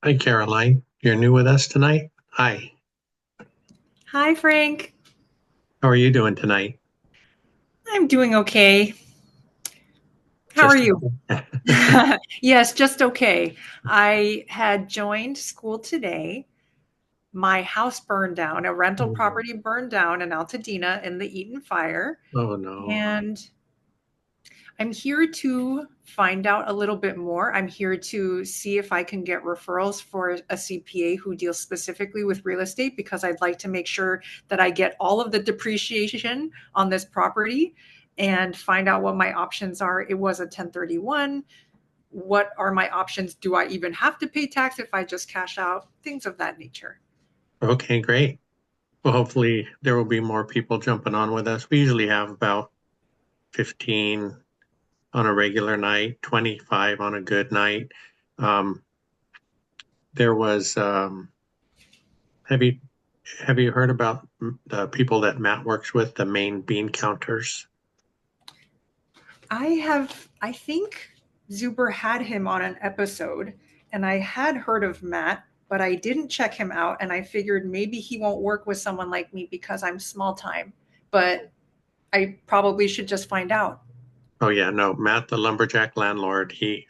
Hi, Caroline. You're new with us tonight? Hi. Hi, Frank. How are you doing tonight? I'm doing okay. How are Just you? Yes, just okay. I had joined school today. My house burned down. A rental oh, property burned down in Altadena in the Eaton fire. oh no. And I'm here to find out a little bit more. I'm here to see if I can get referrals for a CPA who deals specifically with real estate because I'd like to make sure that I get all of the depreciation on this property and find out what my options are. It was a 1031. What are my options? Do I even have to pay tax if I just cash out? Things of that nature. Okay, great. Well, hopefully there will be more people jumping on with us. We usually have about 15 on a regular night, 25 on a good night. Um, there was, have you have you heard about the people that Matt works with, the Maine bean counters? I think Zuber had him on an episode, and I had heard of Matt, but I didn't check him out. And I figured maybe he won't work with someone like me because I'm small time, but I probably should just find out. Oh yeah, no, Matt, the lumberjack landlord, he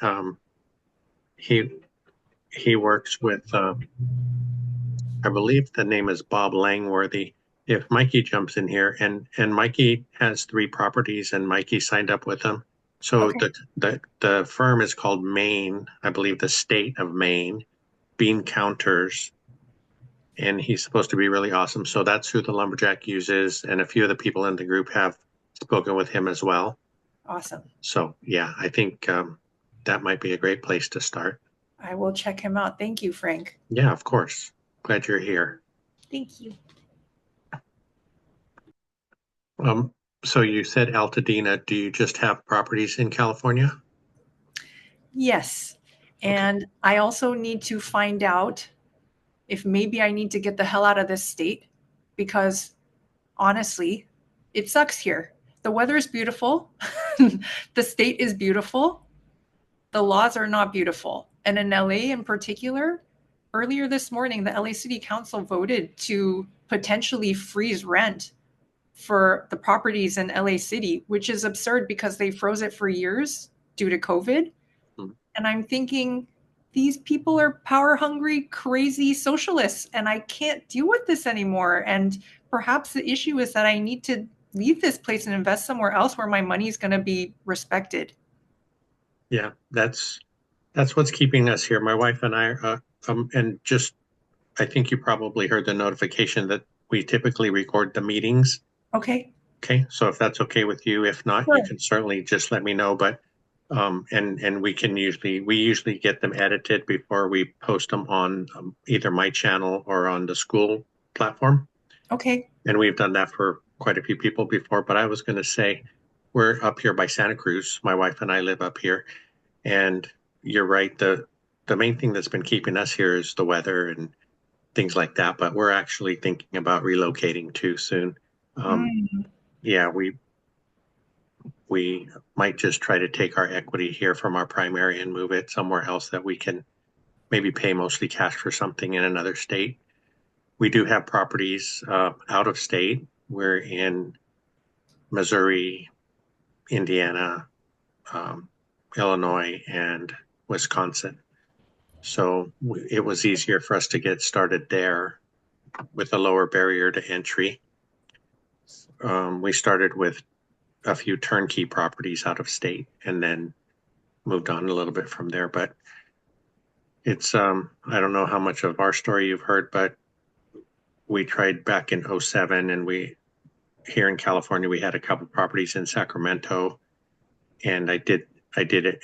he works with I believe the name is Bob Langworthy. If Mikey jumps in here, and Mikey has three properties, and Mikey signed up with them. So Okay. the firm is called Maine, I believe the state of Maine, Bean Counters, and he's supposed to be really awesome. So that's who the lumberjack uses, and a few of the people in the group have spoken with him as well. Awesome. So yeah, I think that might be a great place to start. I will check him out. Thank you, Frank. Yeah, of course. Glad you're here. Thank you. Um, so you said Altadena. Do you just have properties in California? Yes. Okay. And I also need to find out if maybe I need to get the hell out of this state because honestly, it sucks here. The weather is beautiful. The state is beautiful. The laws are not beautiful. And in LA in particular, earlier this morning, the LA City Council voted to potentially freeze rent for the properties in LA City, which is absurd because they froze it for years due to COVID. Mm. And I'm thinking, these people are power hungry, crazy socialists, and I can't deal with this anymore. And perhaps the issue is that I need to leave this place and invest somewhere else where my money is going to be respected. Yeah, that's what's keeping us here. My wife and I, and just I think you probably heard the notification that we typically record the meetings. Okay. Okay, so if that's okay with you, if not, you Sure. can certainly just let me know. But and we usually get them edited before we post them on either my channel or on the school platform. Okay. And we've done that for quite a few people before. But I was going to say, we're up here by Santa Cruz. My wife and I live up here, and you're right. The main thing that's been keeping us here is the weather and things like that. But we're actually thinking about relocating too soon. Um, Mm, yeah, we might just try to take our equity here from our primary and move it somewhere else that we can maybe pay mostly cash for something in another state. We do have properties out of state. We're in Missouri, Indiana, um, Illinois, and Wisconsin. So it was easier for us to get started there with a lower barrier to entry. We started with a few turnkey properties out of state and then moved on a little bit from there. But it's, I don't know how much of our story you've heard, but we tried back in '07, and here in California, we had a couple properties in Sacramento, and I did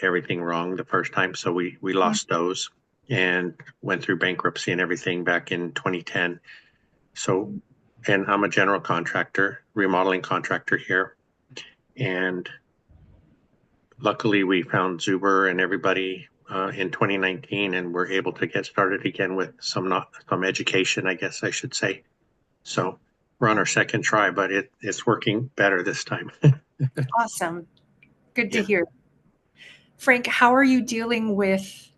everything wrong the first time, so we mm, lost those and went through bankruptcy and everything back in 2010. So, and I'm a general contractor, remodeling contractor here, and luckily we found Zuber and everybody in 2019, and we're able to get started again with some education, I guess I should say. So we're on our second try, but it's working better this time. awesome. Good to Yeah. hear. Frank, how are you dealing with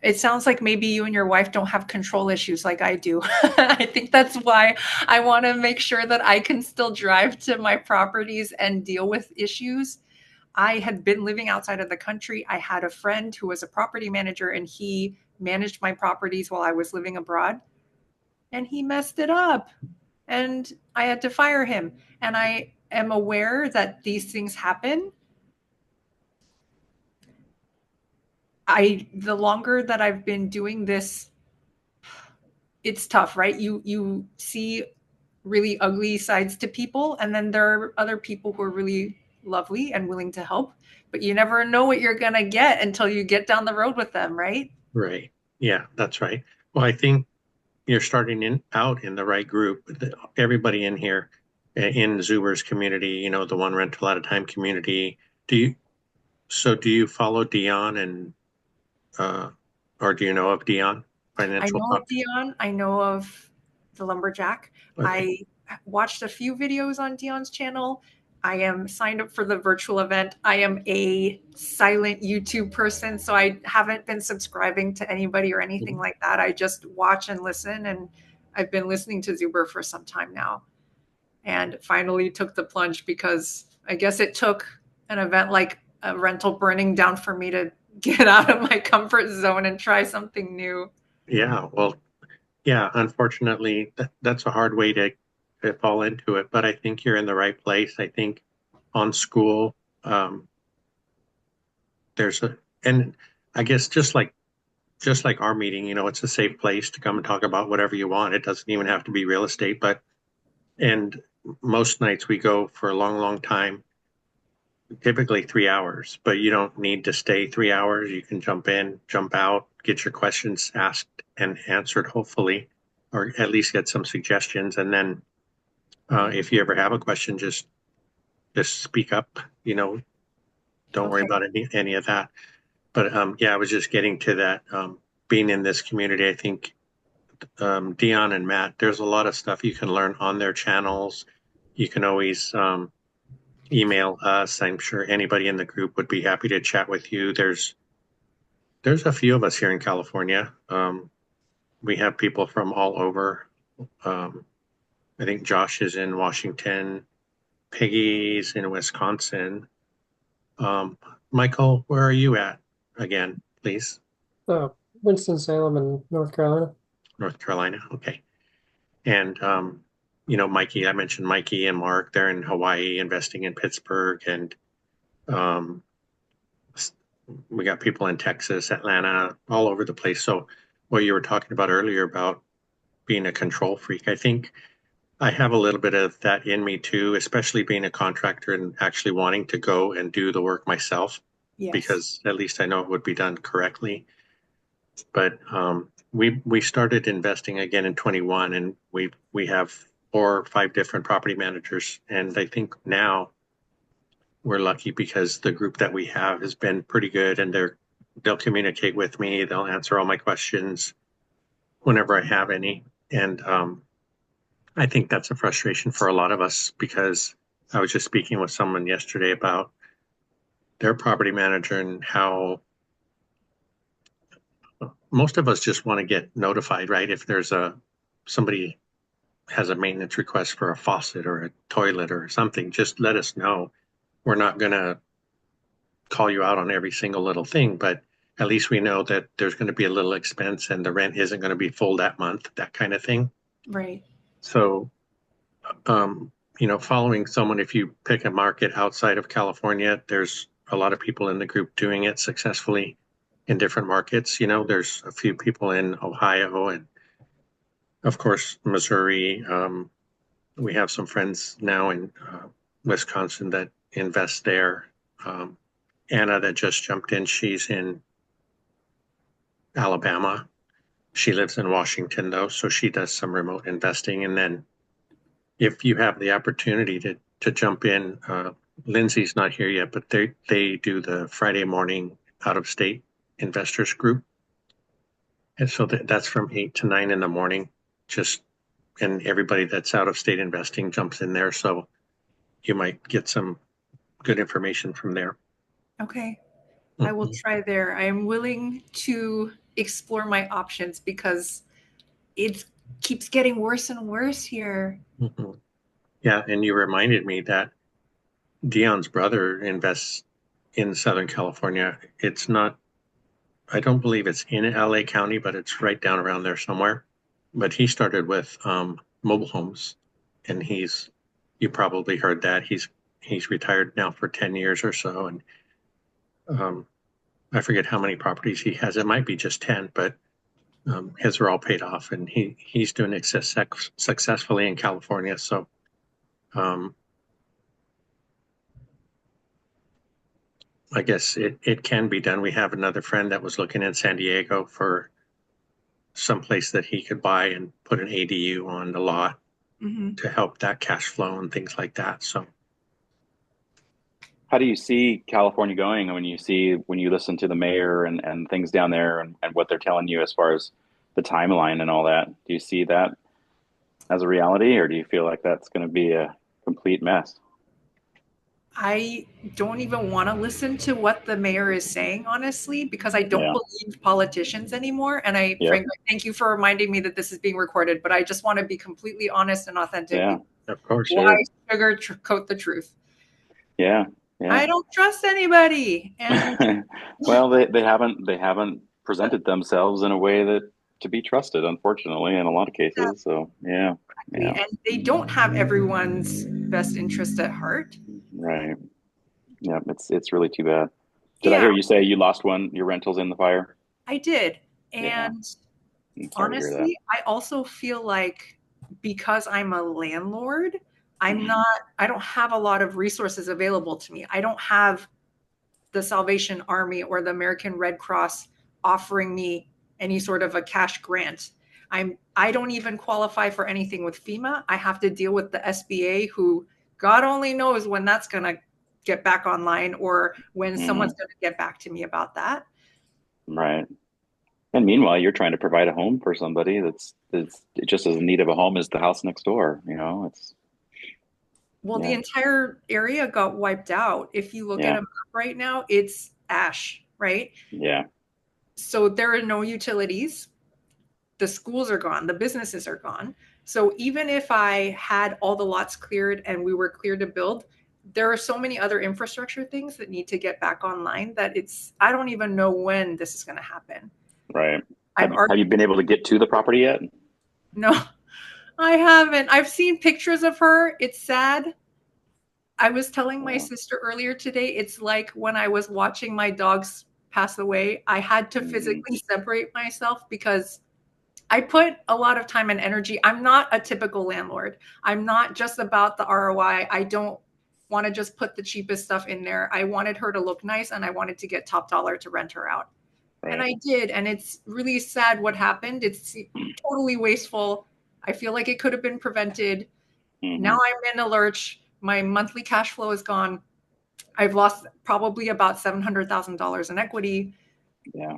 It sounds like maybe you and your wife don't have control issues like I do. I think that's why I want to make sure that I can still drive to my properties and deal with issues. I had been living outside of the country. I had a friend who was a property manager and he managed my properties while I was living abroad and he messed it up and I had to fire him. And I am aware that these things happen. The longer that I've been doing this, it's tough, right? You see really ugly sides to people and then there are other people who are really lovely and willing to help, but you never know what you're going to get until you get down the road with them, right? Right. Yeah, that's right. Well, I think you're starting out in the right group. Everybody in here, in Zuber's community, the one rental at a time community. Do you do you follow Dion and uh or do you know of Dion I Financial know of Talk? Dion. I know of the Lumberjack. Okay. I watched a few videos on Dion's channel. I am signed up for the virtual event. I am a silent YouTube person, so I haven't been subscribing to anybody or anything Mhm. like that. I just watch and listen, and I've been listening to Zuber for some time now. And finally took the plunge because I guess it took an event like a rental burning down for me to get out of my comfort zone and try something new. Yeah, well, yeah, unfortunately, that's a hard way to fall into it, but I think you're in the right place. I think on school, um, there's a, and I guess just like our meeting, it's a safe place to come and talk about whatever you want. It doesn't even have to be real estate, and most nights we go for a long, long time, typically 3 hours, but you don't need to stay 3 hours. You can jump in, jump out, get your questions asked and answered, hopefully, or at least get some suggestions. And then if you ever have a question, just speak up. Don't worry Okay. about any of that. But yeah, I was just getting to that. Being in this community, I think Dion and Matt, there's a lot of stuff you can learn on their channels. You can always email us. I'm sure anybody in the group would be happy to chat with you. There's a few of us here in California. We have people from all over. Um, I think Josh is in Washington. Peggy's in Wisconsin. Um, Michael, where are you at again, please? Oh, Winston-Salem in North Carolina. North Carolina. Okay. And, Mikey, I mentioned Mikey and Mark, they're in Hawaii investing in Pittsburgh. And um, we got people in Texas, Atlanta, all over the place. So, what you were talking about earlier about being a control freak, I think I have a little bit of that in me too, especially being a contractor and actually wanting to go and do the work myself, Yes. because at least I know it would be done correctly. But we started investing again in 21, and we have 4 or 5 different property managers, and I think now we're lucky because the group that we have has been pretty good, and they'll communicate with me, they'll answer all my questions whenever I have any, and I think that's a frustration for a lot of us because I was just speaking with someone yesterday about their property manager and how most of us just want to get notified, right? If there's somebody has a maintenance request for a faucet or a toilet or something, just let us know. We're not going to call you out on every single little thing, but at least we know that there's going to be a little expense and the rent isn't going to be full that month, that kind of thing. Right. So, following someone, if you pick a market outside of California, there's a lot of people in the group doing it successfully in different markets. There's a few people in Ohio and, of course, Missouri. We have some friends now in Wisconsin that invest there. Um, Anna, that just jumped in, she's in Alabama. She lives in Washington, though, so she does some remote investing. And then if you have the opportunity to jump in, Lindsay's not here yet, but they do the Friday morning out of state investors group. And so that's from 8 to 9 in the morning. Just and everybody that's out of state investing jumps in there. So you might get some good information from there. Okay. I will Mhm. try there. I am willing to explore my options because it keeps getting worse and worse here. Mhm. Yeah, and you reminded me that Dion's brother invests in Southern California. It's not, I don't believe it's in LA County, but it's right down around there somewhere. But he started with mobile homes, and you probably heard that he's retired now for 10 years or so, and um, I forget how many properties he has. It might be just 10, but his are all paid off, and he's doing it successfully in California. So um, I guess it can be done. We have another friend that was looking in San Diego for some place that he could buy and put an ADU on the lot to help that cash flow and things like that. So How do you see California going when you listen to the mayor and things down there and what they're telling you as far as the timeline and all that? Do you see that as a reality, or do you feel like that's going to be a complete mess? I don't even want to listen to what the mayor is saying, honestly, because I don't Yeah. believe politicians anymore. And I, Yep. frankly, thank you for reminding me that this is being recorded, but I just want to be completely honest and authentic. Yeah. of course, Why sugarcoat the truth? Yeah. I Yeah. don't trust anybody. And Well, they haven't presented themselves in a way that to be trusted, unfortunately, in a lot of cases. So yeah. Yeah. and they don't have everyone's best interest at heart. Right. Yeah. It's really too bad. Did I Yeah, hear you say you lost your rentals in the fire? I did. Yeah. And I'm sorry to hear that. honestly, I also feel like because I'm a landlord, Mhm. I don't have a lot of resources available to me. I don't have the Salvation Army or the American Red Cross offering me any sort of a cash grant. I don't even qualify for anything with FEMA. I have to deal with the SBA, who God only knows when that's going to get back online or when someone's going to get back to me about that. Right. And meanwhile, you're trying to provide a home for somebody that's just as in need of a home as the house next door. It's Well, the yeah, entire area got wiped out. If you look at yeah, a map right now, it's ash, right? yeah, So there are no utilities. The schools are gone. The businesses are gone. So even if I had all the lots cleared and we were clear to build, there are so many other infrastructure things that need to get back online that I don't even know when this is going to happen. right. I've Have you already, been able to get to the property yet? no, I haven't. I've seen pictures of her. It's sad. I was telling my Yeah. sister earlier today, it's like when I was watching my dogs pass away, I had to Mhm. physically separate myself because I put a lot of time and energy. I'm not a typical landlord. I'm not just about the ROI. I don't want to just put the cheapest stuff in there. I wanted her to look nice and I wanted to get top dollar to rent her out. And Right. I did. And it's really sad what happened. It's totally wasteful. I feel like it could have been prevented. Now Hmm. I'm in a lurch. My monthly cash flow is gone. I've lost probably about $700,000 in equity, Yeah.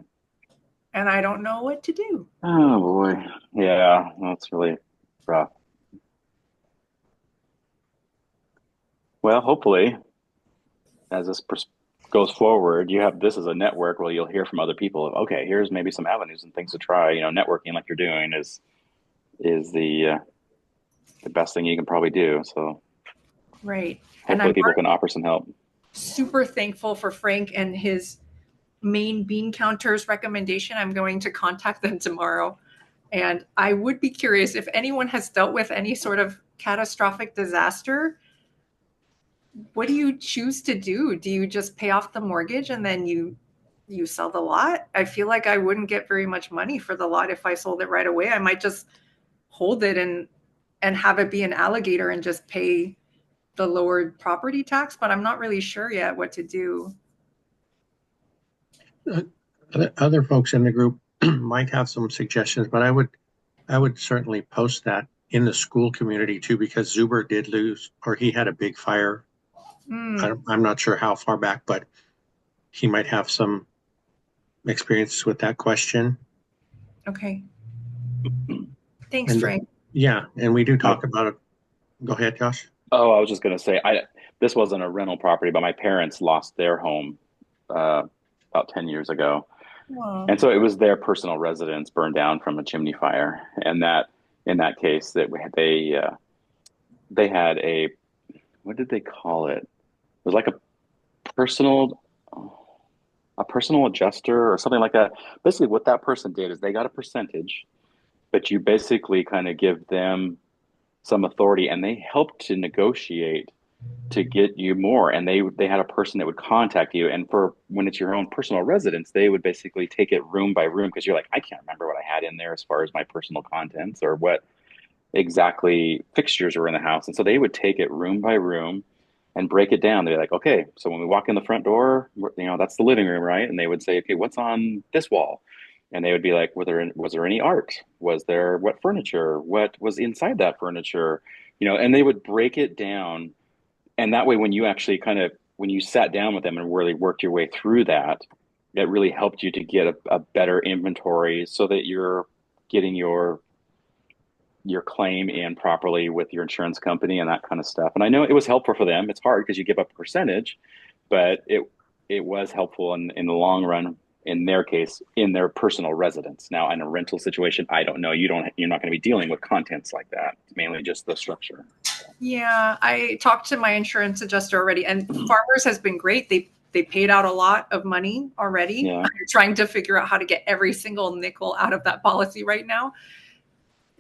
and I don't know what to do. Oh boy. Yeah, that's really rough. Well, hopefully, as goes forward, you have this as a network where you'll hear from other people of, okay, here's maybe some avenues and things to try. Networking like you're doing is the best thing you can probably do. So Right. And hopefully I'm people can offer some help. super thankful for Frank and his main bean counters recommendation. I'm going to contact them tomorrow. And I would be curious if anyone has dealt with any sort of catastrophic disaster. What do you choose to do? Do you just pay off the mortgage and then you sell the lot? I feel like I wouldn't get very much money for the lot if I sold it right away. I might just hold it and have it be an alligator and just pay the lowered property tax, but I'm not really sure yet what to do. other folks in the group might have some suggestions, but I would certainly post that in the school community too, because Zuber did lose, or he had a big fire. I'm not sure how far back, but he might have some experience with that question. Okay. Thanks, And Frank. yeah, and we do talk about it. Go ahead, Josh. Oh, I was just going to say, this wasn't a rental property, but my parents lost their home about 10 years ago, Oh. And so it was their personal residence burned down from a chimney fire, and that in that case that they had a, what did they call it? It was like personal a personal adjuster or something like that. Basically, what that person did is they got a percentage, but you basically kind of give them some authority, and they helped to negotiate to get you more. And they had a person that would contact you, and for when it's your own personal residence, they would basically take it room by room, because you're like, I can't remember what I had in there as far as my personal contents or what exactly fixtures were in the house. And so they would take it room by room and break it down. They're like, okay, so when we walk in the front door, that's the living room, right? And they would say, okay, what's on this wall? And they would be like, was there any art? Was there what furniture? What was inside that furniture? And they would break it down. And that way, when you actually when you sat down with them and really worked your way through that, it really helped you to get a better inventory so that you're getting your claim in properly with your insurance company and that kind of stuff. And I know it was helpful for them. It's hard because you give up a percentage, but it was helpful in the long run, in their case, in their personal residence. Now, in a rental situation, I don't know. You're not going to be dealing with contents like that. It's mainly just the structure. Yeah, I talked to my insurance adjuster already, and Farmers has been great. They paid out a lot of money already. Yeah. I'm trying to figure out how to get every single nickel out of that policy right now.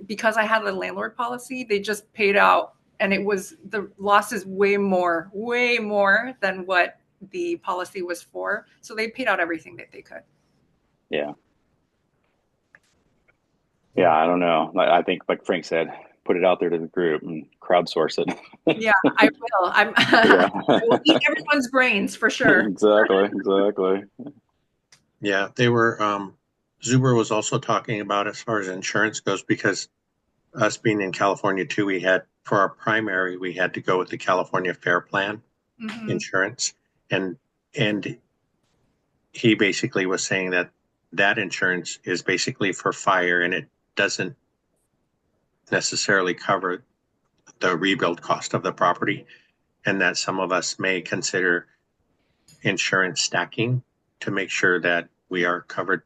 Because I had a landlord policy, they just paid out, and the loss is way more than what the policy was for. So they paid out everything that they could. Yeah. Yeah, I don't know. I think, like Frank said, put it out there to the group and crowdsource it. Yeah, I will. I will eat everyone's brains for sure. Exactly. Yeah, they were, Zuber was also talking about as far as insurance goes, because us being in California too, for our primary, we had to go with the California Fair Plan insurance. And he basically was saying that insurance is basically for fire, and it doesn't necessarily cover the rebuild cost of the property, and that some of us may consider insurance stacking to make sure that we are covered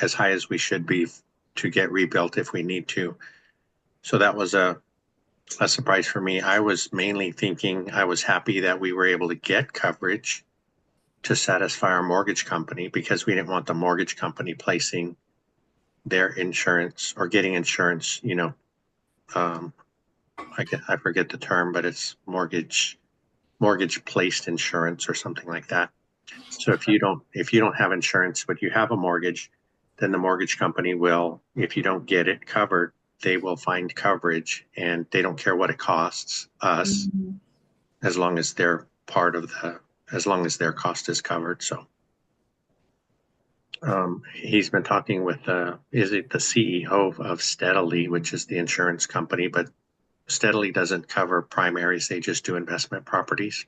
as high as we should be to get rebuilt if we need to. So that was a surprise for me. I was mainly thinking, I was happy that we were able to get coverage to satisfy our mortgage company, because we didn't want the mortgage company placing their insurance or getting insurance, I forget the term, but it's mortgage placed insurance or something like that. So if you don't have insurance, but you have a mortgage, then the mortgage company will, if you don't get it covered, they will find coverage, and they don't care what it costs us, as long as they're as long as their cost is covered. So he's been talking with is it the CEO of Steadily, which is the insurance company, but Steadily doesn't cover primaries. They just do investment properties.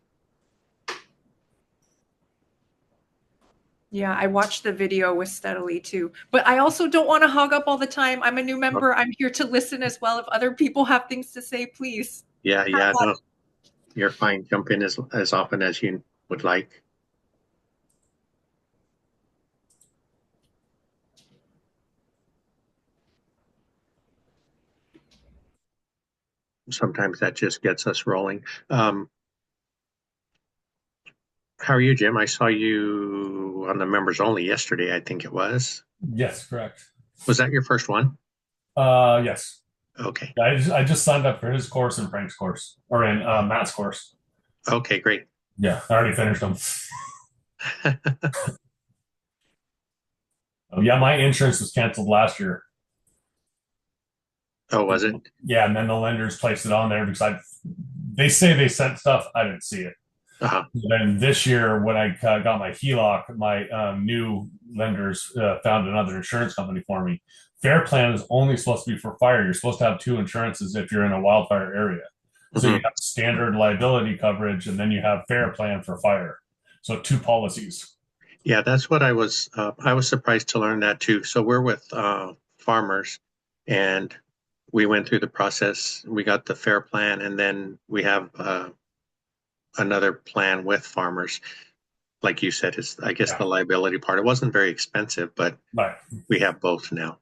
Yeah, I watched the video with Steadily too, but I also don't want to hog up all the time. I'm a new member. I'm here to listen as well. If other people have things to say, please. Yeah, no, you're fine. Jump in as often as you would like. Sometimes that just gets us rolling. How are you, Jim? I saw you on the members only yesterday, I think it was. Yes, correct. Was that your first one? Yes. Okay. I just signed up for his course and Frank's course, or in Matt's course. Okay, great. Yeah, I already finished them. Yeah, my insurance was canceled last year. Oh, was it? Yeah, and then the lenders placed it on there because they say they sent stuff. I didn't see it. Then this year, when I got my HELOC, my new lenders found another insurance company for me. Fair Plan is only supposed to be for fire. You're supposed to have two insurances if you're in a wildfire area. So you have standard liability coverage, and then you have Fair Plan for fire. So two policies. Yeah, that's what I was surprised to learn that too. So we're with Farmers, and we went through the process. We got the Fair Plan, and then we have another plan with Farmers. like you said, is I guess Yeah. the liability part. It wasn't very expensive, but Right. we have both now.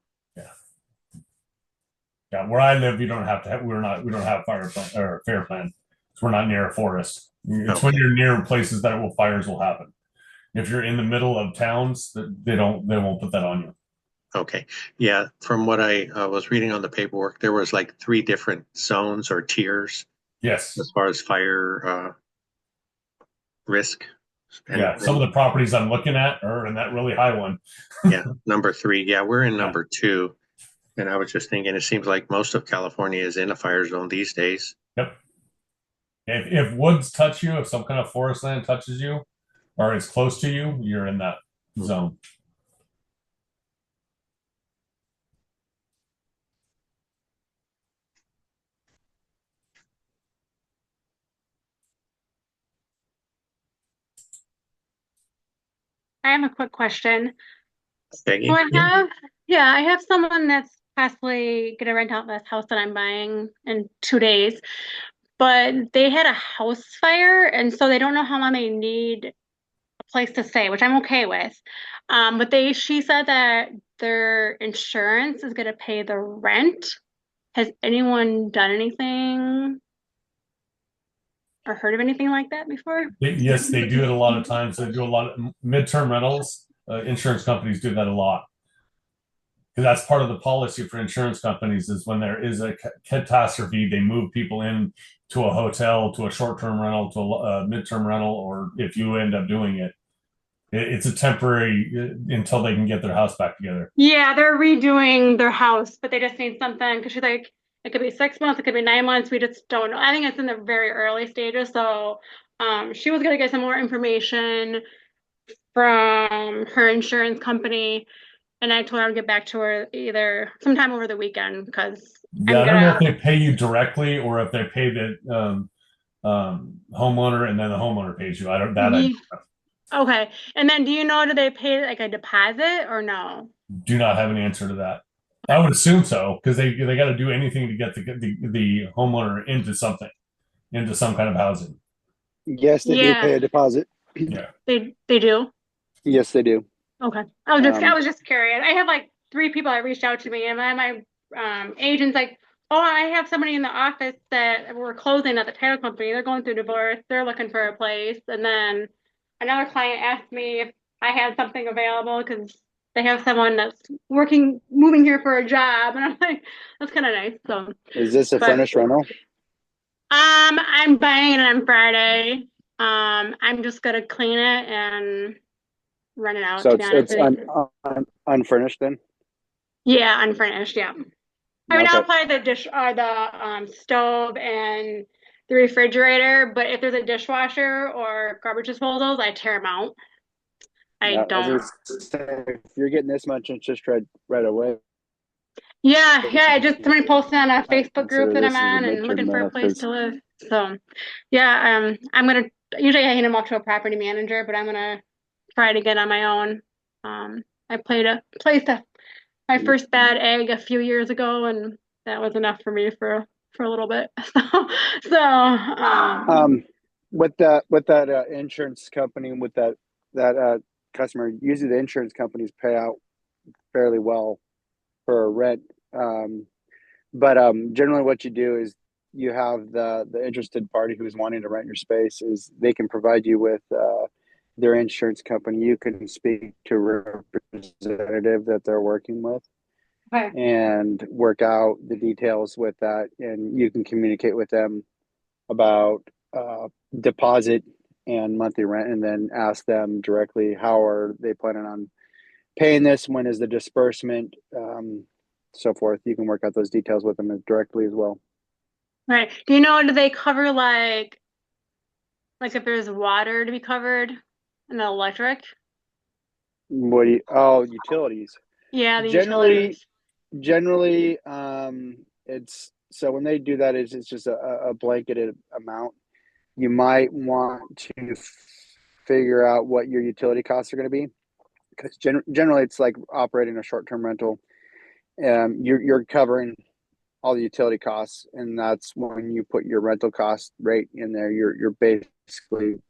Yeah, where I live, you don't have to have. We don't have fire plan or fair plan. So we're not near a forest. It's when Okay. you're near places that fires will happen. If you're in the middle of towns, they won't put that on you. Okay. Yeah. From what I was reading on the paperwork, there was like 3 different zones or tiers Yes. as far as fire risk. Yeah. Some of the properties I'm looking at are in that really high one. Yeah. Number 3. Yeah. We're in Yeah. number 2. And I was just thinking, it seems like most of California is in a fire zone these days. Yep. If woods touch you, if some kind of forest land touches you, or it's close to you, you're in that zone. I have a quick question. Peggy? So I have someone that's possibly gonna rent out this house that I'm buying in 2 days, but they had a house fire, and so they don't know how long they need a place to stay, which I'm okay with. But she said that their insurance is gonna pay the rent. Has anyone done anything or heard of anything like that before? Yes, they do it a lot of times. They do a lot of midterm rentals. Insurance companies do that a lot. Because that's part of the policy for insurance companies is when there is a catastrophe, they move people in to a hotel, to a short-term rental, to a midterm rental, or if you end up doing it, it's a temporary until they can get their house back together. Yeah, they're redoing their house, but they just need something because she's like, it could be 6 months, it could be 9 months. We just don't know. I think it's in the very early stages. So she was gonna get some more information from her insurance company, and I told her I'd get back to her either sometime over the weekend because Yeah, I don't know if they pay you directly or if they pay the homeowner and then the homeowner pays you. I don't know. Okay. And then do you know, do they pay like a deposit or no? Do not have an answer to that. I would assume so because they got to do anything to get the homeowner into something, into some kind of housing. Yes, they do pay a deposit. Yeah. They do? Yes, they do. Okay. I was just curious. I have like 3 people that reached out to me, and my agent's like, oh, I have somebody in the office that we're closing at the title company. They're going through divorce. They're looking for a place. And then another client asked me if I had something available because they have someone that's moving here for a job. And I'm like, that's kind of nice. So is this a furnished rental? I'm buying it on Friday. I'm just gonna clean it and rent it out. So it's unfurnished then? Yeah, unfurnished. Yeah. I mean, I'll apply the the stove and the refrigerator, but if there's a dishwasher or garbage disposals, I tear them out. I don't. If you're getting this much interest right away. Yeah. Somebody posted on a Facebook group that I'm on and looking for a place to live. So, yeah, usually I hand them off to a property manager, but I'm gonna try to get on my own. I placed my first bad egg a few years ago, and that was enough for me for a little bit. With that insurance company, with that customer, usually the insurance companies pay out fairly well for a rent. But generally what you do is you have the interested party who's wanting to rent your space is they can provide you with their insurance company. You can speak to a representative that they're working with. Okay. And work out the details with that, and you can communicate with them about deposit and monthly rent, and then ask them directly how are they planning on paying this, when is the disbursement, so forth. You can work out those details with them directly as well. Right. Do you know, do they cover like if there's water to be covered and electric? Utilities. Yeah, the utilities. Generally, it's so when they do that, it's just a blanketed amount. You might want to figure out what your utility costs are going to be, because generally it's like operating a short-term rental. You're covering all the utility costs, and that's when you put your rental cost rate in there. You're basically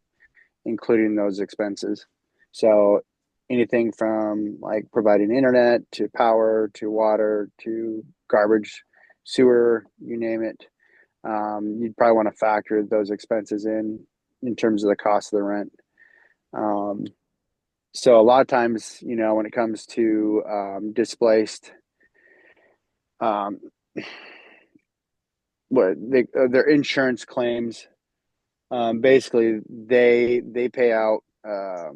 including those expenses. So anything from like providing internet to power to water to garbage, sewer, you name it. You'd probably want to factor those expenses in terms of the cost of the rent. So a lot of times, when it comes to displaced, their insurance claims, basically they pay out a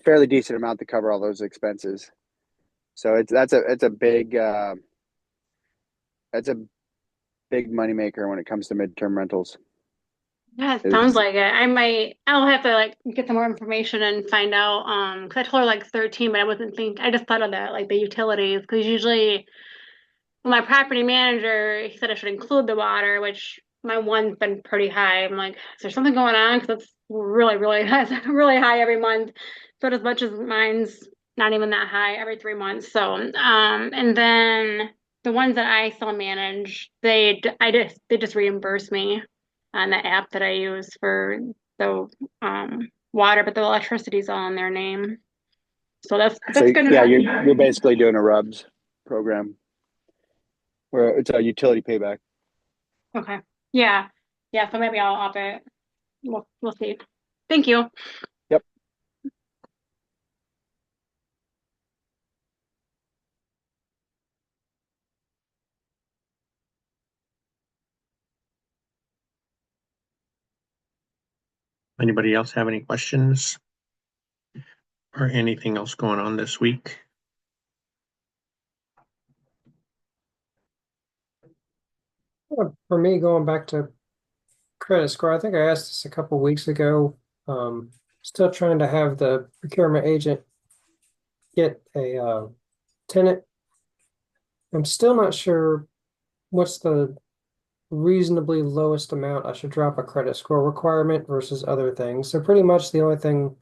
fairly decent amount to cover all those expenses. So it's a big moneymaker when it comes to midterm rentals. Yeah, it sounds like it. I'll have to like get some more information and find out. 'Cause I told her like 13, but I just thought of that, like the utilities, because usually my property manager, he said I should include the water, which my one's been pretty high. I'm like, is there something going on? Because it's really, really high, really high every month. But as much as mine's not even that high every 3 months. So, and then the ones that I still manage, they just reimburse me on the app that I use for the water, but the electricity's all in their name. So that's So good yeah, enough. you're basically doing a RUBS program where it's a utility payback. Okay. Yeah. Yeah. So maybe I'll up it. We'll see. Thank you. Yep. Anybody else have any questions or anything else going on this week? For me, going back to credit score, I think I asked this a couple weeks ago. Still trying to have the procurement agent get a tenant. I'm still not sure what's the reasonably lowest amount I should drop a credit score requirement versus other things. So pretty much the only thing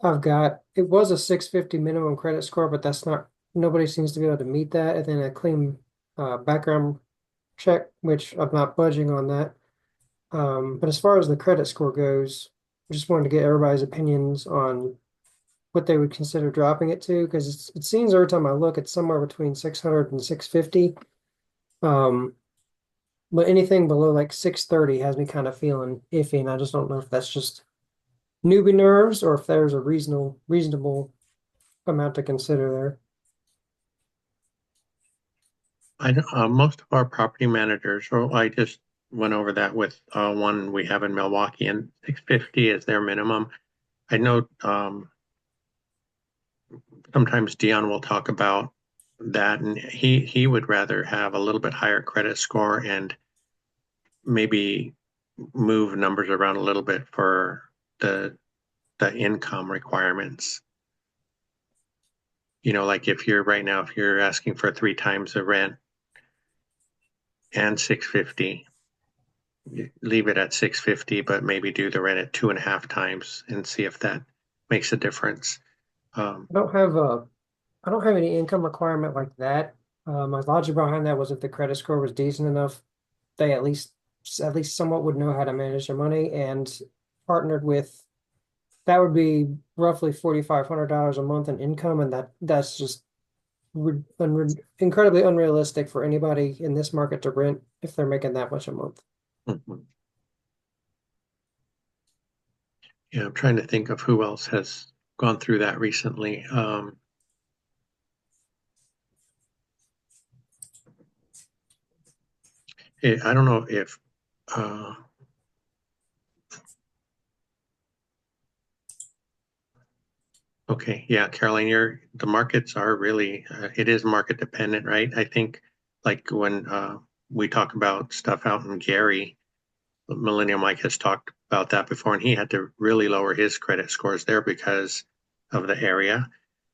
I've got, it was a 650 minimum credit score, but that's not, nobody seems to be able to meet that. And then a clean background check, which I'm not budging on that. But as far as the credit score goes, I just wanted to get everybody's opinions on what they would consider dropping it to, because it seems every time I look, it's somewhere between 600 and 650. But anything below like 630 has me kind of feeling iffy, and I just don't know if that's just newbie nerves or if there's a reasonable amount to consider there. I know most of our property managers, or I just went over that with one we have in Milwaukee, and 650 is their minimum. I know sometimes Dion will talk about that, and he would rather have a little bit higher credit score and maybe move numbers around a little bit for the income requirements. Like if you're asking for 3 times the rent and 650, leave it at 650, but maybe do the rent at 2.5 times and see if that makes a difference. I don't have any income requirement like that. My logic behind that was if the credit score was decent enough, they at least somewhat would know how to manage their money, and partnered with that would be roughly $4,500 a month in income, and that's just incredibly unrealistic for anybody in this market to rent if they're making that much a month. Mm-hmm. Yeah, I'm trying to think of who else has gone through that recently. I don't know if okay, yeah, Caroline, the markets are really it is market dependent, right? I think like when we talk about stuff out in Gary, Millennial Mike has talked about that before, and he had to really lower his credit scores there because of the area.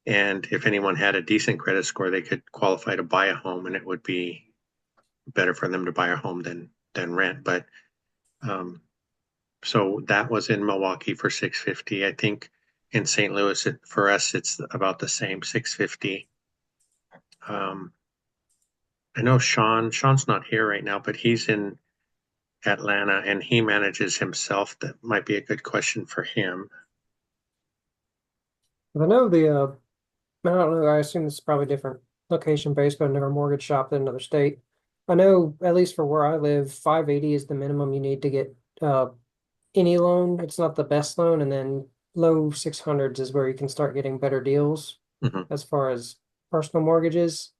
And if anyone had a decent credit score, they could qualify to buy a home, and it would be better for them to buy a home than rent. But so that was in Milwaukee for 650. I think in St. Louis, for us, it's about the same, 650. I know Sean's not here right now, but he's in Atlanta, and he manages himself. That might be a good question for him. I know I don't know, I assume this is probably different location based, but I've never mortgage shopped in another state. I know, at least for where I live, 580 is the minimum you need to get any loan. It's not the best loan, and then low 600s is where you can start getting better deals Mhm. as far as personal mortgages.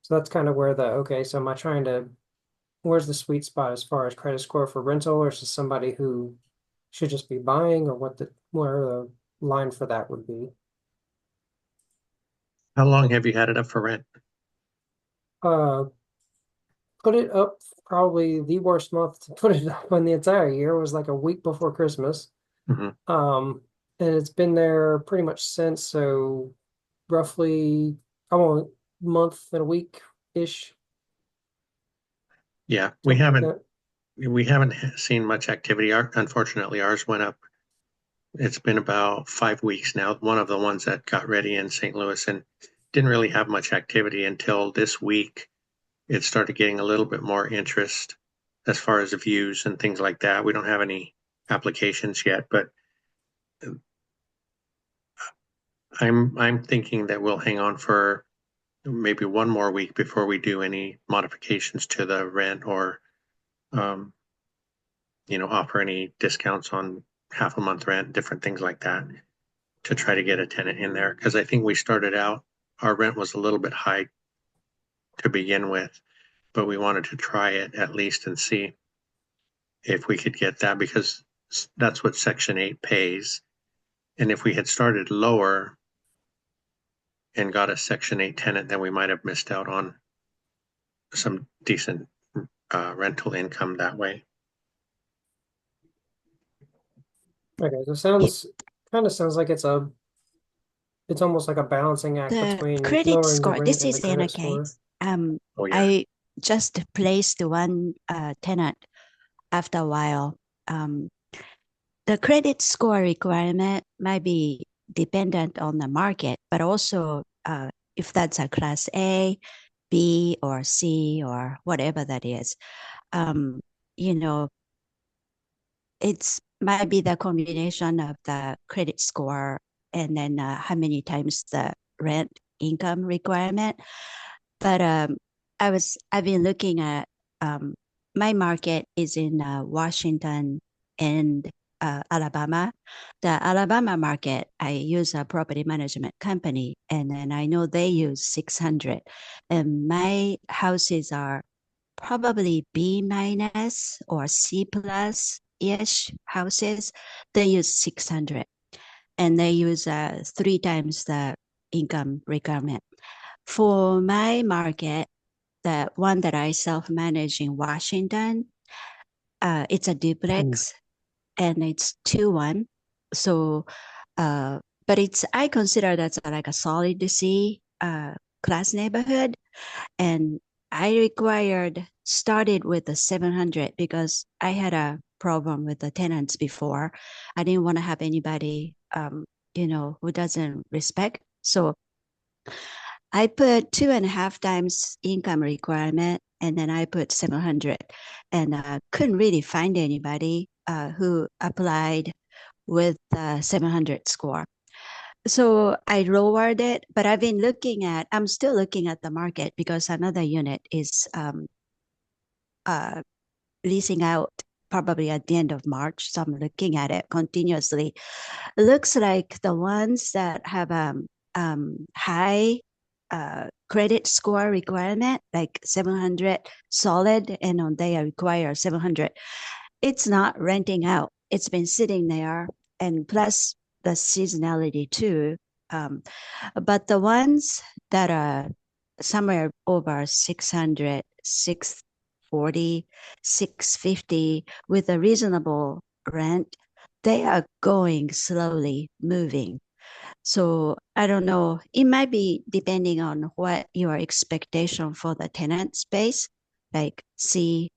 So that's kind of where okay, so am I trying to, where's the sweet spot as far as credit score for rental versus somebody who should just be buying, or where the line for that would be? How long have you had it up for rent? Uh, put it up, probably the worst month to put it up in the entire year was like a week before Christmas. Mhm. And it's been there pretty much since, so roughly, I want month and a week ish. Yeah, Something like we haven't seen much activity. Unfortunately, ours went up. It's been about 5 weeks now. One of the ones that got ready in St. Louis and didn't really have much activity until this week. It started getting a little bit more interest as far as views and things like that. We don't have any applications yet, but I'm thinking that we'll hang on for maybe one more week before we do any modifications to the rent or um, offer any discounts on half a month rent, different things like that to try to get a tenant in there. Because I think we started out, our rent was a little bit high to begin with, but we wanted to try it at least and see if we could get that, because that's what Section 8 pays. And if we had started lower and got a Section 8 tenant, then we might have missed out on some decent rental income that way. Okay, so It, kind of sounds like it's almost like a balancing act the between credit lowering the score, rent this and the is Anna credit Kay. score. Oh, yeah. I just placed one tenant after a while. The credit score requirement might be dependent on the market, but also if that's a class A, B, or C, or whatever that is, you know, it's might be the combination of the credit score and then how many times the rent income requirement. But I've been looking at my market is in Washington and Alabama. The Alabama market, I use a property management company, and then I know they use 600, and my houses are probably B minus or C plus ish houses. They use 600, and they use 3 times the income requirement. For my market, the one that I self-manage in Washington, it's a duplex and it's 2-1. So, but I consider that's like a solid C class neighborhood. And I started with the 700 because I had a problem with the tenants before. I didn't want to have anybody, who doesn't respect. So I put 2.5 times income requirement, and then I put 700, and couldn't really find anybody who applied with 700 score. So I lowered it, but I'm still looking at the market because another unit is leasing out probably at the end of March. So I'm looking at it continuously. It looks like the ones that have high credit score requirement, like 700 solid, and they require 700. It's not renting out. It's been sitting there, and plus the seasonality too. But the ones that are somewhere over 600, 640, 650 with a reasonable rent, they are going slowly moving. So I don't know. It might be depending on what your expectation for the tenant space, like C,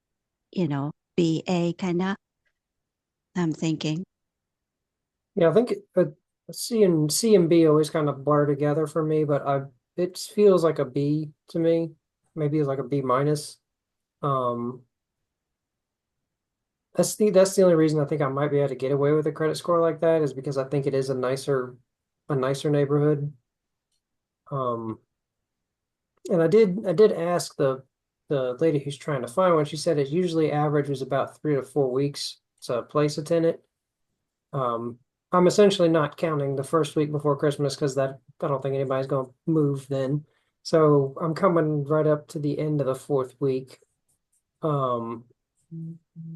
B, A kind of. I'm thinking. Yeah, I think C and B always kind of blur together for me, but it feels like a B to me. Maybe it's like a B minus. Um, That's the only reason I think I might be able to get away with a credit score like that is because I think it is a nicer neighborhood. Um, and I did ask the lady who's trying to find one. She said it usually averages about 3 to 4 weeks to place a tenant. Um, I'm essentially not counting the first week before Christmas because that I don't think anybody's going to move then. So I'm coming right up to the end of the fourth week. And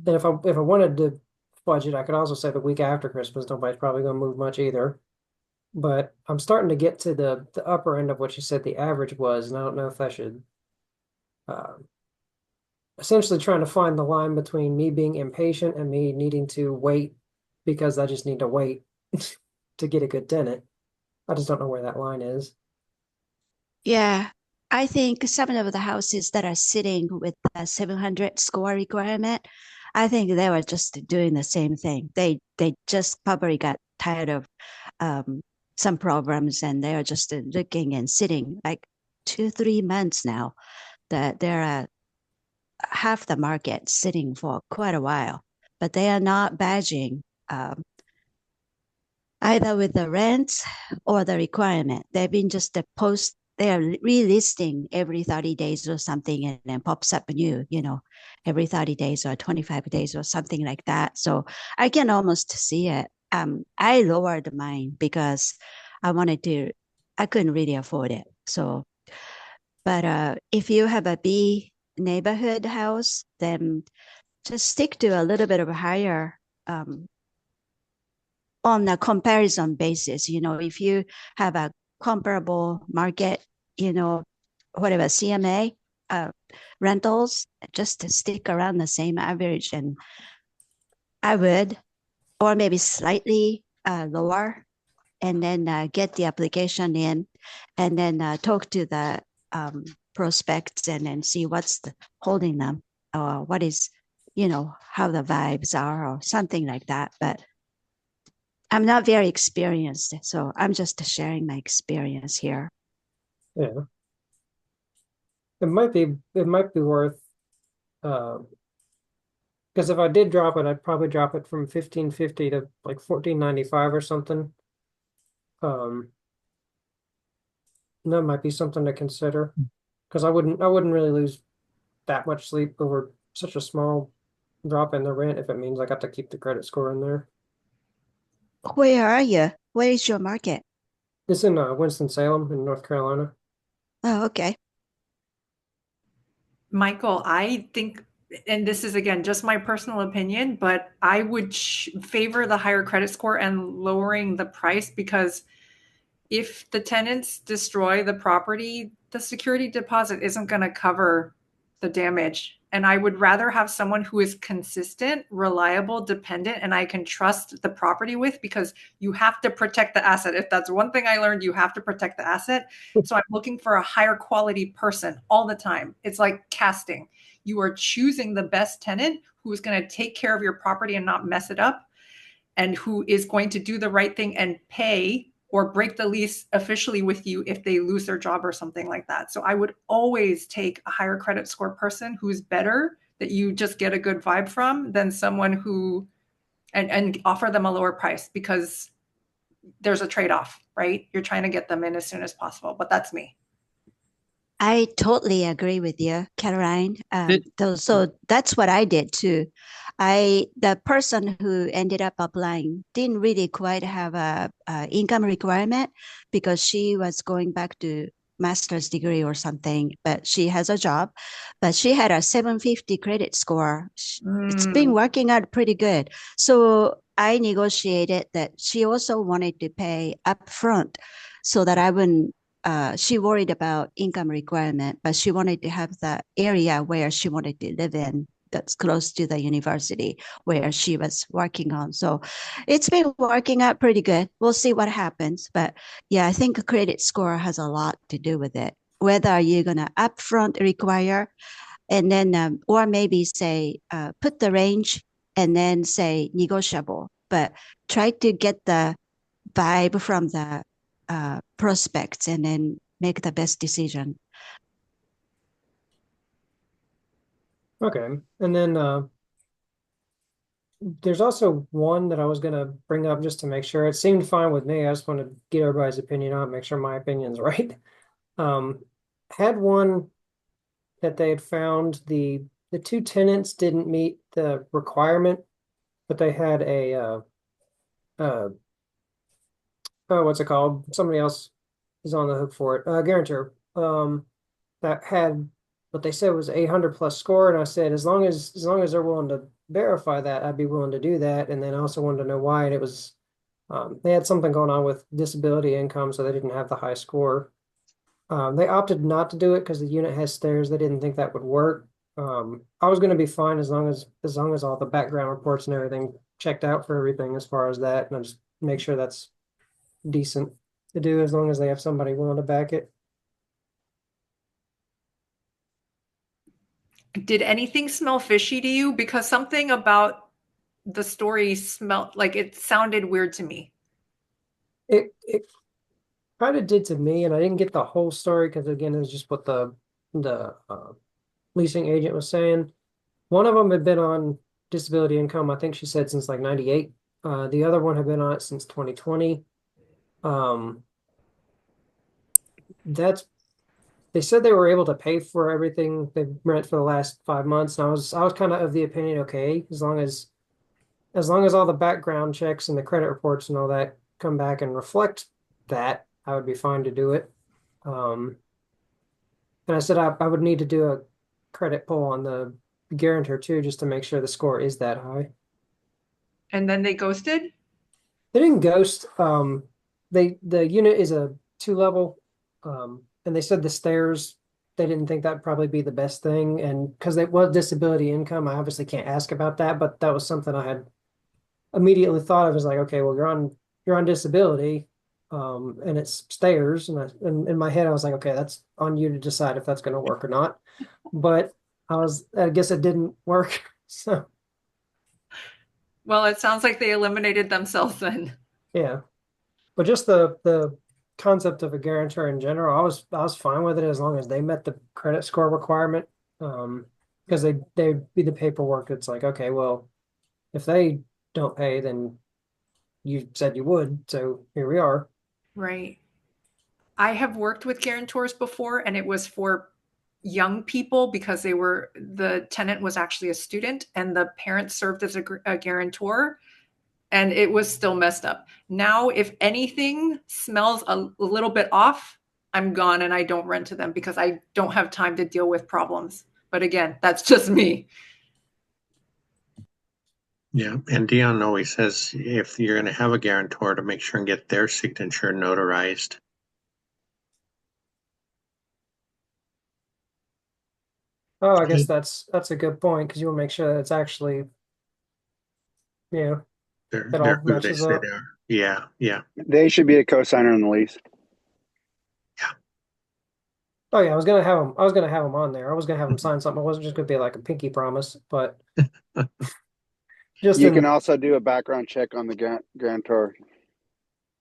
if I wanted to budget, I could also say the week after Christmas, nobody's probably going to move much either. But I'm starting to get to the upper end of what you said the average was, and I don't know if I should uh, essentially trying to find the line between me being impatient and me needing to wait because I just need to wait to get a good tenant. I just don't know where that line is. Yeah, I think some of the houses that are sitting with the 700 score requirement, I think they were just doing the same thing. They just probably got tired of um, some programs and they are just looking and sitting like 2, 3 months now. That there are half the market sitting for quite a while, but they are not badging either with the rents or the requirement. They've been just a post, they are relisting every 30 days or something and then pops up new, every 30 days or 25 days or something like that. So I can almost see it. I lowered mine because I couldn't really afford it. So, but if you have a B neighborhood house, then just stick to a little bit of a higher on a comparison basis. If you have a comparable market, whatever CMA rentals, just stick around the same average. And I would, or maybe slightly lower, and then get the application in, and then talk to the prospects and then see what's holding them or what is, how the vibes are or something like that. But I'm not very experienced, so I'm just sharing my experience here. Yeah, it might be worth because if I did drop it, I'd probably drop it from 1550 to like 1495 or something. Um, and that might be something to consider because I wouldn't really lose that much sleep over such a small drop in the rent if it means I got to keep the credit score in there. Where are you? Where is your market? It's in Winston-Salem in North Carolina. Oh, okay. Michael, I think, and this is again just my personal opinion, but I would favor the higher credit score and lowering the price because if the tenants destroy the property, the security deposit isn't going to cover the damage. And I would rather have someone who is consistent, reliable, dependent, and I can trust the property with because you have to protect the asset. If that's one thing I learned, you have to protect the asset. So I'm looking for a higher quality person all the time. It's like casting. You are choosing the best tenant who is going to take care of your property and not mess it up and who is going to do the right thing and pay or break the lease officially with you if they lose their job or something like that. So I would always take a higher credit score person who's better, that you just get a good vibe from, than someone who and offer them a lower price because there's a trade-off, right? You're trying to get them in as soon as possible, but that's me. I totally agree with you, Caroline. So that's what I did too. The person who ended up applying didn't really quite have a income requirement because she was going back to master's degree or something, but she has a job. But she had a 750 credit score. It's been working out pretty good. So I negotiated that she also wanted to pay upfront so that I wouldn't she worried about income requirement, but she wanted to have the area where she wanted to live in that's close to the university where she was working on. So it's been working out pretty good. We'll see what happens. But yeah, I think a credit score has a lot to do with it. Whether you're going to upfront require and then, or maybe say, put the range and then say negotiable, but try to get the vibe from the prospects and then make the best decision. Okay, and then there's also one that I was gonna bring up just to make sure. It seemed fine with me. I just want to get everybody's opinion on it, make sure my opinion's right. Um, had one that they had found the two tenants didn't meet the requirement, but they had a uh oh, what's it called? Somebody else is on the hook for it. Guarantor. That had what they said was 800 plus score, and I said as long as they're willing to verify that, I'd be willing to do that. And then I also wanted to know why, and it was they had something going on with disability income, so they didn't have the high score. They opted not to do it because the unit has stairs. They didn't think that would work. I was going to be fine as long as all the background reports and everything checked out for everything as far as that, and I just make sure that's decent to do as long as they have somebody willing to back it. Did anything smell fishy to you? Because something about the story smelled like it sounded weird to me. It kind of did to me, and I didn't get the whole story because again, it was just what the leasing agent was saying. One of them had been on disability income, I think she said since like 98. The other one had been on it since 2020. That's They said they were able to pay for everything they rent for the last 5 months, and I was kind of the opinion, okay, as long as all the background checks and the credit reports and all that come back and reflect that, I would be fine to do it. And I said I would need to do a credit pull on the guarantor too, just to make sure the score is that high. And then they ghosted? They didn't ghost. The unit is a 2 level, and they said the stairs. They didn't think that'd probably be the best thing, and because it was disability income, I obviously can't ask about that. But that was something I had immediately thought of as like, okay, well, you're on disability, and it's stairs, and in my head I was like, okay, that's on you to decide if that's going to work or not. But I guess it didn't work. So Well, it sounds like they eliminated themselves then. yeah. But just the concept of a guarantor in general, I was fine with it as long as they met the credit score requirement. Because they'd be the paperwork. It's like, okay, well, if they don't pay, then you said you would, so here we are. Right. I have worked with guarantors before, and it was for young people because the tenant was actually a student and the parent served as a guarantor, and it was still messed up. Now, if anything smells a little bit off, I'm gone and I don't rent to them because I don't have time to deal with problems. But again, that's just me. Yeah, and Dion always says if you're going to have a guarantor, to make sure and get their signature notarized. Oh, I guess that's a good point because you want to make sure that it's actually, you know, that all They're who they matches say up. they are. Yeah, yeah. They should be a co-signer on the lease. Oh yeah, I was gonna have them on there. I was gonna have them sign something. It wasn't just gonna be like a pinky promise, but just You can in also do a background check on the guarantor.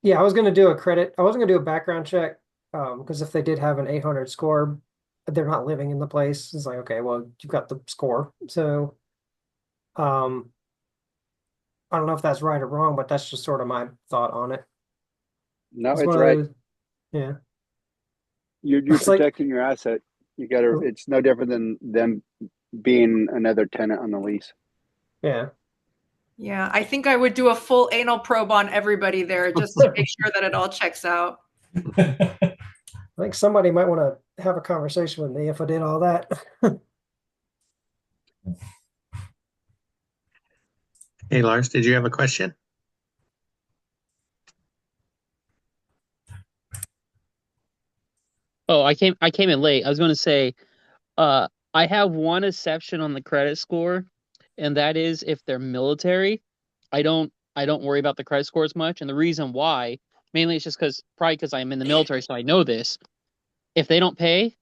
yeah, I was gonna do a credit. I wasn't gonna do a background check, because if they did have an 800 score, but they're not living in the place. It's like, okay, well, you've got the score. So, um, I don't know if that's right or wrong, but that's just sort of my thought on it. No, It's it's one of right. those, yeah. You're It's like, protecting your asset. You gotta. It's no different than them being another tenant on the lease. yeah. Yeah, I think I would do a full anal probe on everybody there just to make sure that it all checks out. I think somebody might want to have a conversation with me if I did all that. Hey, Lars, did you have a question? Oh, I came in late. I was going to say, I have one exception on the credit score, and that is if they're military. I don't worry about the credit score as much, and the reason why mainly is just probably because I'm in the military, so I know this. If they don't pay,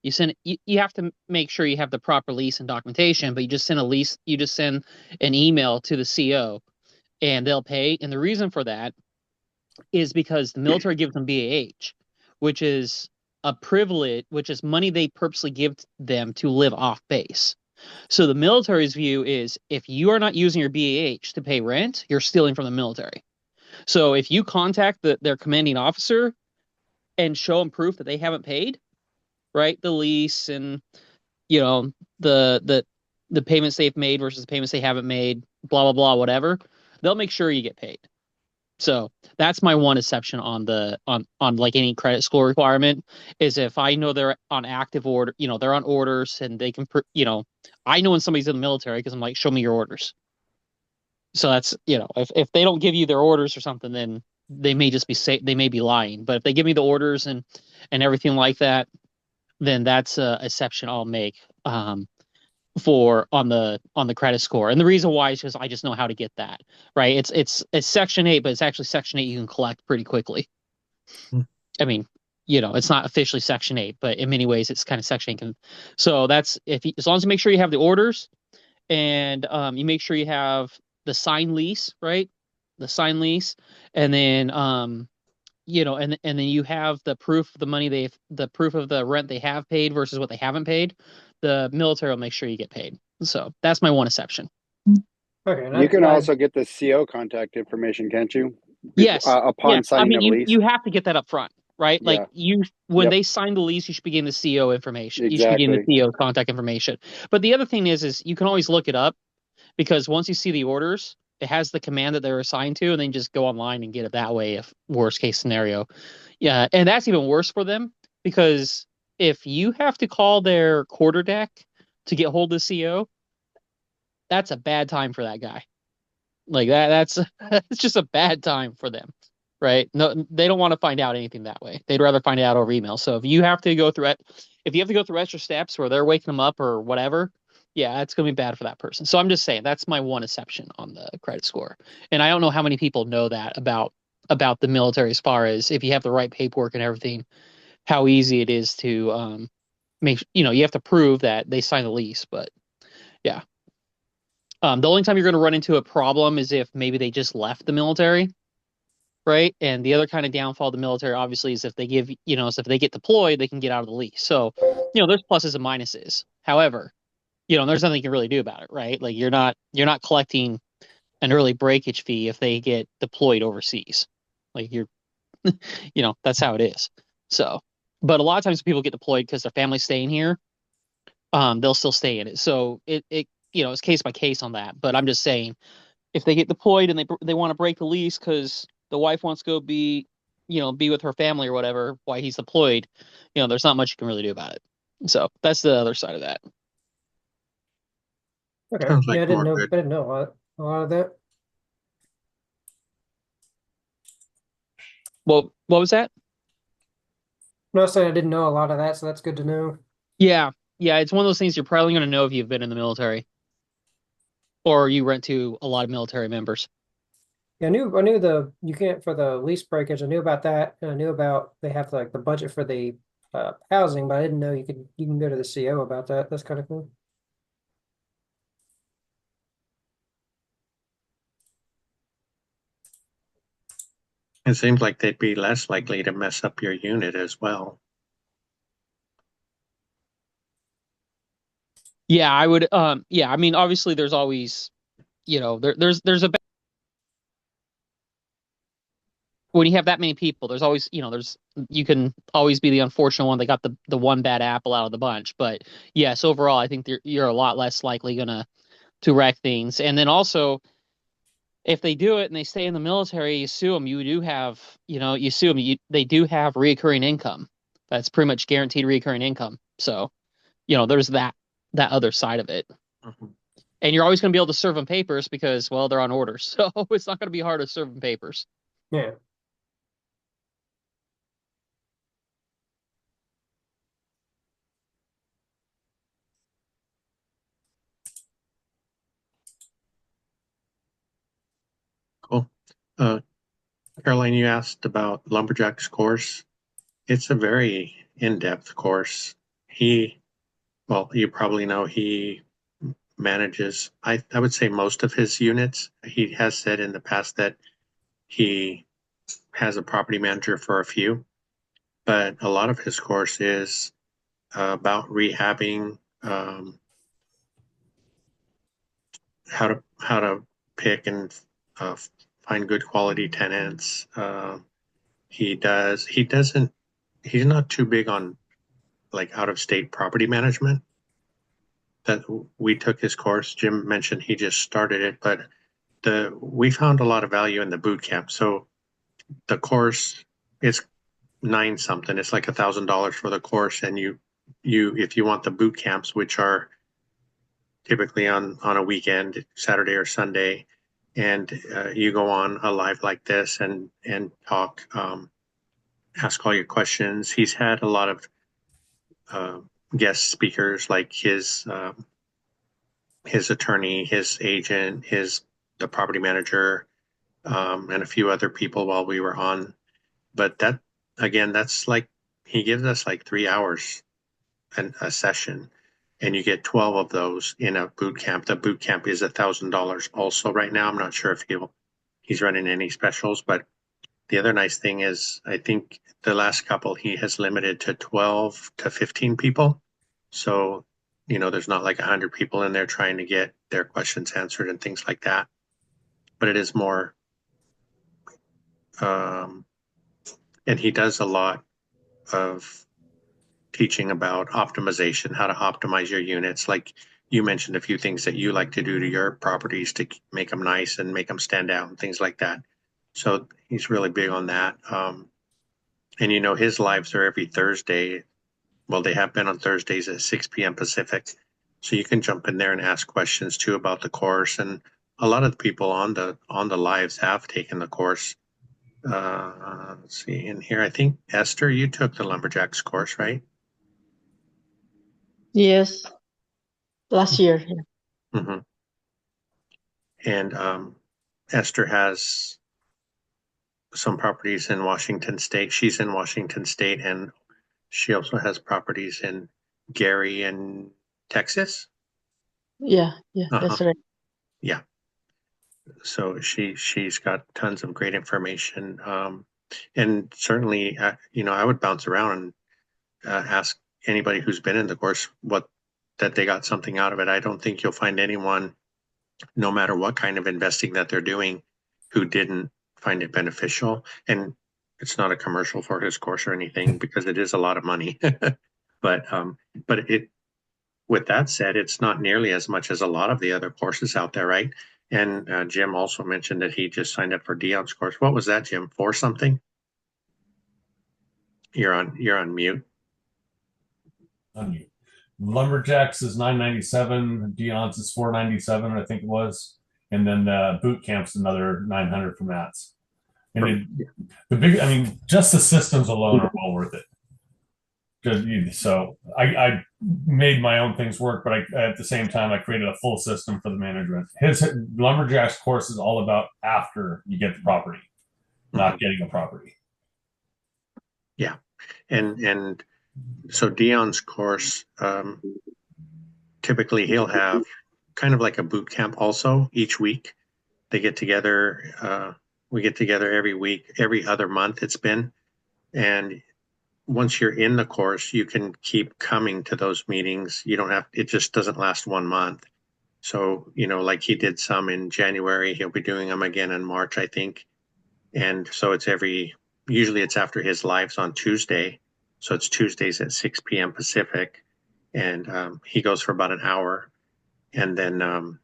you have to make sure you have the proper lease and documentation, but you just send an email to the CO and they'll pay. And the reason for that is because the military gives them BAH, which is a privilege, which is money they purposely give them to live off base. So the military's view is if you are not using your BAH to pay rent, you're stealing from the military. So if you contact their commanding officer and show them proof that they haven't paid, right, the lease and you know the payments they've made versus the payments they haven't made, blah blah blah, whatever, they'll make sure you get paid. So that's my one exception on the on like any credit score requirement is if I know they're on active order, they're on orders and they can, I know when somebody's in the military because I'm like, show me your orders. So that's, if they don't give you their orders or something, then they may just be they may be lying. But if they give me the orders and everything like that, then that's a exception I'll make for on the credit score. And the reason why is because I just know how to get that, right? It's Section 8, but it's actually Section 8 you can collect pretty quickly. I mean, it's not officially Section 8, but in many ways it's kind of Section 8. So that's as long as you make sure you have the orders and you make sure you have the signed lease, right? The signed lease, and then and then you have the proof of the money the proof of the rent they have paid versus what they haven't paid. The military will make sure you get paid. So that's my one exception. Okay. You can also get the CO contact information, can't you? Yes. Upon signing of lease. You have to get that up front, right? Yeah. Like when they sign the lease, you should be getting the CO information. Exactly. You should be getting the CO contact information. But the other thing is you can always look it up because once you see the orders, it has the command that they're assigned to, and then just go online and get it that way if worst case scenario. Yeah. And that's even worse for them because if you have to call their quarter deck to get hold of the CO, that's a bad time for that guy. Like that's it's just a bad time for them, right? No, they don't want to find out anything that way. They'd rather find it out over email. So if you have to go through extra steps where they're waking them up or whatever, yeah, it's gonna be bad for that person. So I'm just saying that's my one exception on the credit score. And I don't know how many people know that about the military as far as if you have the right paperwork and everything, how easy it is to make you have to prove that they signed the lease. But yeah. The only time you're going to run into a problem is if maybe they just left the military, right? And the other kind of downfall of the military, obviously, is if they give, is if they get deployed, they can get out of the lease. So, there's pluses and minuses. However, there's nothing you can really do about it, right? Like you're not collecting an early breakage fee if they get deployed overseas. Like you're, that's how it is. So, but a lot of times people get deployed because their family's staying here. They'll still stay in it. So it it's case by case on that. But I'm just saying, if they get deployed and they want to break the lease because the wife wants to go be with her family or whatever while he's deployed, there's not much you can really do about it. So that's the other side of that. Okay. Sounds like I didn't more know. good. I didn't know a lot of that. Well, what was that? No, I said I didn't know a lot of that, so that's good to know. Yeah, it's one of those things you're probably going to know if you've been in the military or you rent to a lot of military members. Yeah, I knew you can't for the lease breakage. I knew about that, and I knew about they have like the budget for the housing, but I didn't know you can go to the CO about that. That's kind of cool. It seems like they'd be less likely to mess up your unit as well. Yeah, I would. Yeah, I mean, obviously, there's always, there's a when you have that many people, there's always, you can always be the unfortunate one that got the one bad apple out of the bunch. But yes, overall, I think you're a lot less likely to wreck things. And then also, if they do it and they stay in the military, you sue them. You do have, you sue them. They do have reoccurring income. That's pretty much guaranteed reoccurring income. So, there's that other side of it. Mm-hmm. And you're always going to be able to serve them papers because, well, they're on orders. So it's not going to be hard to serve them papers. Yeah. Cool. Caroline, you asked about Lumberjack's course. It's a very in-depth course. Well, you probably know he manages, I would say, most of his units. He has said in the past that he has a property manager for a few, but a lot of his course is about rehabbing how to pick and uh, find good quality tenants. He's not too big on like out of state property management. That we took his course. Jim mentioned he just started it, but we found a lot of value in the boot camp. So the course is nine something. It's like $1,000 for the course, and you if you want the boot camps, which are typically on a weekend, Saturday or Sunday, and you go on a live like this and talk, ask all your questions. He's had a lot of guest speakers like his attorney, his agent, the property manager, and a few other people while we were on. But that again, that's like he gives us like 3 hours and a session, and you get 12 of those in a boot camp. The boot camp is $1,000 also right now. I'm not sure if he's running any specials, but the other nice thing is I think the last couple he has limited to 12 to 15 people. So, there's not like 100 people in there trying to get their questions answered and things like that. But it is more, and he does a lot of teaching about optimization, how to optimize your units. Like you mentioned a few things that you like to do to your properties to make them nice and make them stand out and things like that. So he's really big on that. And his lives are every Thursday. Well, they have been on Thursdays at 6 p.m. Pacific. So you can jump in there and ask questions too about the course. And a lot of the people on the lives have taken the course. Let's see in here. I think Esther, you took the Lumberjacks course, right? Yes, last year. Mm-hmm. And Esther has some properties in Washington State. She's in Washington State, and she also has properties in Gary and Texas. Yeah, that's right. Yeah. So she's got tons of great information. And certainly, I would bounce around and ask anybody who's been in the course that they got something out of it. I don't think you'll find anyone, no matter what kind of investing that they're doing, who didn't find it beneficial. And it's not a commercial for his course or anything because it is a lot of money. But with that said, it's not nearly as much as a lot of the other courses out there, right? And Jim also mentioned that he just signed up for Dion's course. What was that, Jim? For something? You're on mute. Unmute. Lumberjacks is $997. Dion's is $497, I think it was, and then the boot camp's another $900 for Matt's. And just the systems alone are well worth it. So I made my own things work, but at the same time I created a full system for the management. His Lumberjacks course is all about after you get the property, not getting a property. Yeah, and so Dion's course, typically he'll have kind of like a boot camp also each week. They get together. We get together every week, every other month it's been. And once you're in the course, you can keep coming to those meetings. It just doesn't last 1 month. So, like he did some in January, he'll be doing them again in March, I think. And so usually it's after his lives on Tuesday. So it's Tuesdays at 6 p.m. Pacific. And he goes for about an hour. And then,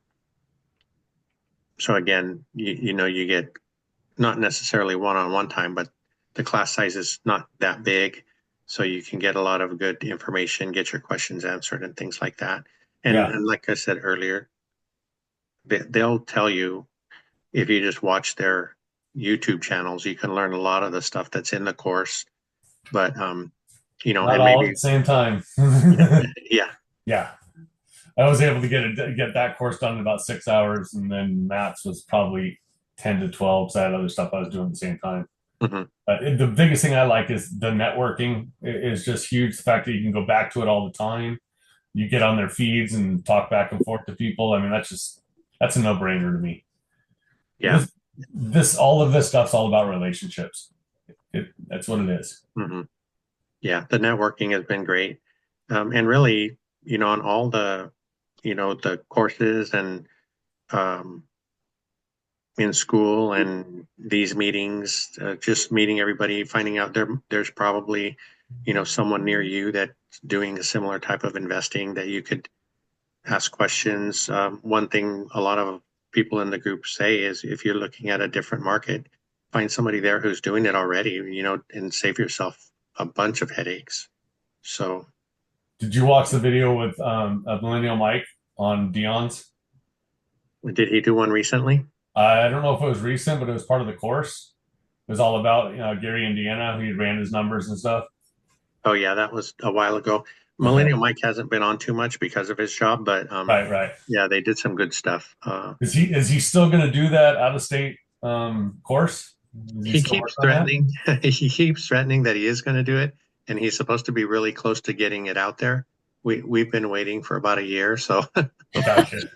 so again, you get not necessarily one-on-one time, but the class size is not that big. So you can get a lot of good information, get your questions answered and things like that. And like I said earlier, they'll tell you, if you just watch their YouTube channels, you can learn a lot of the stuff that's in the course. But, not and all maybe at the same time. Yeah. I was able to get that course done in about 6 hours, and then Matt's was probably 10 to 12. So I had other stuff I was doing at the same time. Mm-hmm. The biggest thing I like is the networking is just huge. The fact that you can go back to it all the time. You get on their feeds and talk back and forth to people. I mean, that's a no-brainer to me. Yeah. All of this stuff's all about relationships. That's what it is. Mm-hmm. Yeah. The networking has been great. And really, on all the, the courses and in school and these meetings, just meeting everybody, finding out there's probably, someone near you that's doing a similar type of investing that you could ask questions. One thing a lot of people in the group say is if you're looking at a different market, find somebody there who's doing it already, and save yourself a bunch of headaches. So, did you watch the video with Millennial Mike on Dion's? Did he do one recently? I don't know if it was recent, but it was part of the course. It was all about Gary Indiana. He ran his numbers and stuff. Oh yeah, that was a while ago. Millennial Mike hasn't been on too much because of his job, but right. Yeah, they did some good stuff. Is he still going to do that out of state course? He keeps threatening. He keeps threatening that he is going to do it, and he's supposed to be really close to getting it out there. We've been waiting for about a year, so. Gotcha.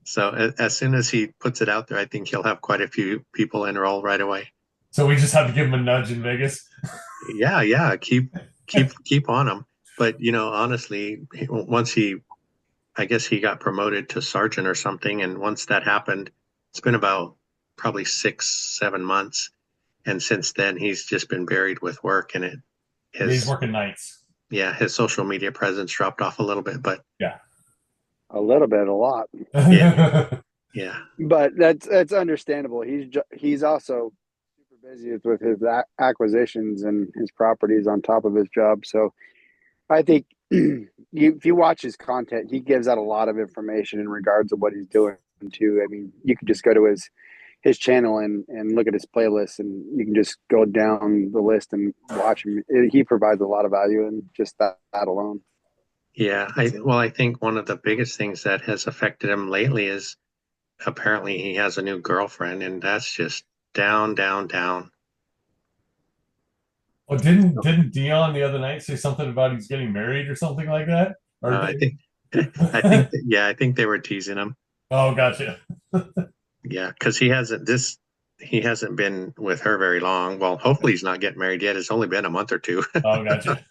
So as soon as he puts it out there, I think he'll have quite a few people enroll right away. So we just have to give him a nudge in Vegas. Yeah. Keep on him. But honestly, once I guess he got promoted to sergeant or something, and once that happened, it's been about probably 6-7 months, and since then he's just been buried with work, and he's working nights. Yeah, his social media presence dropped off a little bit, but yeah. A little bit, a lot. Yeah. But that's understandable. He's also super busy with his acquisitions and his properties on top of his job. So I think if you watch his content, he gives out a lot of information in regards to what he's doing too. I mean, you can just go to his channel and look at his playlist, and you can just go down the list and watch him. He provides a lot of value in just that alone. Yeah, I think one of the biggest things that has affected him lately is apparently he has a new girlfriend, and that's just down. Well, didn't Dion the other night say something about he's getting married or something like that? Or I think they were teasing him. Oh, gotcha. Yeah, because he hasn't been with her very long. Well, hopefully he's not getting married yet. It's only been a month or two. Oh, gotcha.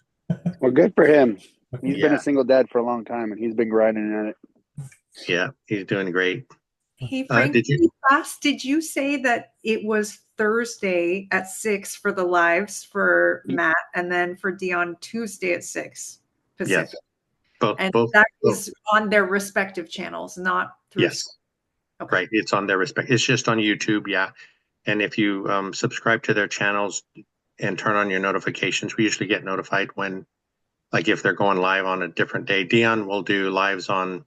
Well, good for him. He's been a single dad for a long time, and he's been grinding at it. Yeah, he's doing great. Hey, Frank, did you say that it was Thursday at 6 for the lives for Matt, and then for Dion Tuesday at 6 Pacific? Yes. Both. That is on their respective channels, not through. Yes. Okay. Right. It's on their respect. It's just on YouTube. Yeah. And if you subscribe to their channels and turn on your notifications, we usually get notified when, like, if they're going live on a different day. Dion will do lives on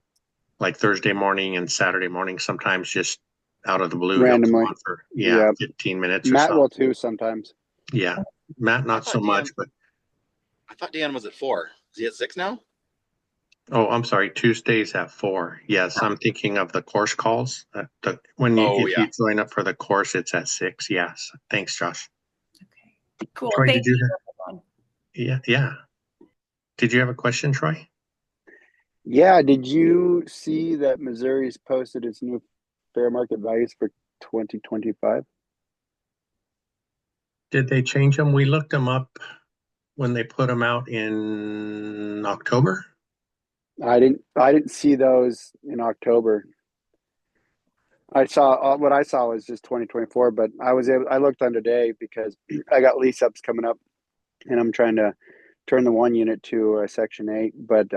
like Thursday morning and Saturday morning, sometimes just out of the blue. Randomly. For 15 minutes Matt or so. will too sometimes. Yeah. Matt, not so much, but. I thought Dion was at 4. Is he at 6 now? Oh, I'm sorry. Tuesdays at 4. Yes, I'm thinking of the course calls. When you join up for the course, it's at 6. Yes. Thanks, Josh. Okay. Cool. Troy, Thank you. Yeah. Did you have a question, Troy? Yeah. Did you see that Missouri's posted its new fair market values for 2025? Did they change them? We looked them up when they put them out in October. I didn't see those in October. I saw what I saw was just 2024, but I looked on today because I got lease ups coming up, and I'm trying to turn the one unit to a Section 8. But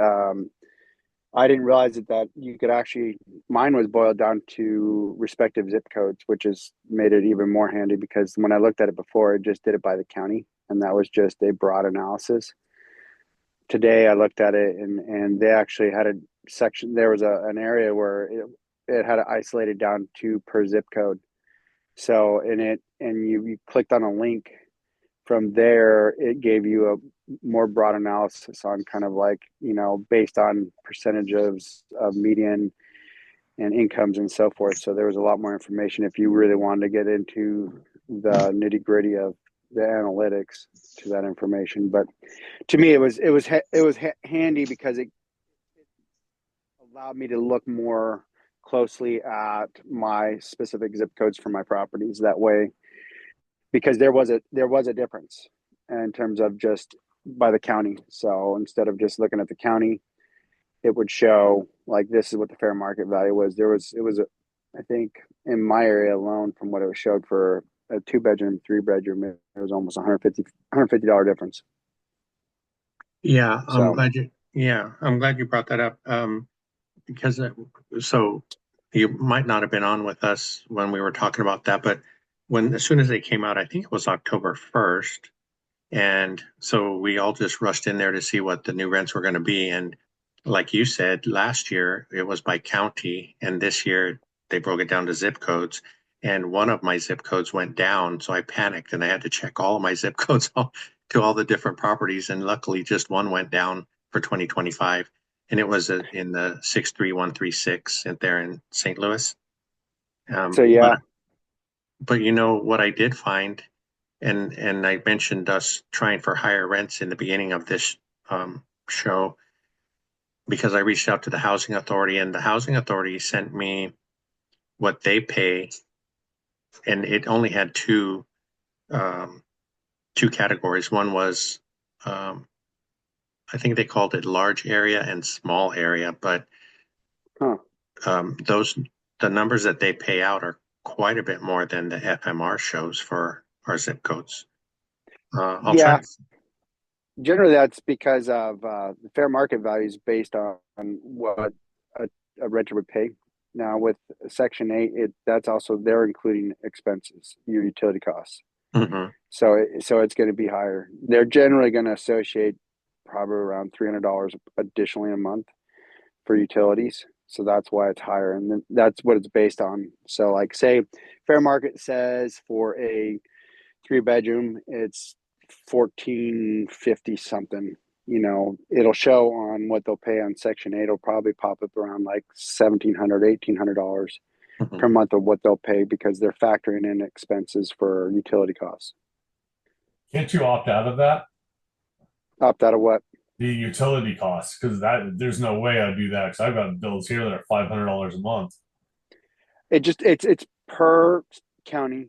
I didn't realize that you could actually. Mine was boiled down to respective zip codes, which has made it even more handy because when I looked at it before, it just did it by the county, and that was just a broad analysis. Today I looked at it and they actually had a section. There was an area where it had it isolated down to per zip code. So you clicked on a link from there, it gave you a more broad analysis on kind of like, based on percentages of median and incomes and so forth. So there was a lot more information if you really wanted to get into the nitty gritty of the analytics to that information. But to me, it was handy because it allowed me to look more closely at my specific zip codes for my properties that way, because there was a difference in terms of just by the county. So instead of just looking at the county, it would show like this is what the fair market value was. I think in my area alone, from what it showed for a 2-bedroom, 3-bedroom, it was almost $150 difference. Yeah, So I'm glad you brought that up. Because so you might not have been on with us when we were talking about that, but as soon as they came out, I think it was October 1st. And so we all just rushed in there to see what the new rents were going to be. And like you said, last year it was by county, and this year they broke it down to zip codes. And one of my zip codes went down, so I panicked and I had to check all of my zip codes to all the different properties. And luckily, just one went down for 2025, and it was in the 63136 there in St. Louis. so yeah, but you know what I did find, and I mentioned us trying for higher rents in the beginning of this show, because I reached out to the housing authority, and the housing authority sent me what they pay, and it only had two categories. One was I think they called it large area and small area, but the numbers that they pay out are quite a bit more than the FMR shows for our zip codes. Generally that's because of the fair market value is based on what a renter would pay. Now with Section 8, that's also they're including expenses, your utility costs. Mm-hmm. So it's going to be higher. They're generally going to associate probably around $300 additionally a month for utilities. So that's why it's higher, and that's what it's based on. So like say fair market says for a 3-bedroom, it's $1,450 something. You know, it'll show on what they'll pay on Section 8. It'll probably pop up around like $1,700, $1,800 per month of what they'll pay because they're factoring in expenses for utility costs. Can't you opt out of that? Opt out of what? The utility costs, because there's no way I'd do that because I've got bills here that are $500 a month. It's per county,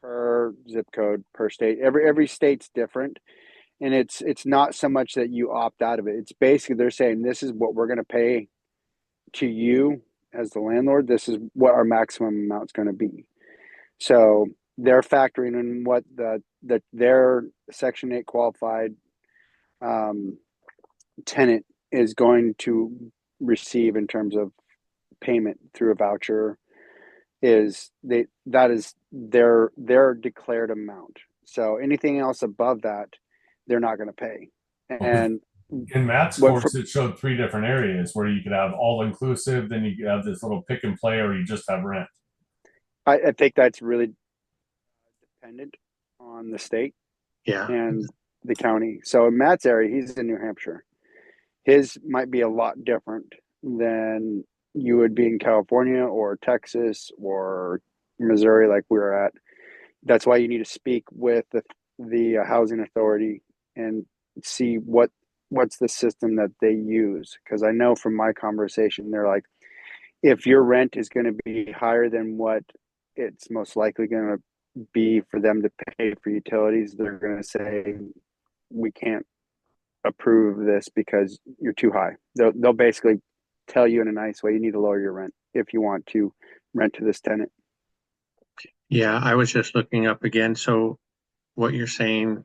per zip code, per state. Every state's different, and it's not so much that you opt out of it. It's basically they're saying this is what we're going to pay to you as the landlord. This is what our maximum amount's going to be. So they're factoring in what their Section 8 qualified tenant is going to receive in terms of payment through a voucher. That is their declared amount. So anything else above that, they're not going to pay. And in Matt's course, it showed 3 different areas where you could have all inclusive, then you could have this little pick and play, or you just have rent. I think that's really dependent on the state and the county. So in Matt's area, he's in New Hampshire. His might be a lot different than you would be in California or Texas or Missouri, like we were at. That's why you need to speak with the housing authority and see what's the system that they use. Because I know from my conversation, they're like, if your rent is going to be higher than what it's most likely going to be for them to pay for utilities, they're going to say, we can't approve this because you're too high. They'll basically tell you in a nice way, you need to lower your rent if you want to rent to this tenant. Yeah, I was just looking up again. So what you're saying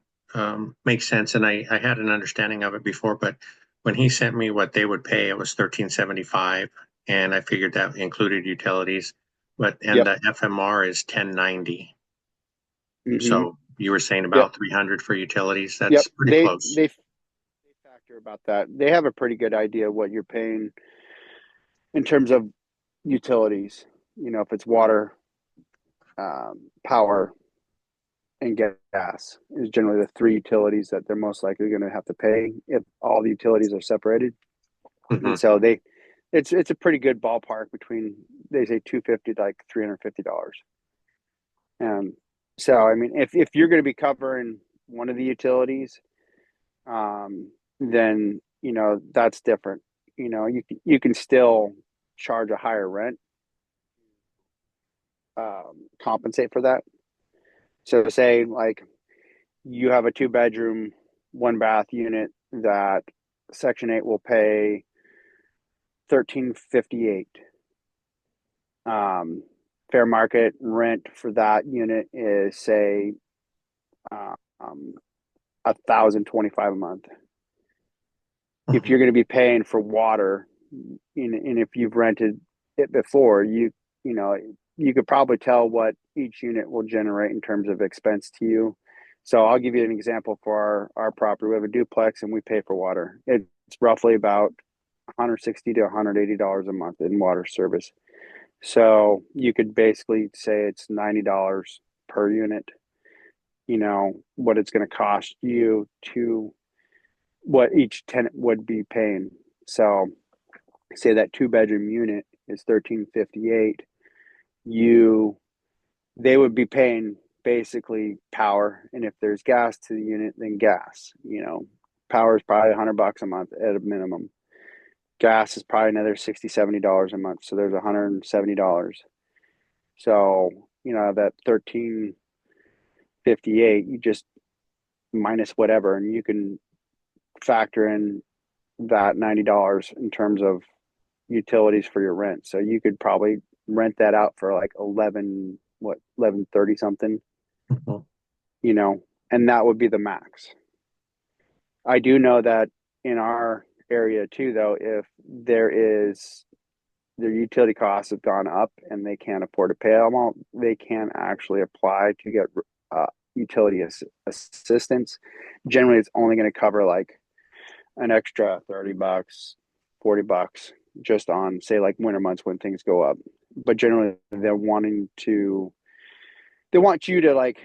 makes sense, and I had an understanding of it before, but when he sent me what they would pay, it was $1,375, and I figured that included utilities. But the FMR is $1,090. Mm-hmm. So you were saying about $300 for utilities. That's pretty close. They factor about that. They have a pretty good idea what you're paying in terms of utilities. You know, if it's water, power, and gas is generally the 3 utilities that they're most likely going to have to pay if all the utilities are separated. Mm-hmm. And so it's a pretty good ballpark between, they say $250 to like $350. So I mean, if you're going to be covering one of the utilities, then you know that's different. You know, you can still charge a higher rent, compensate for that. So say like you have a 2-bedroom, 1-bath unit that Section 8 will pay $13.58. Fair market rent for that unit is say $1,025 a month. If you're going to be paying for water, and if you've rented it before, you could probably tell what each unit will generate in terms of expense to you. So I'll give you an example for our property. We have a duplex and we pay for water. It's roughly about $160 to $180 a month in water service. So you could basically say it's $90 per unit, what it's going to cost you to what each tenant would be paying. So say that 2-bedroom unit is $13.58. They would be paying basically power, and if there's gas to the unit, then gas. Power is probably $100 a month at a minimum. Gas is probably another $60, $70 a month. So there's $170. So that $13.58, you just minus whatever, and you can factor in that $90 in terms of utilities for your rent. So you could probably rent that out for like 1130 something, and that would be the max. I do know that in our area too, though, if their utility costs have gone up and they can't afford to pay them all, they can actually apply to get utility assistance. Generally, it's only going to cover like an extra $30, $40 just on, say, like winter months when things go up. But generally, they want you to like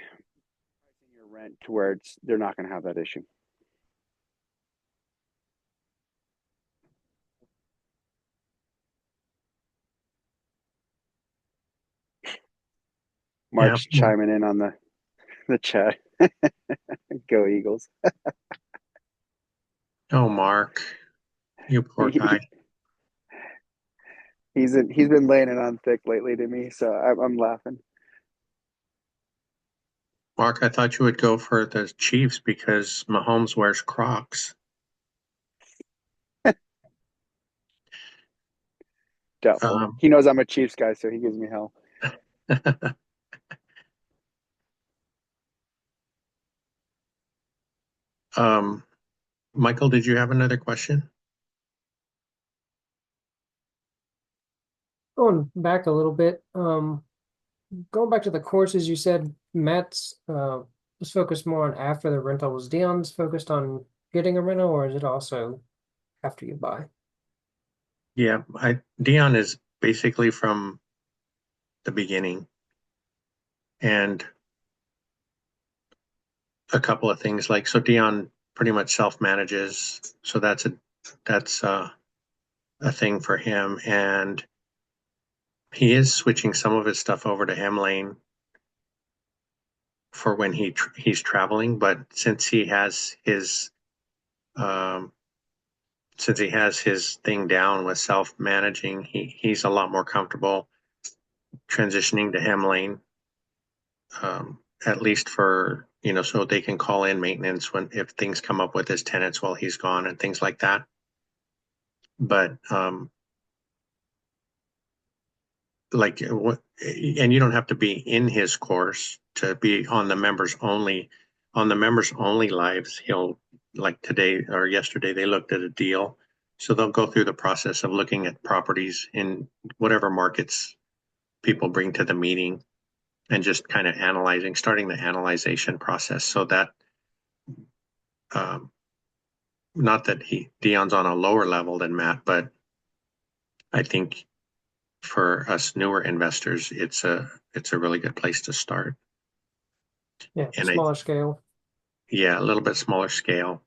your rent to where they're not going to have that issue. Mark's chiming in on the chat. Go Eagles. Oh, Mark, you poor guy. He's been laying it on thick lately to me, so I'm laughing. Mark, I thought you would go for the Chiefs because Mahomes wears Crocs. Doubtful. He knows I'm a Chiefs guy, so he gives me hell. Michael, did you have another question? Going back a little bit, going back to the courses, you said Matt's was focused more on after the rental. Was Dion's focused on getting a rental, or is it also after you buy? Yeah, Dion is basically from the beginning, and a couple of things so Dion pretty much self-manages, so that's a thing for him, and he is switching some of his stuff over to Hemlane for when he's traveling, but since he has his thing down with self-managing, he's a lot more comfortable transitioning to Hemlane, at least for so they can call in maintenance if things come up with his tenants while he's gone and things like that. But and you don't have to be in his course to be on the members only. On the members only lives, he'll, like today or yesterday, they looked at a deal. So they'll go through the process of looking at properties in whatever markets people bring to the meeting and just kind of starting the analyzation process, so that not that Dion's on a lower level than Matt, but I think for us newer investors, it's a really good place to start. Yeah, and smaller scale. Yeah, a little bit smaller scale.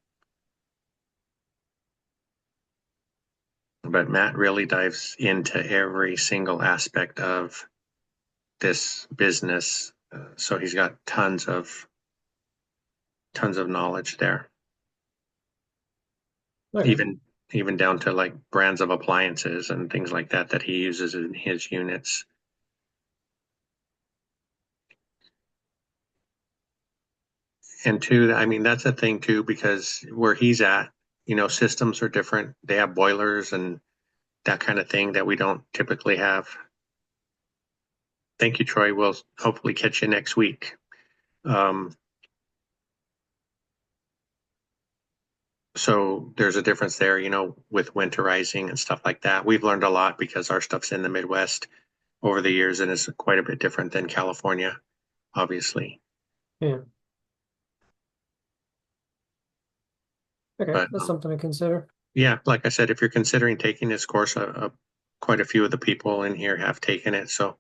But Matt really dives into every single aspect of this business, so he's got tons of knowledge there. Okay. Even down to like brands of appliances and things like that he uses in his units. And two, I mean, that's a thing too, because where he's at, systems are different. They have boilers and that kind of thing that we don't typically have. Thank you, Troy. We'll hopefully catch you next week. So there's a difference there, with winterizing and stuff like that. We've learned a lot because our stuff's in the Midwest over the years, and it's quite a bit different than California, obviously. Yeah. Okay, But, that's something to consider. Yeah, like I said, if you're considering taking this course, quite a few of the people in here have taken it. So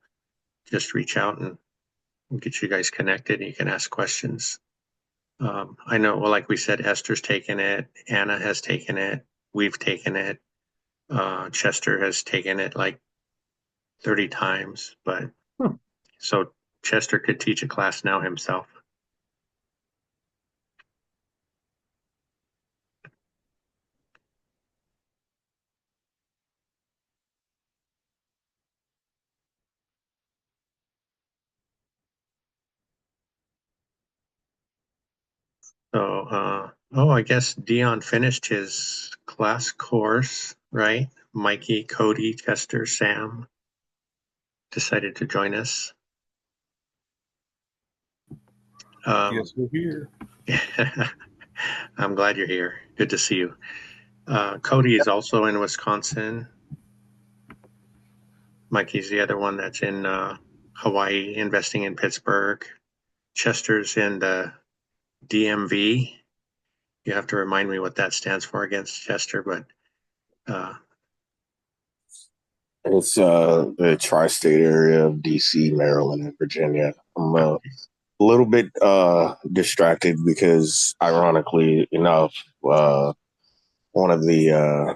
just reach out and we'll get you guys connected. You can ask questions. I know, well, like we said, Esther's taken it. Anna has taken it. We've taken it. Chester has taken it like 30 times. But so Chester could teach a class now himself. So, I guess Dion finished his class course, right? Mikey, Cody, Chester, Sam decided to join us. Yes, we're here. I'm glad you're here. Good to see you. Cody is also in Wisconsin. Mikey's the other one that's in Hawaii, investing in Pittsburgh. Chester's in the DMV. You have to remind me what that stands for against Chester, but It's the tri-state area of DC, Maryland, and Virginia. I'm a little bit distracted because, ironically enough, one of the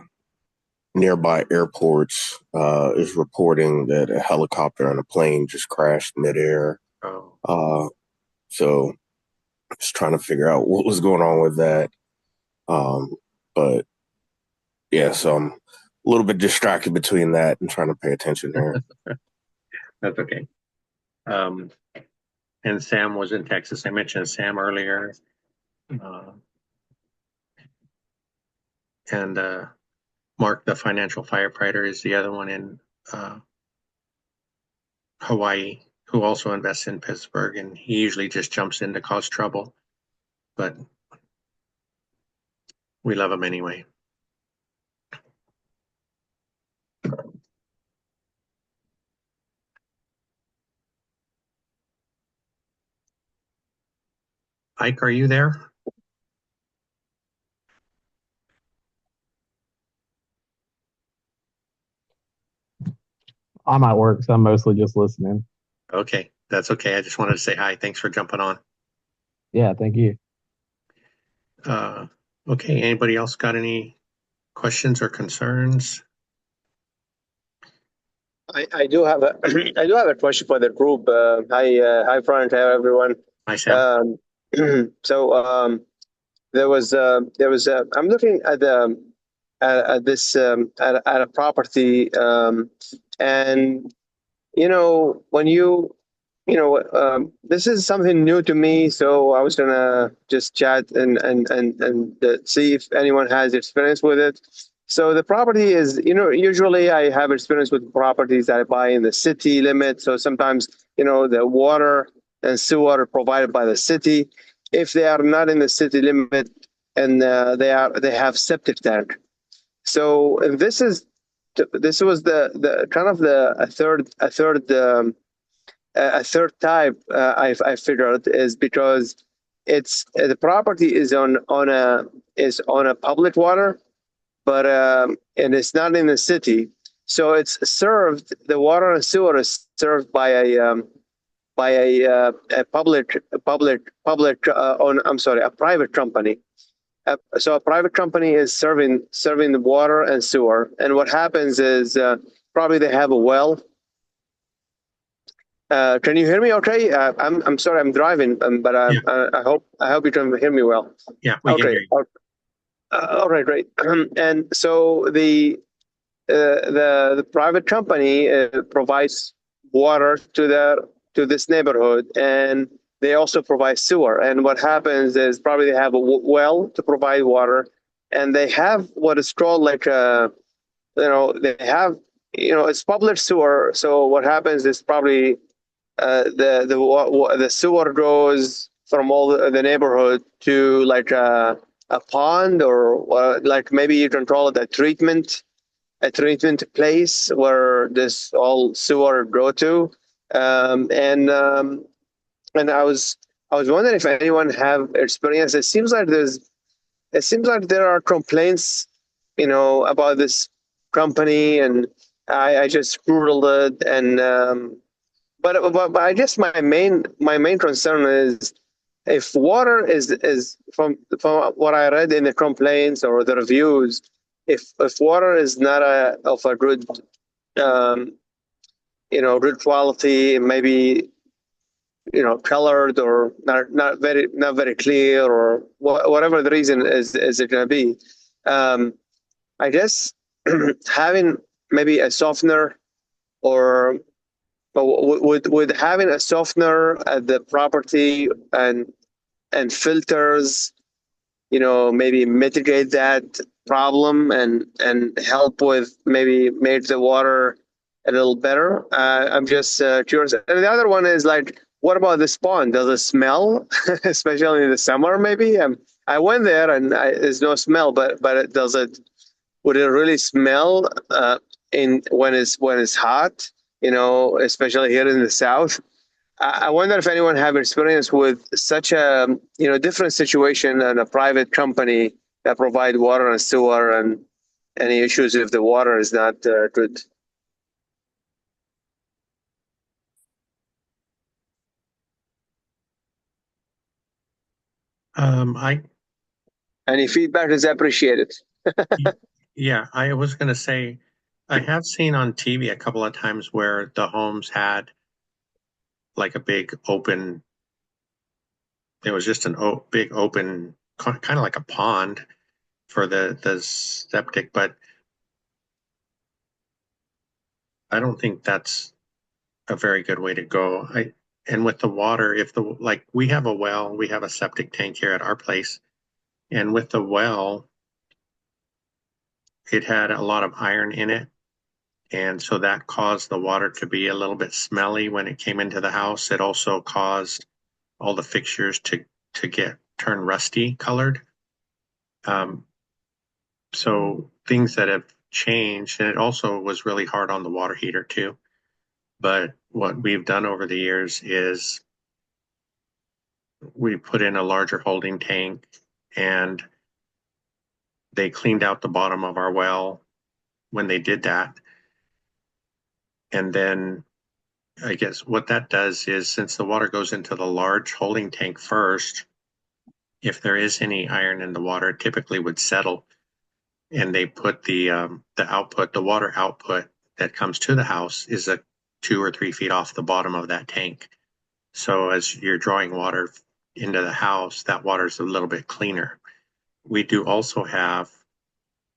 nearby airports is reporting that a helicopter and a plane just crashed midair. So just trying to figure out what was going on with that. But yeah, so I'm a little bit distracted between that and trying to pay attention here. That's okay. And Sam was in Texas. I mentioned Sam earlier. And Mark, the financial firefighter, is the other one in Hawaii, who also invests in Pittsburgh, and he usually just jumps in to cause trouble. But we love him anyway. Ike, are you there? I'm at work, so I'm mostly just listening. Okay, that's okay. I just wanted to say hi. Thanks for jumping on. Yeah, thank you. Okay, anybody else got any questions or concerns? I do have a I do have a question for the group. Hi Frank, hi everyone. Hi Sam. There was I'm looking at this at a property, and when this is something new to me, so I was gonna just chat and see if anyone has experience with it. So the property is, usually I have experience with properties that I buy in the city limit. So sometimes, the water and sewer are provided by the city. If they are not in the city limit and they have septic tank. So this was the kind of a third type I figured is because the property is on a public water, but and it's not in the city, so it's served. The water and sewer is served by a private company. So a private company is serving the water and sewer, and what happens is probably they have a well. Can you hear me? Okay, I'm sorry, I'm driving, but I hope you can hear me well. Yeah, we can hear you. All right, great. And so the private company provides water to this neighborhood, and they also provide sewer. And what happens is probably they have a well to provide water, and they have what is called like they have, it's public sewer. So what happens is probably the sewer goes from all the neighborhood to like a pond, or like maybe you can call it a treatment place where this all sewer go to. And I was wondering if anyone have experience. It seems like there are complaints, about this company, and I just Googled it, and but I guess my main concern is if water is from what I read in the complaints or the reviews, if water is not of a good good quality, maybe colored, or not very clear, or whatever the reason is it going to be. I guess having maybe a softener, or would having a softener at the property and filters, maybe mitigate that problem and help with maybe make the water a little better. I'm just curious. And the other one is like, what about this pond? Does it smell, especially in the summer? Maybe I went there and there's no smell, but would it really smell in when it's hot? Especially here in the south. I wonder if anyone have experience with such a different situation and a private company that provide water and sewer, and any issues if the water is not good. Any feedback is appreciated. Yeah, I was going to say, I have seen on TV a couple of times where the homes had like a big open, it was just a big open, kind of like a pond for the septic, but I don't think that's a very good way to go. And with the water, like we have a well, we have a septic tank here at our place, and with the well, it had a lot of iron in it. And so that caused the water to be a little bit smelly when it came into the house. It also caused all the fixtures to turn rusty colored. So things that have changed, and it also was really hard on the water heater too. But what we've done over the years is we put in a larger holding tank, and they cleaned out the bottom of our well when they did that. And then I guess what that does is, since the water goes into the large holding tank first, if there is any iron in the water, it typically would settle. And they put the output, the water output that comes to the house is 2 or 3 feet off the bottom of that tank. So as you're drawing water into the house, that water is a little bit cleaner. We do also have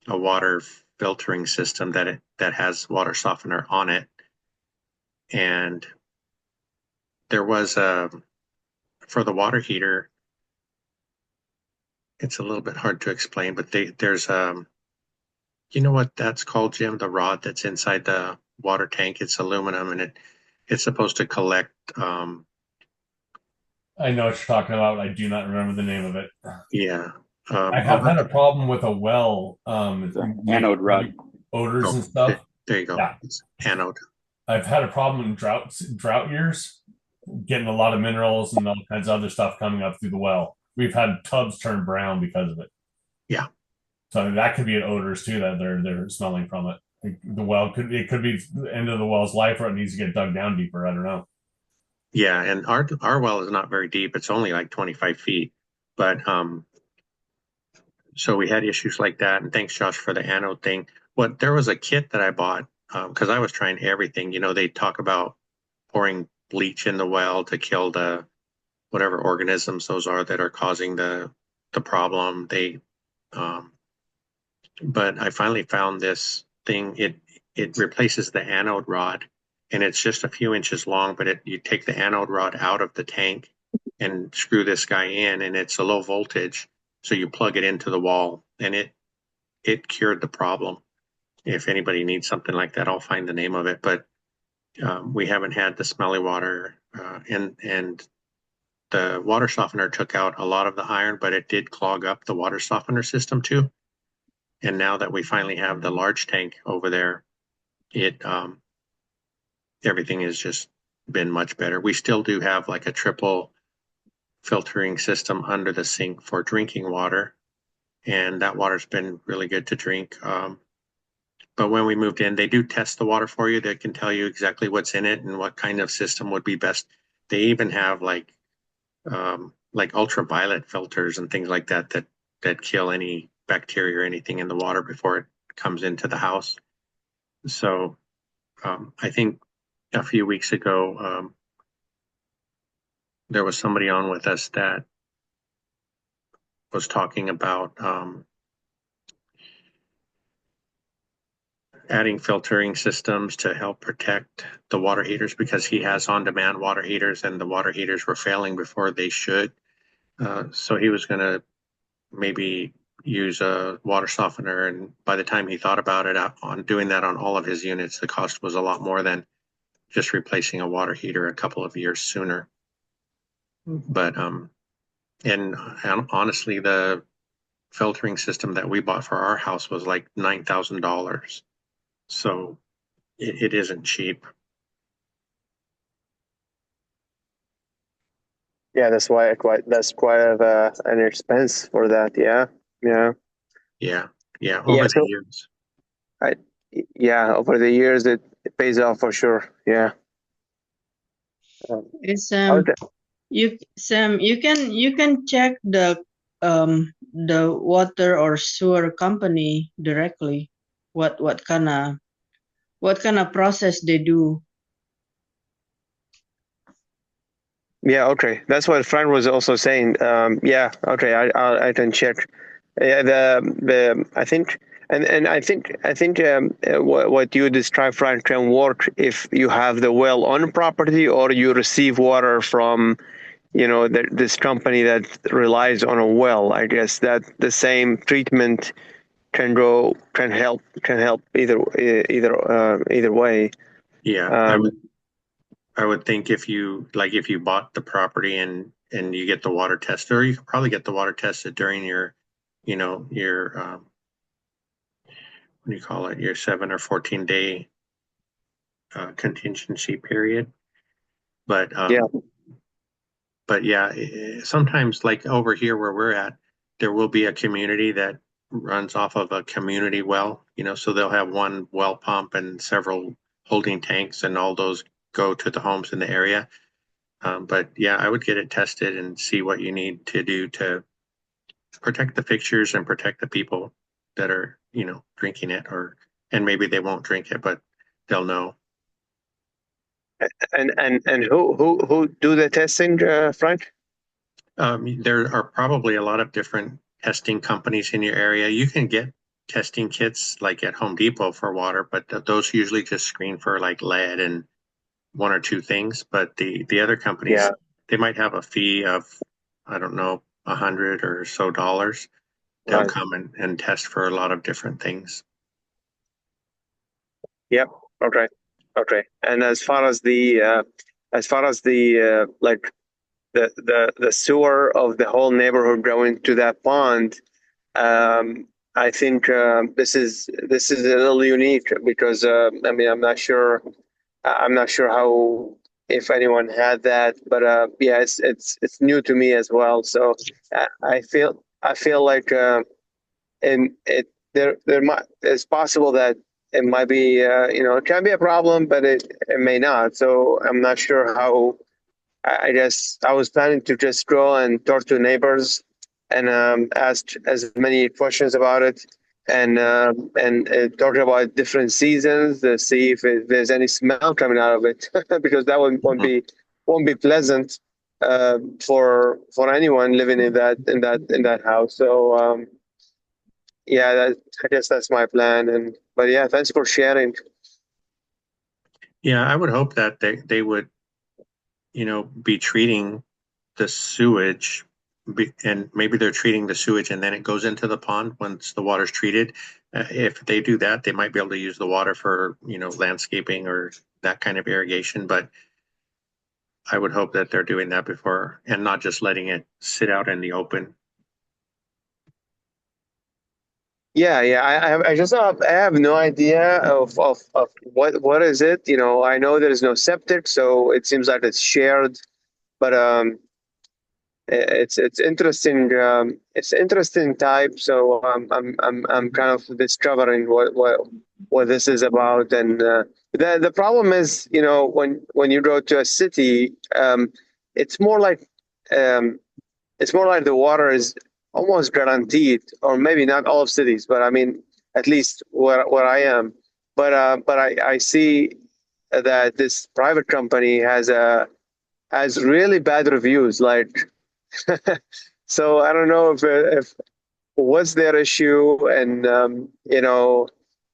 a water filtering system that has water softener on it. And there was for the water heater, it's a little bit hard to explain, but there's you know what that's called, Jim? The rod that's inside the water tank. It's aluminum, and it's supposed to collect. I know what you're talking about. I do not remember the name of it. Yeah. I have had a problem with a well. Anode rod. Odors and stuff. There you go. Yeah. It's anode. I've had a problem in drought years, getting a lot of minerals and all kinds of other stuff coming up through the well. We've had tubs turn brown because of it. Yeah. So that could be an odors too that they're smelling from it. The well could be the end of the well's life, or it needs to get dug down deeper. I don't know. Yeah, and our well is not very deep. It's only like 25 feet. But so we had issues like that. And thanks, Josh, for the anode thing. There was a kit that I bought because I was trying everything. They talk about pouring bleach in the well to kill the whatever organisms those are that are causing the problem. But I finally found this thing. It replaces the anode rod, and it's just a few inches long. But you take the anode rod out of the tank and screw this guy in, and it's a low voltage. So you plug it into the wall, and it cured the problem. if anybody needs something like that, I'll find the name of it. But we haven't had the smelly water, and the water softener took out a lot of the iron, but it did clog up the water softener system too. And now that we finally have the large tank over there, everything has just been much better. We still do have like a triple filtering system under the sink for drinking water, and that water's been really good to drink. But when we moved in, they do test the water for you. They can tell you exactly what's in it and what kind of system would be best. They even have like ultraviolet filters and things like that kill any bacteria or anything in the water before it comes into the house. So I think a few weeks ago, there was somebody on with us that was talking about adding filtering systems to help protect the water heaters, because he has on-demand water heaters and the water heaters were failing before they should. So he was going to maybe use a water softener, and by the time he thought about it on doing that on all of his units, the cost was a lot more than just replacing a water heater a couple of years sooner. But and honestly, the filtering system that we bought for our house was like $9,000. So it isn't cheap. Yeah, that's quite of an expense for that. Yeah. Over the years. Over the years it pays off for sure. Yeah. Sam, you can check the water or sewer company directly. What kind of process they do. Yeah, okay. That's what Frank was also saying. Yeah, okay. I can check. Yeah, I think what you described, Frank, can work if you have the well on property or you receive water from, this company that relies on a well. I guess that the same treatment can help either way. Yeah, I would think if you bought the property and you get the water tested, or you could probably get the water tested during your what do you call it, your 7 or 14 day contingency period. But sometimes, like over here where we're at, there will be a community that runs off of a community well, so they'll have one well pump and several holding tanks, and all those go to the homes in the area. But yeah, I would get it tested and see what you need to do to protect the fixtures and protect the people that are, drinking it, and maybe they won't drink it, but they'll know. And who do the testing, Frank? There are probably a lot of different testing companies in your area. You can get testing kits like at Home Depot for water, but those usually just screen for like lead and one or two things. But the other companies, they might have a fee of, I don't know, $100 or so. They'll come and test for a lot of different things. Yep. Okay. And as far as the the sewer of the whole neighborhood going to that pond, I think this is a little unique because I'm not sure how, if anyone had that, but it's new to me as well. So I feel like it's possible that it might be it can be a problem, but it may not. So I'm not sure how. I guess I was planning to just go and talk to neighbors and ask as many questions about it, and talk about different seasons to see if there's any smell coming out of it, because that won't be pleasant for anyone living in that house. So I guess that's my plan. But yeah, thanks for sharing. Yeah, I would hope that they would, be treating the sewage and maybe they're treating the sewage and then it goes into the pond once the water's treated. If they do that, they might be able to use the water for, landscaping or that kind of irrigation. But I would hope that they're doing that before and not just letting it sit out in the open. Yeah, I have no idea of what is it. I know there is no septic, so it seems like it's shared. But it's interesting. It's interesting type. So I'm kind of discovering what this is about. And the problem is, when you go to a city, it's more like the water is almost guaranteed, or maybe not all of cities, but I mean, at least where I am. But I see that this private company has really bad reviews. Like, so I don't know if what's their issue, and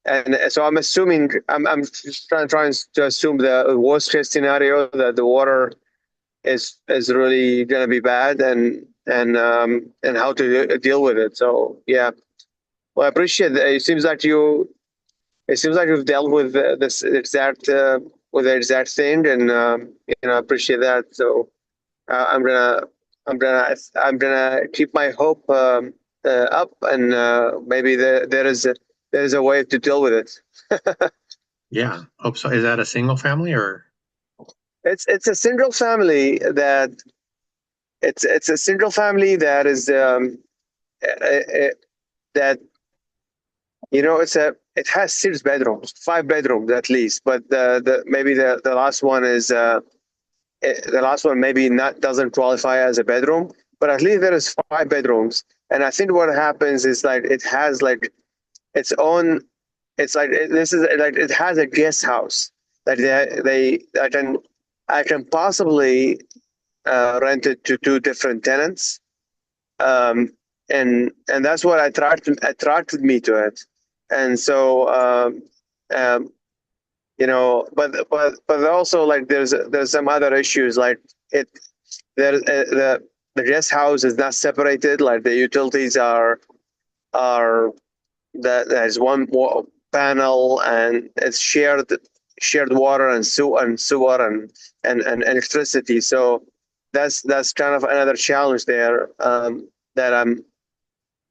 and so I'm assuming I'm just trying to assume the worst case scenario, that the water is really going to be bad, and how to deal with it. So yeah, well, I appreciate that. It seems like you've dealt with this exact with the exact thing, and I appreciate that. So I'm gonna keep my hope up, and maybe there is a way to deal with it. Yeah, hope so. Is that a single family or? It's a single family that it's a single family that is that it has 6 bedrooms, 5 bedrooms at least, but maybe the last one is the last one maybe not doesn't qualify as a bedroom, but at least there is 5 bedrooms. And I think what happens is, like, it has like its own. It's like this is like it has a guest house that I can possibly rent it to 2 different tenants, and that's what attracted me to it. And so but also, like, there's some other issues, like the guest house is not separated, like the utilities are there's one panel, and it's shared water and sewer and electricity. So that's kind of another challenge there, that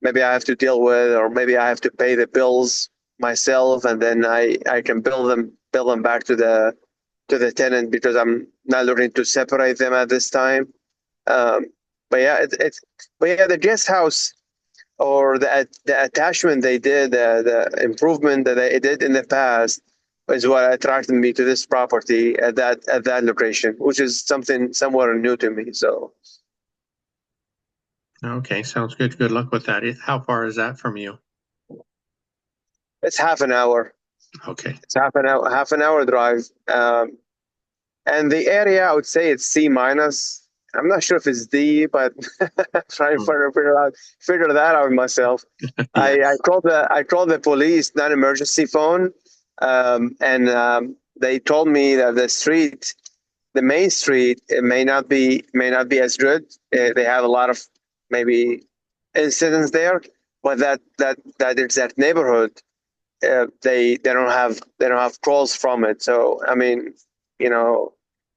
maybe I have to deal with, or maybe I have to pay the bills myself, and then I can bill them back to the tenant, because I'm not looking to separate them at this time. But yeah, the guest house, or the attachment they did, the improvement that they did in the past, is what attracted me to this property at that location, which is something somewhat new to me. So Okay, sounds good. Good luck with that. How far is that from you? it's half an hour. Okay. It's half an hour drive. And the area, I would say it's C minus. I'm not sure if it's D, but trying to figure that out myself. I called the police non-emergency phone, and they told me that the main street, it may not be as good. They have a lot of maybe incidents there, but that exact neighborhood, they don't have calls from it. So I mean,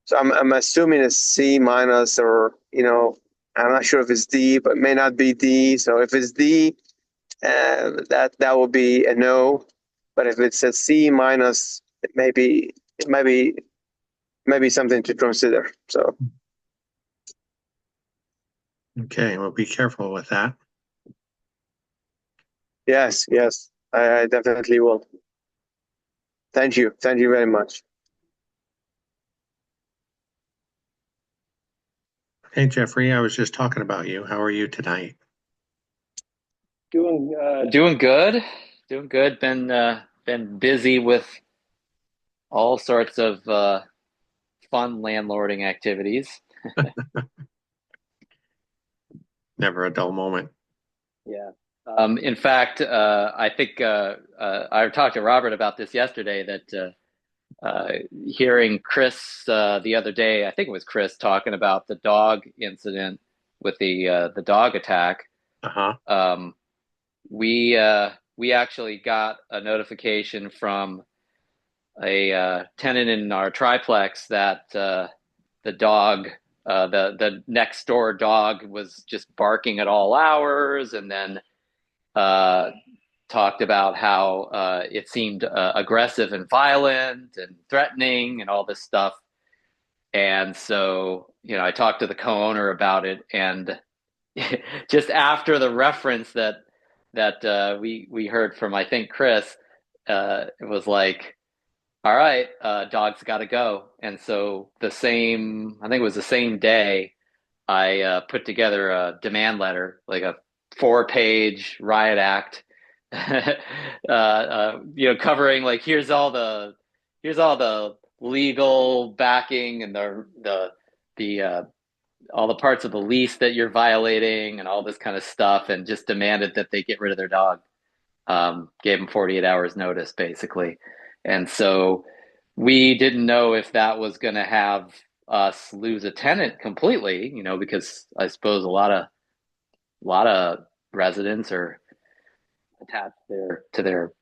so I'm assuming it's C minus, or I'm not sure if it's D, but it may not be D. So if it's D, that would be a no. But if it's a C minus, it may be something to consider. So Okay, well, be careful with that. yes, I definitely will. Thank you very much. Hey, Jeffrey, I was just talking about you. How are you tonight? Doing good. Been busy with all sorts of fun landlording activities. Never a dull moment. Yeah. In fact, I think I talked to Robert about this yesterday, that hearing Chris the other day, I think it was Chris, talking about the dog incident with the dog attack, we actually got a notification from a tenant in our triplex that the dog, the next door dog, was just barking at all hours, and then talked about how it seemed aggressive and violent and threatening and all this stuff. And so, I talked to the co-owner about it, and just after the reference that we heard from, I think, Chris, it was like, all right, dog's got to go. And so I think it was the same day, I put together a demand letter, like a 4-page riot act, covering like, here's all the legal backing and the all the parts of the lease that you're violating and all this kind of stuff, and just demanded that they get rid of their dog. Gave them 48 hours notice, basically. And so we didn't know if that was going to have us lose a tenant completely, because I suppose a lot of residents are attached to their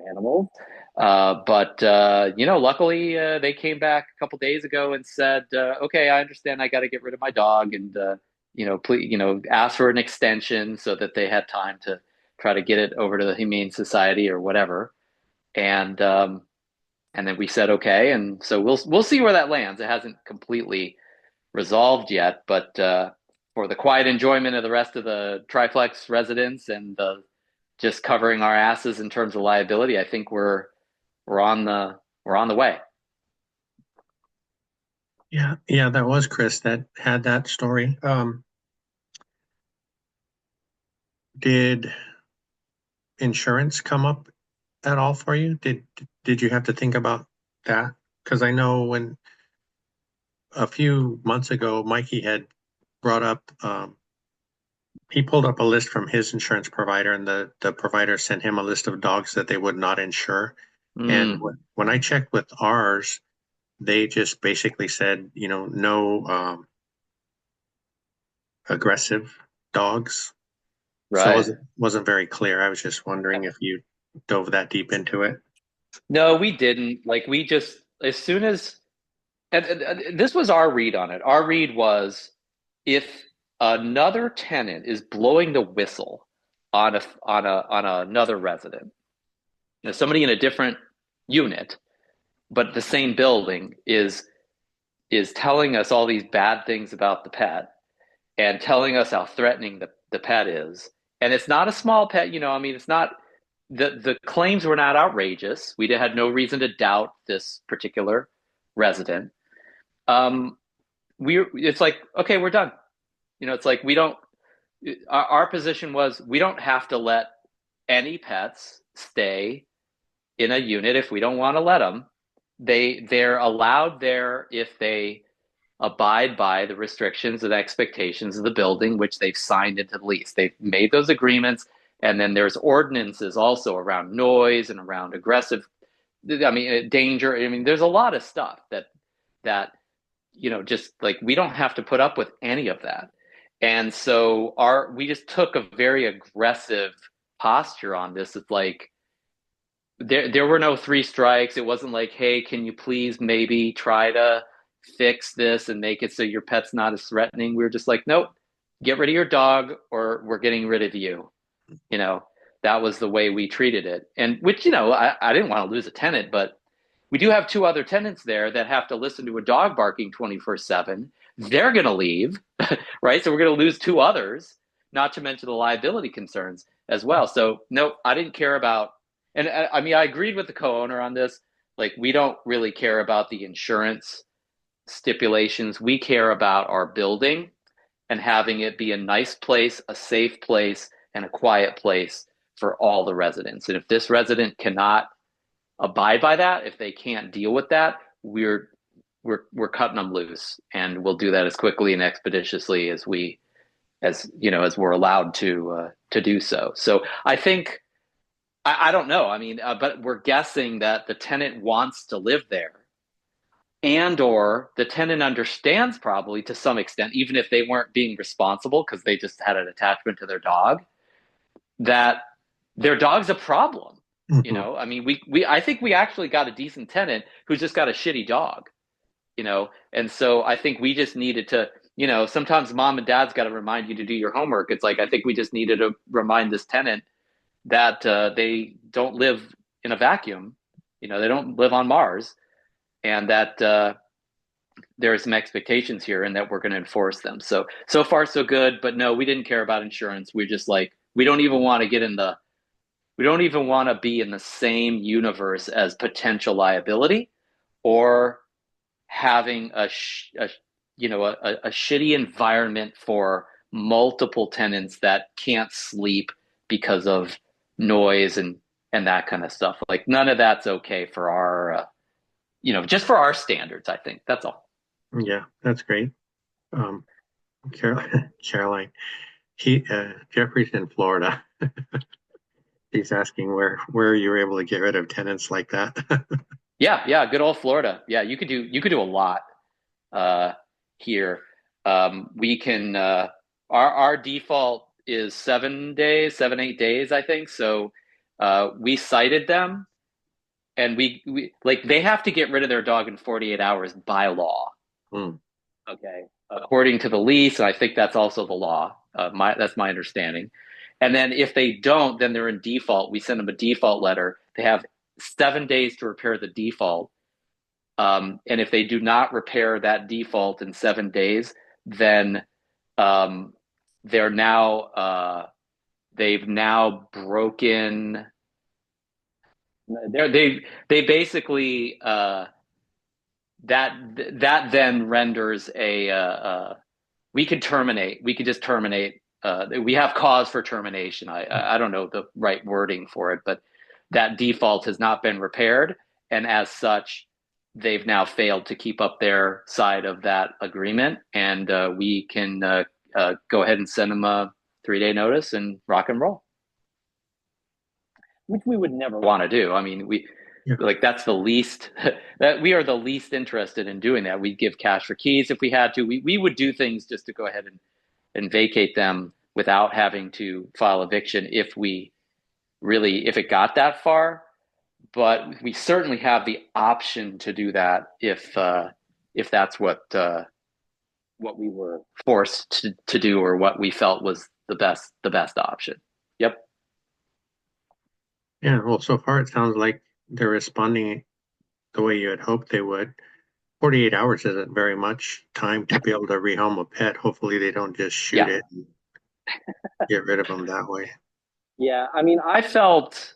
animals. But luckily they came back a couple days ago and said, okay, I understand I got to get rid of my dog, and please, ask for an extension so that they had time to try to get it over to the Humane Society or whatever. And then we said, okay. And so we'll see where that lands. It hasn't completely resolved yet, but for the quiet enjoyment of the rest of the triplex residents and just covering our asses in terms of liability, I think we're on the way. Yeah, that was Chris that had that story. Did insurance come up at all for you? Did you have to think about that? Because I know when a few months ago, Mikey had brought up, he pulled up a list from his insurance provider, and the provider sent him a list of dogs that they would not insure. And when I checked with ours, they just basically said, no aggressive dogs. Right. So it wasn't very clear. I was just wondering if you dove that deep into it. No, we didn't. Like, we just, as soon as, and this was our read on it. Our read was, if another tenant is blowing the whistle on another resident, somebody in a different unit, but the same building is telling us all these bad things about the pet and telling us how threatening the pet is. And it's not a small pet, it's not, the claims were not outrageous. We had no reason to doubt this particular resident. It's like, okay, we're done. It's like, our position was, we don't have to let any pets stay in a unit if we don't want to let them. They're allowed there if they abide by the restrictions and expectations of the building, which they've signed into the lease. They've made those agreements. And then there's ordinances also around noise and around aggressive, danger. There's a lot of stuff that just like, we don't have to put up with any of that. And so we just took a very aggressive posture on this. It's like, there were no 3 strikes. It wasn't like, hey, can you please maybe try to fix this and make it so your pet's not as threatening? We were just like, nope, get rid of your dog or we're getting rid of you. That was the way we treated it. And which, I didn't want to lose a tenant, but we do have 2 other tenants there that have to listen to a dog barking 24/7. They're going to leave, right? So we're going to lose 2 others, not to mention the liability concerns as well. So no, I didn't care about, and I agreed with the co-owner on this. Like, we don't really care about the insurance stipulations. We care about our building and having it be a nice place, a safe place, and a quiet place for all the residents. And if this resident cannot abide by that, if they can't deal with that, we're cutting them loose, and we'll do that as quickly and expeditiously as we're allowed to do so. So I think, I don't know. But we're guessing that the tenant wants to live there. and or the tenant understands probably to some extent, even if they weren't being responsible because they just had an attachment to their dog, that their dog's a problem. You know, I mean, I think we actually got a decent tenant who's just got a shitty dog, you know, and so I think we just needed to, you know, sometimes mom and dad's got to remind you to do your homework. It's like, I think we just needed to remind this tenant that they don't live in a vacuum, you know, they don't live on Mars, and that there are some expectations here and that we're going to enforce them. So far so good, but no, we didn't care about insurance. We're just like, we don't even want to be in the same universe as potential liability or having a shitty environment for multiple tenants that can't sleep because of noise and that kind of stuff. Like, none of that's okay for our, just for our standards, I think. That's all. Yeah, that's great. Caroline, Jeffrey's in Florida. He's asking where you were able to get rid of tenants like that. Yeah, good old Florida. Yeah, you could do a lot here. We can our default is 7 days, 8 days, I think. So we cited them, and we like, they have to get rid of their dog in 48 hours by law. Okay, according to the lease, and I think that's also the law. That's my understanding. And then if they don't, then they're in default. We send them a default letter. They have 7 days to repair the default. And if they do not repair that default in 7 days, then they're now they've now broken. They basically that then renders a we could terminate. We could just terminate. We have cause for termination. I don't know the right wording for it, but that default has not been repaired, and as such, they've now failed to keep up their side of that agreement, and we can go ahead and send them a 3-day notice and rock and roll, which we would never want to do. I mean, that's the least that we are the least interested in doing that. We'd give cash for keys if we had to. We would do things just to go ahead and vacate them without having to file eviction if it got that far. But we certainly have the option to do that if that's what we were forced to do, or what we felt was the best option. Yep. Yeah, well, so far it sounds like they're responding the way you had hoped they would. 48 hours isn't very much time to be able to rehome a pet. Hopefully they don't just shoot it and get rid of them that way. Yeah, I mean, I felt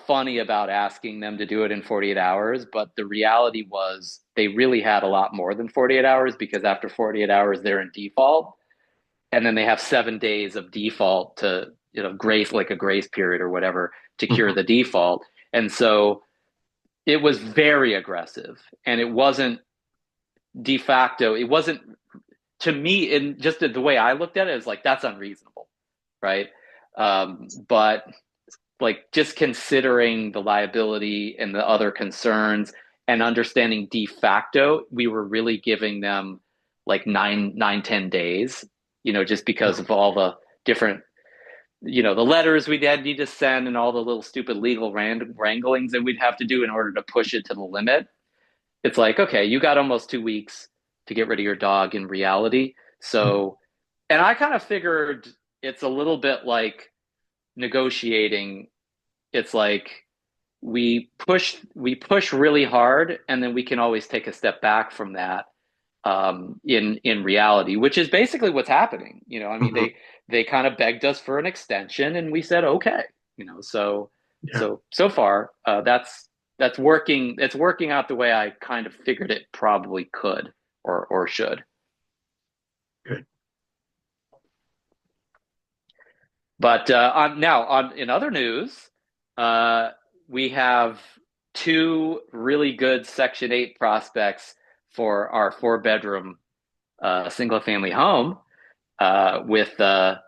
funny about asking them to do it in 48 hours, but the reality was they really had a lot more than 48 hours, because after 48 hours, they're in default. And then they have 7 days of default to, grace, like a grace period or whatever, to cure the default. And so it was very aggressive, and it wasn't de facto. It wasn't, to me, in just the way I looked at it, is like, that's unreasonable. Right. But like, just considering the liability and the other concerns and understanding de facto, we were really giving them like 10 days, just because of all the different, the letters we'd need to send and all the little stupid legal wranglings that we'd have to do in order to push it to the limit. It's like, okay, you got almost 2 weeks to get rid of your dog in reality. So, and I kind of figured it's a little bit like negotiating. It's like we push really hard, and then we can always take a step back from that in reality, which is basically what's happening. I mean, they kind of begged us for an extension, and we said okay. So far that's working. It's working out the way I kind of figured it probably could or should. Good. But in other news, we have 2 really good Section 8 prospects for our 4-bedroom single-family home, with the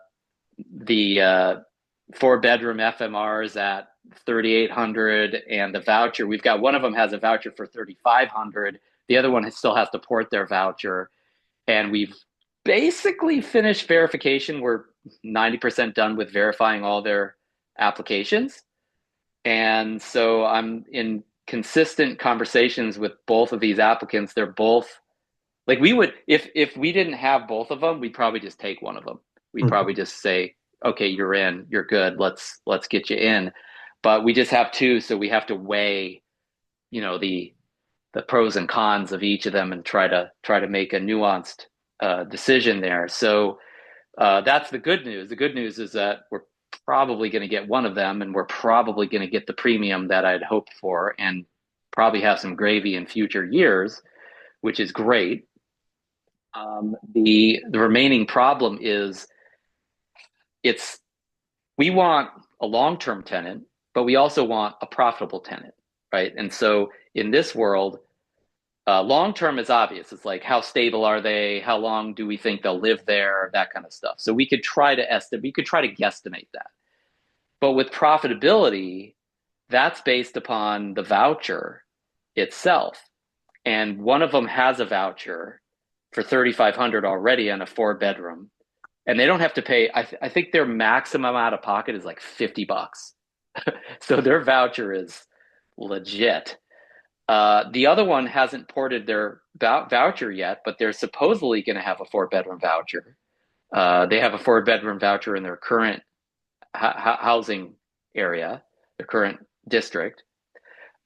4-bedroom FMRs at $3,800, and the voucher. We've got one of them has a voucher for $3,500 The other one still has to port their voucher. And we've basically finished verification. We're 90% done with verifying all their applications. And so I'm in consistent conversations with both of these applicants. They're both like, we would, if we didn't have both of them, we'd probably just take one of them. We'd probably just say, okay, you're in, you're good. Let's get you in. But we just have two. So we have to weigh, the pros and cons of each of them and try to make a nuanced decision there. So that's the good news. The good news is that we're probably going to get one of them, and we're probably going to get the premium that I'd hoped for, and probably have some gravy in future years, which is great. The remaining problem is we want a long-term tenant, but we also want a profitable tenant, right? And so in this world, long-term is obvious. It's like, how stable are they? How long do we think they'll live there? That kind of stuff. So we could try to estimate, we could try to guesstimate that. But with profitability, that's based upon the voucher itself. And one of them has a voucher for $3,500 already on a 4-bedroom. And they don't have to pay, I think their maximum out of pocket is like $50. So their voucher is legit. The other one hasn't ported their voucher yet, but they're supposedly going to have a 4-bedroom voucher. They have a 4-bedroom voucher in their current housing area, their current district.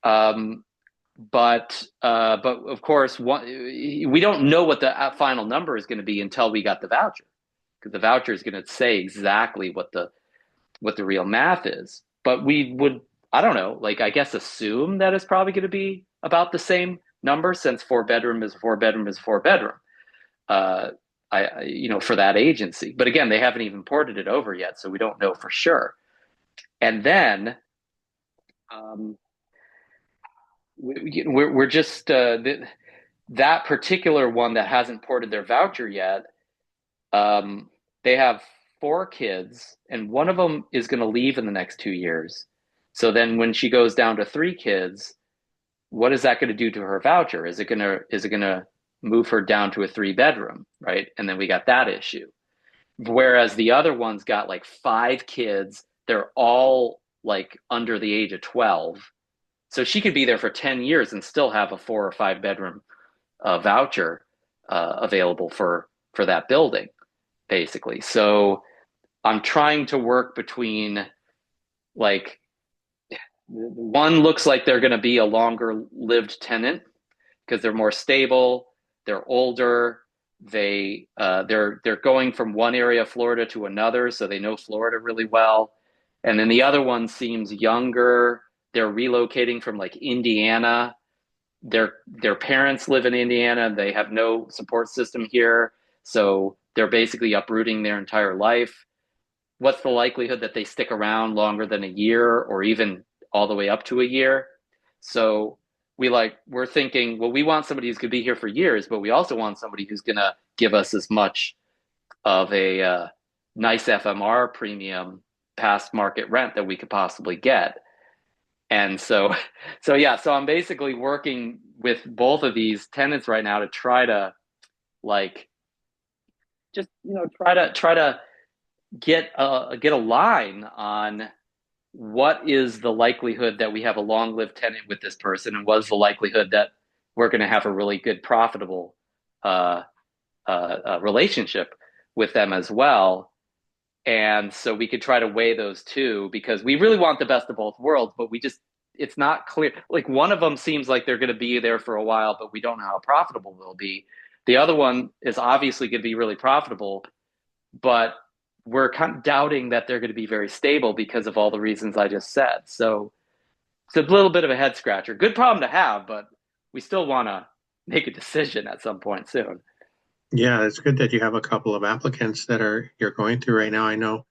But of course, we don't know what the final number is going to be until we got the voucher, because the voucher is going to say exactly what the real math is. But we would, I don't know, like, I guess assume that it's probably going to be about the same number, since 4-bedroom is a 4-bedroom is a 4-bedroom, for that agency. But again, they haven't even ported it over yet, so we don't know for sure. And then we're just that particular one that hasn't ported their voucher yet. They have 4 kids, and one of them is going to leave in the next 2 years. So then when she goes down to 3 kids, what is that going to do to her voucher? Is it going to move her down to a 3-bedroom, right? And then we got that issue. Whereas the other one's got like 5 kids. They're all like under the age of 12. So she could be there for 10 years and still have a 4 or 5-bedroom voucher available for that building, basically. So I'm trying to work between, like, one looks like they're going to be a longer lived tenant because they're more stable, they're older, they're going from one area of Florida to another, so they know Florida really well. And then the other one seems younger. They're relocating from like Indiana. Their parents live in Indiana. They have no support system here, so they're basically uprooting their entire life. What's the likelihood that they stick around longer than a year, or even all the way up to a year? So we're thinking, well, we want somebody who's going to be here for years, but we also want somebody who's going to give us as much of a nice FMR premium past market rent that we could possibly get. And so I'm basically working with both of these tenants right now to try to, like, just, try to get a line on what is the likelihood that we have a long-lived tenant with this person, and what is the likelihood that we're going to have a really good, profitable relationship with them as well. And so we could try to weigh those two, because we really want the best of both worlds, but it's not clear. Like, one of them seems like they're going to be there for a while, but we don't know how profitable they'll be. The other one is obviously going to be really profitable, but we're kind of doubting that they're going to be very stable because of all the reasons I just said. So it's a little bit of a head scratcher. Good problem to have, but we still want to make a decision at some point soon. Yeah, it's good that you have a couple of applicants that you're going through right now. I know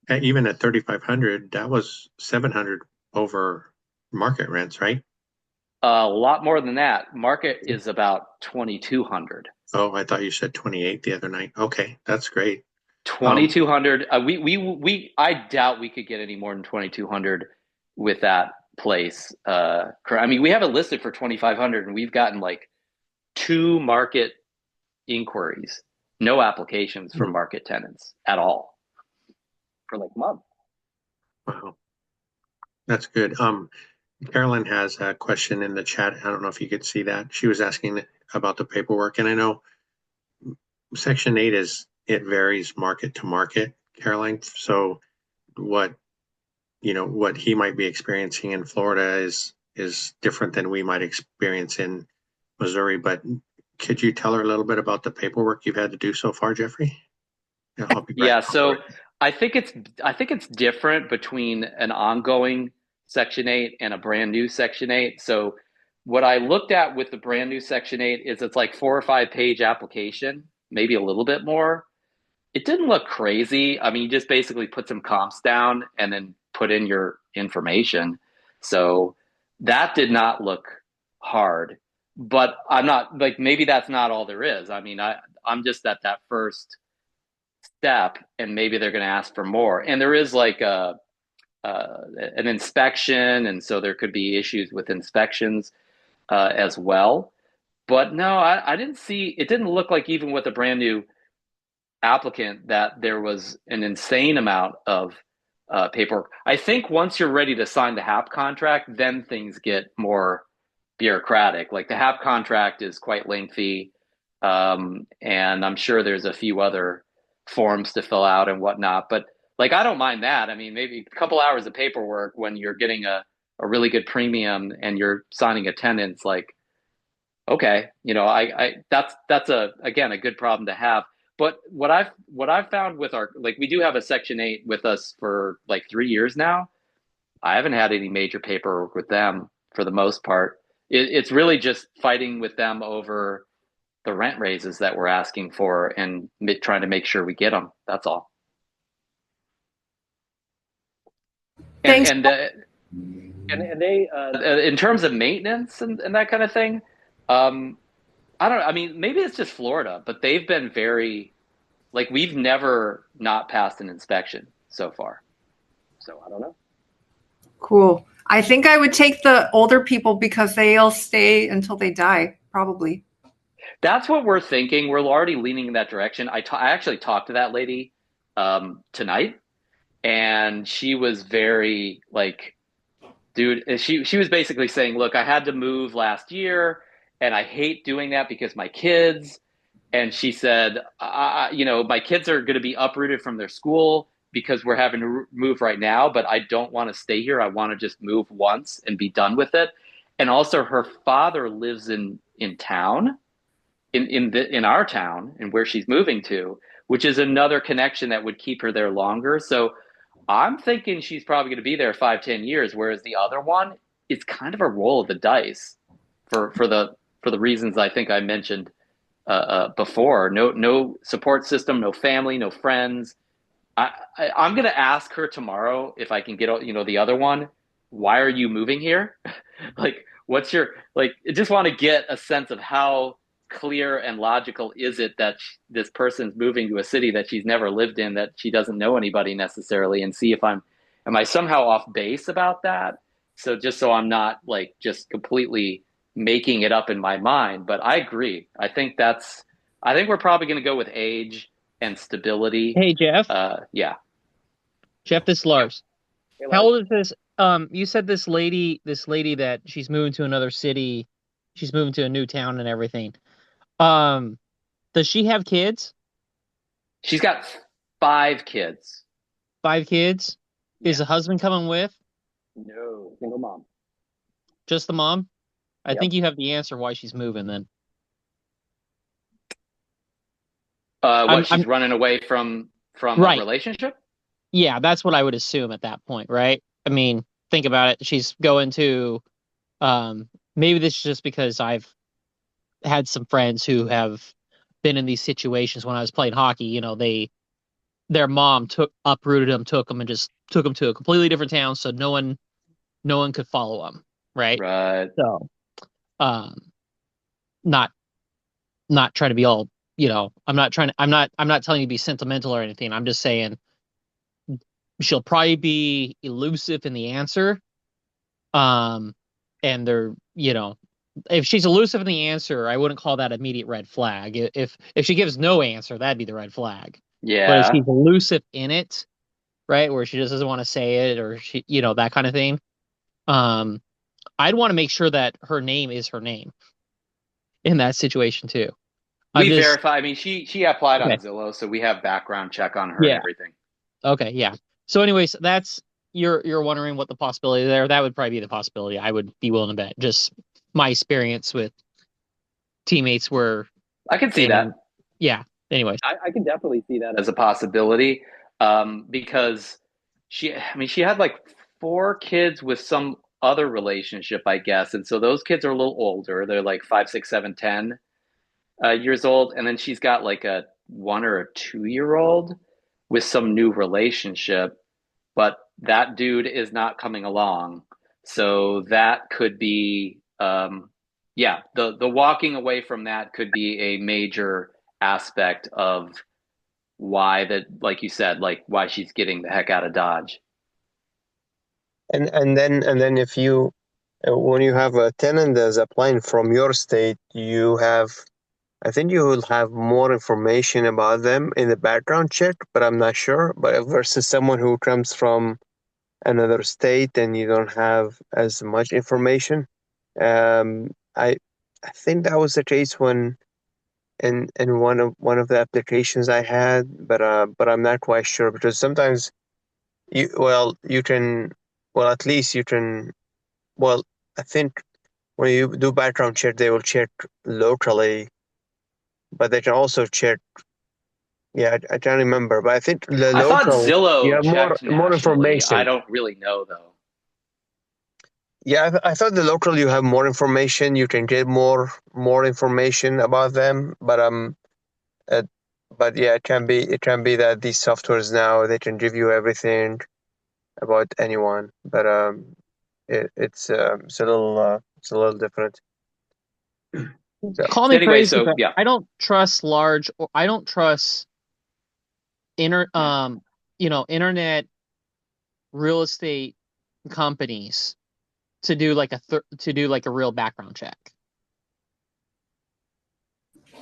even at 3,500, that was 700 over market rents, right? A lot more than that. Market is about 2,200. Oh, I thought you said 28 the other night. Okay, that's great. 2,200. I doubt we could get any more than 2,200 with that place. I mean, we have it listed for 2,500, and we've gotten like 2 market inquiries, no applications from market tenants at all for like a month. Wow, that's good. Carolyn has a question in the chat. I don't know if you could see that. She was asking about the paperwork, and I know Section 8 it varies market to market, Caroline. So what he might be experiencing in Florida is different than we might experience in Missouri. But could you tell her a little bit about the paperwork you've had to do so far, Jeffrey? Yeah, so I think it's different between an ongoing Section 8 and a brand new Section 8. So what I looked at with the brand new Section 8 is it's like 4 or 5 page application, maybe a little bit more. It didn't look crazy. I mean, you just basically put some comps down and then put in your information. So that did not look hard. But I'm not like, maybe that's not all there is. I mean, I'm just at that first step, and maybe they're going to ask for more. And there is like an inspection, and so there could be issues with inspections as well. But no, I didn't see. It didn't look like, even with a brand new applicant, that there was an insane amount of paperwork. I think once you're ready to sign the HAP contract, then things get more bureaucratic. Like the HAP contract is quite lengthy, and I'm sure there's a few other forms to fill out and whatnot. But like, I don't mind that. I mean, maybe a couple hours of paperwork when you're getting a really good premium and you're signing a tenant's like, okay, that's again a good problem to have. But what I've found with we do have a Section 8 with us for like 3 years now. I haven't had any major paperwork with them for the most part. It's really just fighting with them over the rent raises that we're asking for and trying to make sure we get them. That's all. Thanks. And they, in terms of maintenance and that kind of thing, I don't know. I mean, maybe it's just Florida, but they've been very, like, we've never not passed an inspection so far. So I don't know. Cool. I think I would take the older people because they'll stay until they die, probably. That's what we're thinking. We're already leaning in that direction. I actually talked to that lady tonight, and she was very like, dude, she was basically saying, look, I had to move last year, and I hate doing that because my kids. And she said, my kids are going to be uprooted from their school because we're having to move right now, but I don't want to stay here. I want to just move once and be done with it. And also, her father lives in town, in our town, and where she's moving to, which is another connection that would keep her there longer. So I'm thinking she's probably going to be there 5-10 years, whereas the other one, it's kind of a roll of the dice for the reasons I think I mentioned before. No support system, no family, no friends. I'm going to ask her tomorrow if I can get, the other one. Why are you moving here? Like, what's your, like, I just want to get a sense of how clear and logical is it that this person's moving to a city that she's never lived in, that she doesn't know anybody necessarily, and see if am I somehow off base about that? So just so I'm not like just completely making it up in my mind. But I agree. I think we're probably going to go with age and stability. Hey, Jeff. Yeah. Jeff, this is Lars. Hey, How Lars. old is this? You said this lady that she's moving to another city. She's moving to a new town and everything. Does she have kids? She's got 5 kids. 5 kids? Yeah. Is the husband coming with? No, single mom. Just the mom? I Yep. think you have the answer why she's moving then. She's running away from Right. a relationship? Yeah, that's what I would assume at that point, right? I mean, think about it. She's going to, maybe this is just because I've had some friends who have been in these situations when I was playing hockey. Their mom uprooted them, took them to a completely different town, so no one could follow them, right? Right. So, not trying to be all, I'm not telling you to be sentimental or anything. I'm just saying she'll probably be elusive in the answer. And they're, if she's elusive in the answer, I wouldn't call that immediate red flag. If she gives no answer, that'd be the red flag. Yeah. But if she's elusive in it, right, where she just doesn't want to say it, or she, that kind of thing, I'd want to make sure that her name is her name in that situation too. We verify. I mean, she applied on Okay. Zillow, so we have background check on her and everything. Okay, yeah. So, anyways, that's you're wondering what the possibility there. That would probably be the possibility. I would be willing to bet. Just my experience with teammates were. I can see that. Yeah. Anyways, I can definitely see that as a possibility, because she had like 4 kids with some other relationship, I guess, and so those kids are a little older. They're like 5, 6, 7, 10 years old, and then she's got like a 1 or a 2-year-old with some new relationship, but that dude is not coming along. So that could be, the walking away from that could be a major aspect of why that, like you said, like why she's getting the heck out of Dodge. And then if you, when you have a tenant that's applying from your state, I think you will have more information about them in the background check, but I'm not sure. But versus someone who comes from another state and you don't have as much information, I think that was the case when in one of the applications I had, but I'm not quite sure because sometimes I think when you do background check, they will check locally, but they can also check. Yeah, I can't remember, but I think the I thought local, Zillow you have checked more nationally. information. I don't really know though. Yeah, I thought the local you have more information. You can get more information about them, but yeah, it can be that these softwares now they can give you everything about anyone, but it's a little different. So, call me anyway, crazy, but yeah. I don't trust I don't trust internet real estate companies to do like a real background check.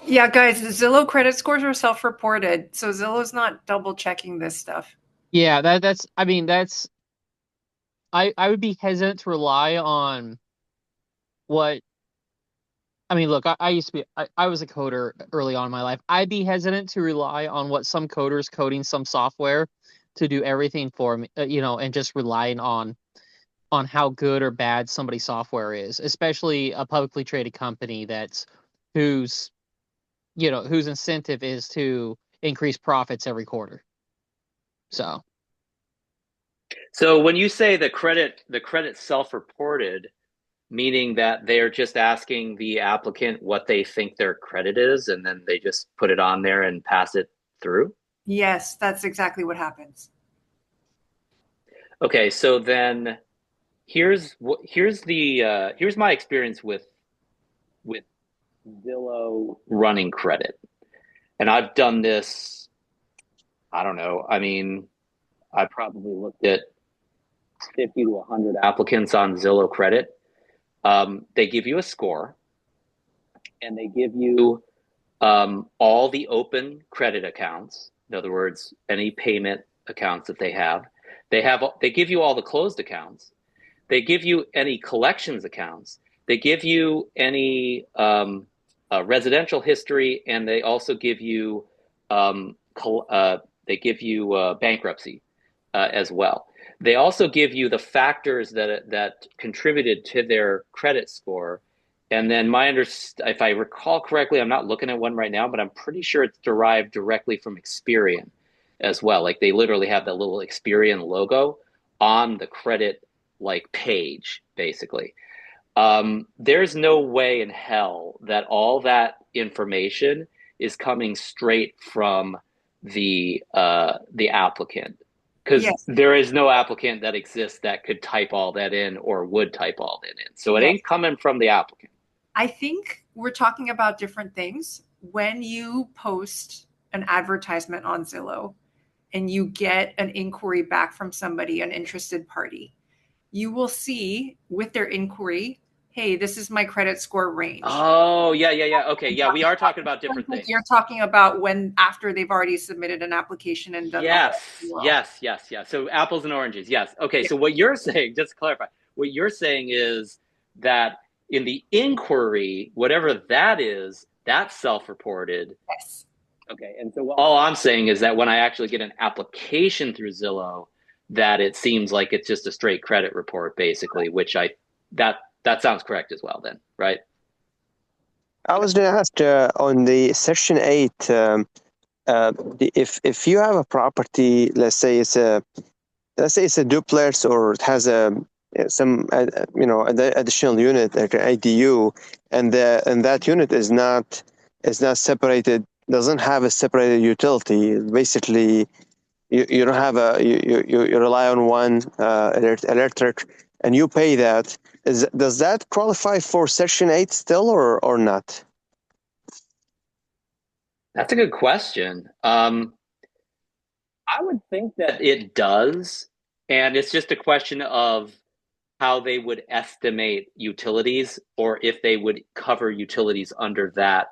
Yeah, guys, Zillow credit scores are self-reported, so Zillow's not double checking this stuff. Yeah, that's I would be hesitant to rely on what. I mean, look, I used to be, I was a coder early on in my life. I'd be hesitant to rely on what some coders coding some software to do everything for me, and just relying on how good or bad somebody's software is, especially a publicly traded company whose incentive is to increase profits every quarter. So when you say the credit self-reported, meaning that they're just asking the applicant what they think their credit is, and then they just put it on there and pass it through? Yes, that's exactly what happens. Okay, so then here's my experience with Zillow running credit. And I've done this, I don't know, I mean, I probably looked at 50 to 100 applicants on Zillow credit. They give you a score, and they give you all the open credit accounts. In other words, any payment accounts that they have. They give you all the closed accounts. They give you any collections accounts. They give you any residential history, and they also give you bankruptcy as well. They also give you the factors that contributed to their credit score. And then if I recall correctly, I'm not looking at one right now, but I'm pretty sure it's derived directly from Experian as well. Like they literally have that little Experian logo on the credit page, basically. There's no way in hell that all that information is coming straight from the applicant. Because there is no applicant that exists that could type all that in or would type all that in. So it ain't coming from the applicant. I think we're talking about different things. When you post an advertisement on Zillow and you get an inquiry back from somebody, an interested party, you will see with their inquiry hey, this is my credit score range. Oh, yeah. Okay, yeah, we are talking about different things. You're talking about when after they've already submitted an application and done Yes. So apples and oranges. Yes. Okay. So what you're saying, just to clarify, what you're saying is that in the inquiry, whatever that is, that's self-reported. Yes. Okay. And so all I'm saying is that when I actually get an application through Zillow, that it seems like it's just a straight credit report, basically, which that sounds correct as well then, right? I was going to ask on the Section 8, if you have a property, let's say it's a duplex or it has some additional unit like an ADU, and that unit is not separated, doesn't have a separated utility. Basically, you don't have you rely on one electric, and you pay that. Does that qualify for Section 8 still or not? That's a good question. I would think that it does, and it's just a question of how they would estimate utilities, or if they would cover utilities under that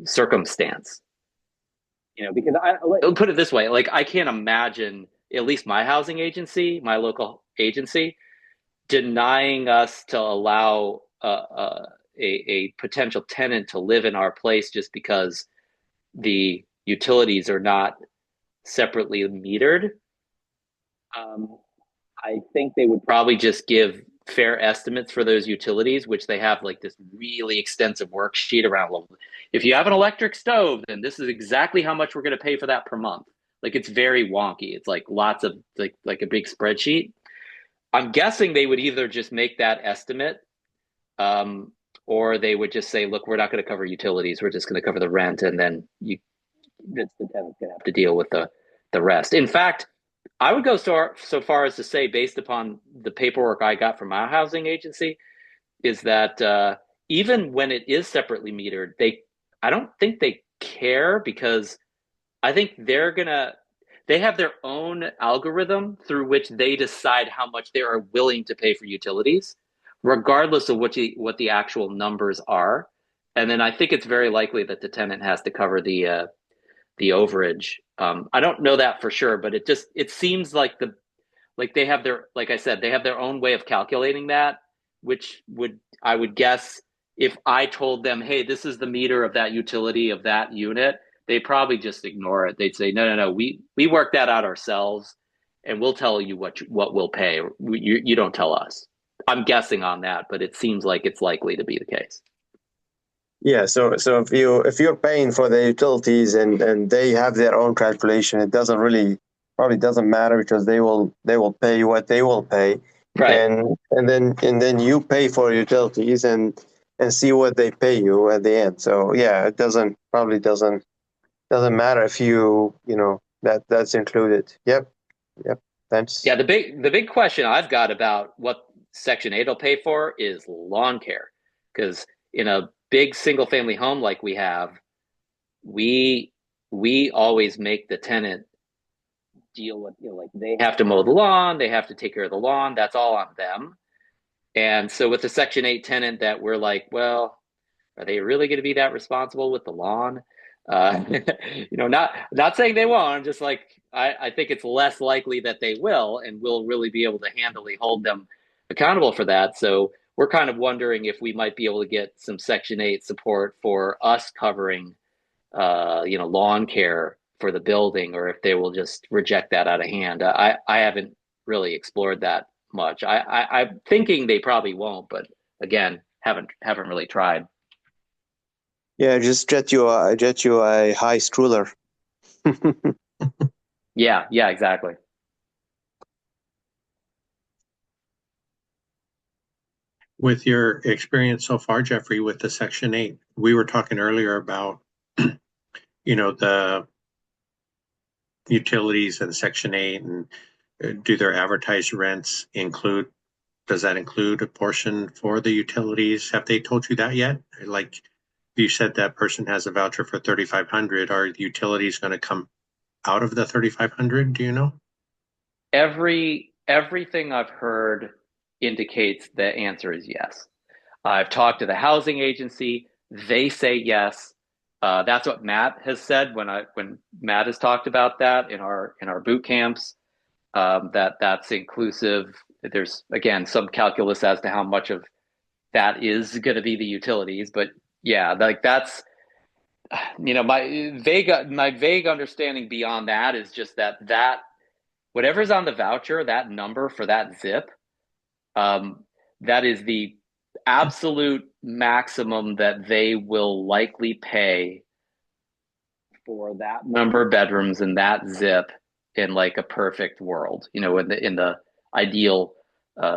circumstance. Because I'll put it this way: like, I can't imagine, at least my housing agency, my local agency, denying us to allow a potential tenant to live in our place just because the utilities are not separately metered. I think they would probably just give fair estimates for those utilities, which they have like this really extensive worksheet around. Well, if you have an electric stove, then this is exactly how much we're going to pay for that per month. Like, it's very wonky. It's like lots of like a big spreadsheet. I'm guessing they would either just make that estimate, or they would just say, look, we're not going to cover utilities. We're just going to cover the rent. And then the tenant's going to have to deal with the rest. In fact, I would go so far as to say, based upon the paperwork I got from my housing agency, is that even when it is separately metered, I don't think they care, because I think they have their own algorithm through which they decide how much they are willing to pay for utilities, regardless of what the actual numbers are. And then I think it's very likely that the tenant has to cover the overage. I don't know that for sure, but it seems like they have like I said, they have their own way of calculating that, which I would guess, if I told them, hey, this is the meter of that utility of that unit, they probably just ignore it. They'd say, no, we work that out ourselves, and we'll tell you what we'll pay. You don't tell us. I'm guessing on that, but it seems like it's likely to be the case. Yeah, so if you're paying for the utilities and they have their own calculation, it probably doesn't matter, because they will pay what they will pay, right? And then you pay for utilities and see what they pay you at the end. So yeah, it doesn't matter if that's included. Yep. Thanks. Yeah, the big question I've got about what Section 8 will pay for is lawn care, because in a big single family home like we have, we always make the tenant deal with, like, they have to mow the lawn, they have to take care of the lawn, that's all on them. And so with the Section 8 tenant, that we're like, well, are they really going to be that responsible with the lawn? Not saying they won't. I'm just like, I think it's less likely that they will, and we'll really be able to handily hold them accountable for that. So we're kind of wondering if we might be able to get some Section 8 support for us covering, lawn care for the building, or if they will just reject that out of hand. I haven't really explored that much. I'm thinking they probably won't, but again, haven't really tried. Yeah, just get you a high schooler. Yeah, exactly. With your experience so far, Jeffrey, with the Section 8, we were talking earlier about, the utilities and Section 8, and do their advertised rents does that include a portion for the utilities? Have they told you that yet? Like you said, that person has a voucher for $3,500. Are utilities going to come out of the $3,500? Do you know? Every everything I've heard indicates the answer is yes. I've talked to the housing agency. They say yes. That's what Matt has said when Matt has talked about that in our boot camps. That's inclusive. There's again some calculus as to how much of that is going to be the utilities, but yeah, like that's my vague understanding beyond that is just that whatever's on the voucher, that number for that zip, that is the absolute maximum that they will likely pay for that number of bedrooms in that zip in like a perfect world, in the ideal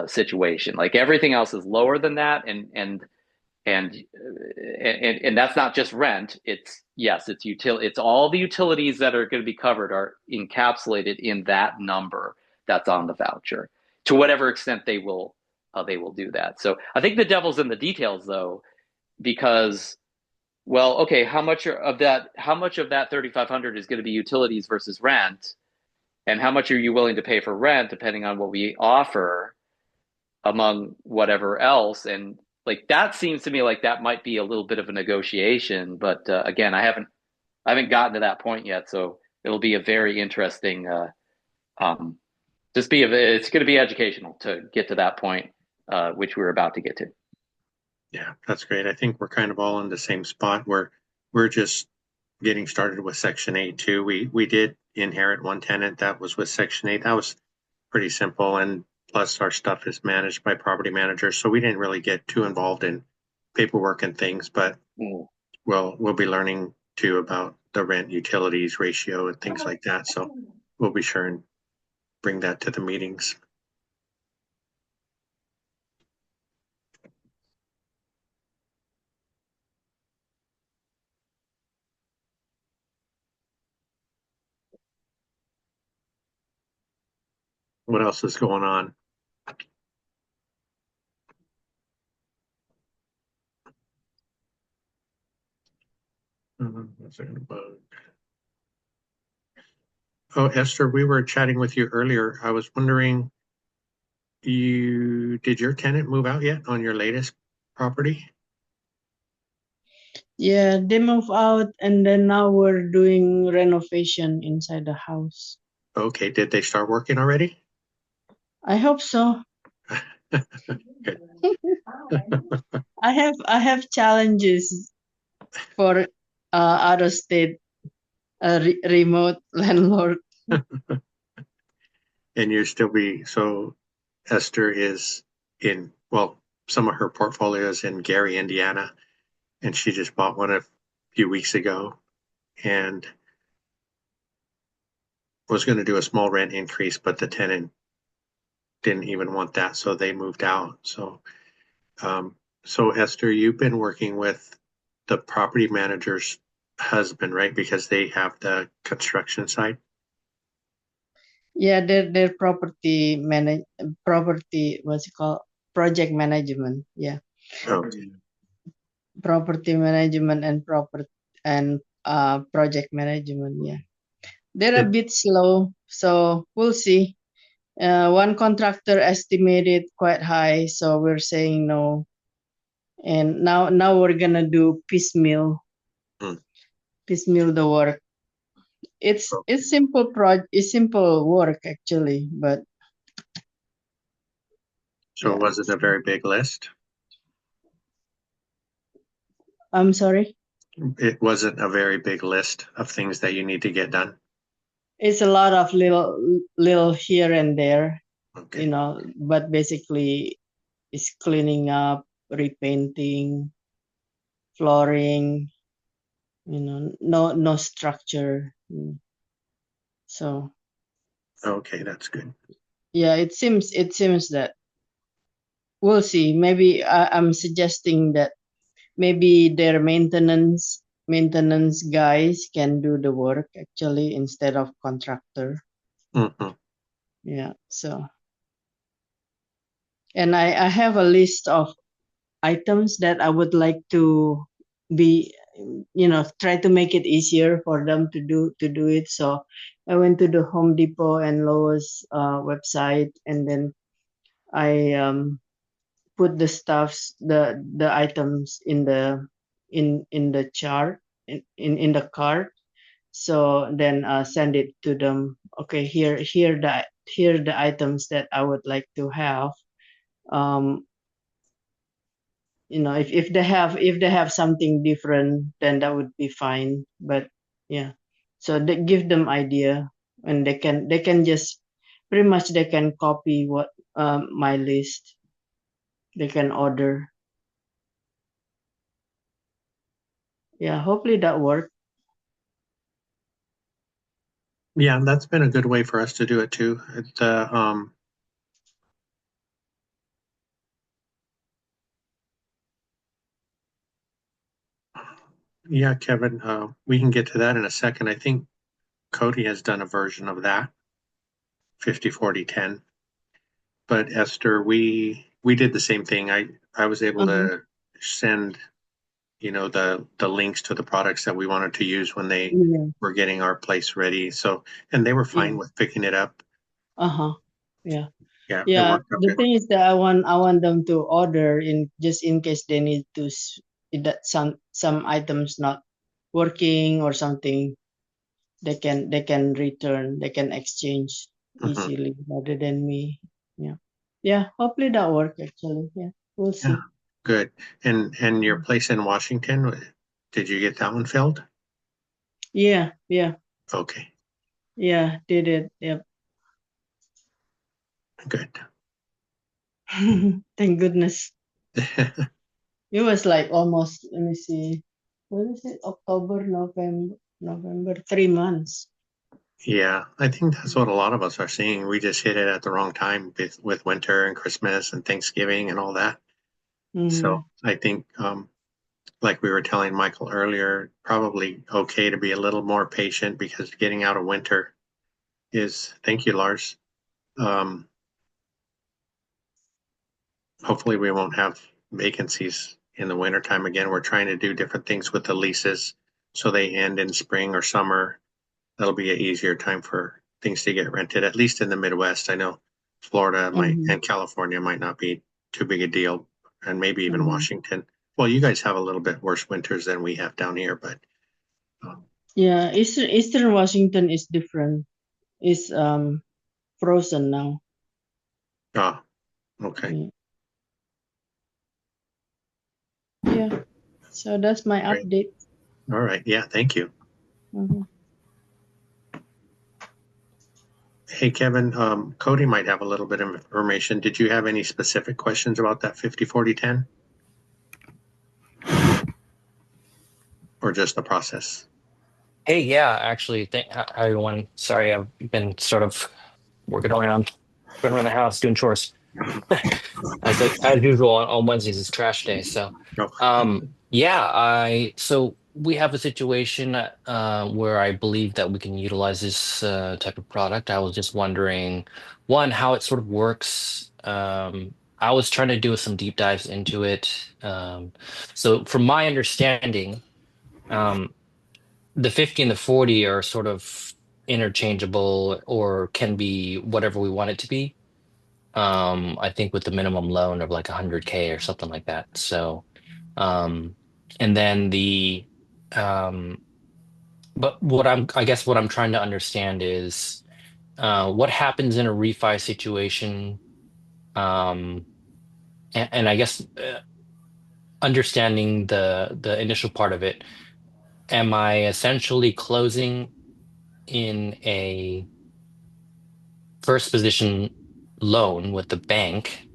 situation. Like everything else is lower than that, and that's not just rent. It's all the utilities that are going to be covered are encapsulated in that number that's on the voucher, to whatever extent they will do that. So I think the devil's in the details, though, because, well, okay, how much of that 3,500 is going to be utilities versus rent, and how much are you willing to pay for rent, depending on what we offer, among whatever else? And like that seems to me like that might be a little bit of a negotiation, but again, I haven't gotten to that point yet, so it'll be a very interesting. It's going to be educational to get to that point, which we're about to get to. Yeah, that's great. I think we're kind of all in the same spot where we're just getting started with Section 8 too. We did inherit one tenant that was with Section 8. That was pretty simple, and plus our stuff is managed by property managers, so we didn't really get too involved in paperwork and things, but we'll be learning too about the rent utilities ratio and things like that. So we'll be sure and bring that to the meetings. What else is going on? Oh, Esther, we were chatting with you earlier. I was wondering, did your tenant move out yet on your latest property? Yeah, they move out, and then now we're doing renovation inside the house. Okay, did they start working already? I hope so. I have challenges for out of state remote landlord. And you're still so Esther is in, well, some of her portfolios in Gary, Indiana, and she just bought one a few weeks ago and was going to do a small rent increase, but the tenant didn't even want that, so they moved out. So Esther, you've been working with the property manager's husband, right? Because they have the construction side. Yeah, their property what's it called, project management. Yeah. Okay. Property management and project management. Yeah, they're a bit slow, so we'll see. One contractor estimated quite high, so we're saying no. And now we're gonna do piecemeal the work. It's simple work actually, but so was it a very big list? I'm sorry? It wasn't a very big list of things that you need to get done. It's a lot of little here and there, but basically it's cleaning up, repainting, flooring, no structure. So okay, that's good. Yeah, it seems that we'll see. Maybe I'm suggesting that maybe their maintenance guys can do the work actually instead of contractor. Mm-hmm. Yeah, so and I have a list of items that I would like to be, try to make it easier for them to do it. So I went to the Home Depot and Lowe's website, and then I put the stuffs, the items in the chart in the cart. So then send it to them. Okay, here the items that I would like to have. If they have something different, then that would be fine. But yeah, so they give them idea, and they can just pretty much they can copy what my list. They can order. Yeah, hopefully that worked. Yeah, that's been a good way for us to do it too. Yeah, Kevin, we can get to that in a second. I think Cody has done a version of that, 50-40-10. But Esther, we did the same thing. I was able to send, the links to the products that we wanted to use when they were getting our place ready. So, and they were fine with picking it up. Yeah. Yeah. Yeah. The thing is that I want them to order just in case they need to that some items not working or something. They can return. They can exchange easily rather than me. Yeah. Yeah. Hopefully that worked actually. Yeah. We'll see. Yeah. Good. And your place in Washington, did you get that one filled? Yeah. Yeah. Okay. Yeah. Did it. Yep. Good. Thank goodness. It was like almost, let me see, what is it? October, November, 3 months. Yeah, I think that's what a lot of us are seeing. We just hit it at the wrong time with winter and Christmas and Thanksgiving and all that. So I think, like we were telling Michael earlier, probably okay to be a little more patient because getting out of winter is, thank you, Lars. Hopefully we won't have vacancies in the wintertime again. We're trying to do different things with the leases so they end in spring or summer. That'll be an easier time for things to get rented, at least in the Midwest. I know Florida and California might not be too big a deal, and maybe even Washington. Well, you guys have a little bit worse winters than we have down here, but yeah, Eastern Washington is different. It's frozen now. Oh, okay. Yeah. So that's my update. All right. Yeah, thank you. Hey, Kevin, Cody might have a little bit of information. Did you have any specific questions about that 50-40-10? Or just the process? Hey, yeah, actually, hi everyone. Sorry, I've been sort of working around the house, doing chores. as usual on Wednesdays, it's trash day. So, so we have a situation where I believe that we can utilize this type of product. I was just wondering, one, how it sort of works. I was trying to do some deep dives into it. So from my understanding, the 50 and the 40 are sort of interchangeable or can be whatever we want it to be. I think with the minimum loan of like 100K or something like that. So, and then but I guess what I'm trying to understand is what happens in a refi situation. And I guess understanding the initial part of it, am I essentially closing in a first position loan with the bank,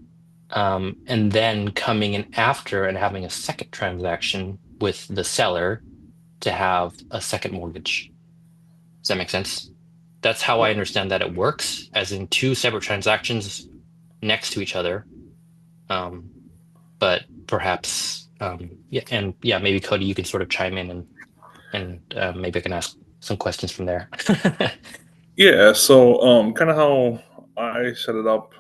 and then coming in after and having a second transaction with the seller to have a second mortgage? Does that make sense? That's how I understand that it works, as in two separate transactions next to each other. But perhaps, maybe Cody, you can sort of chime in and maybe I can ask some questions from there. Yeah, so kind of how I set it up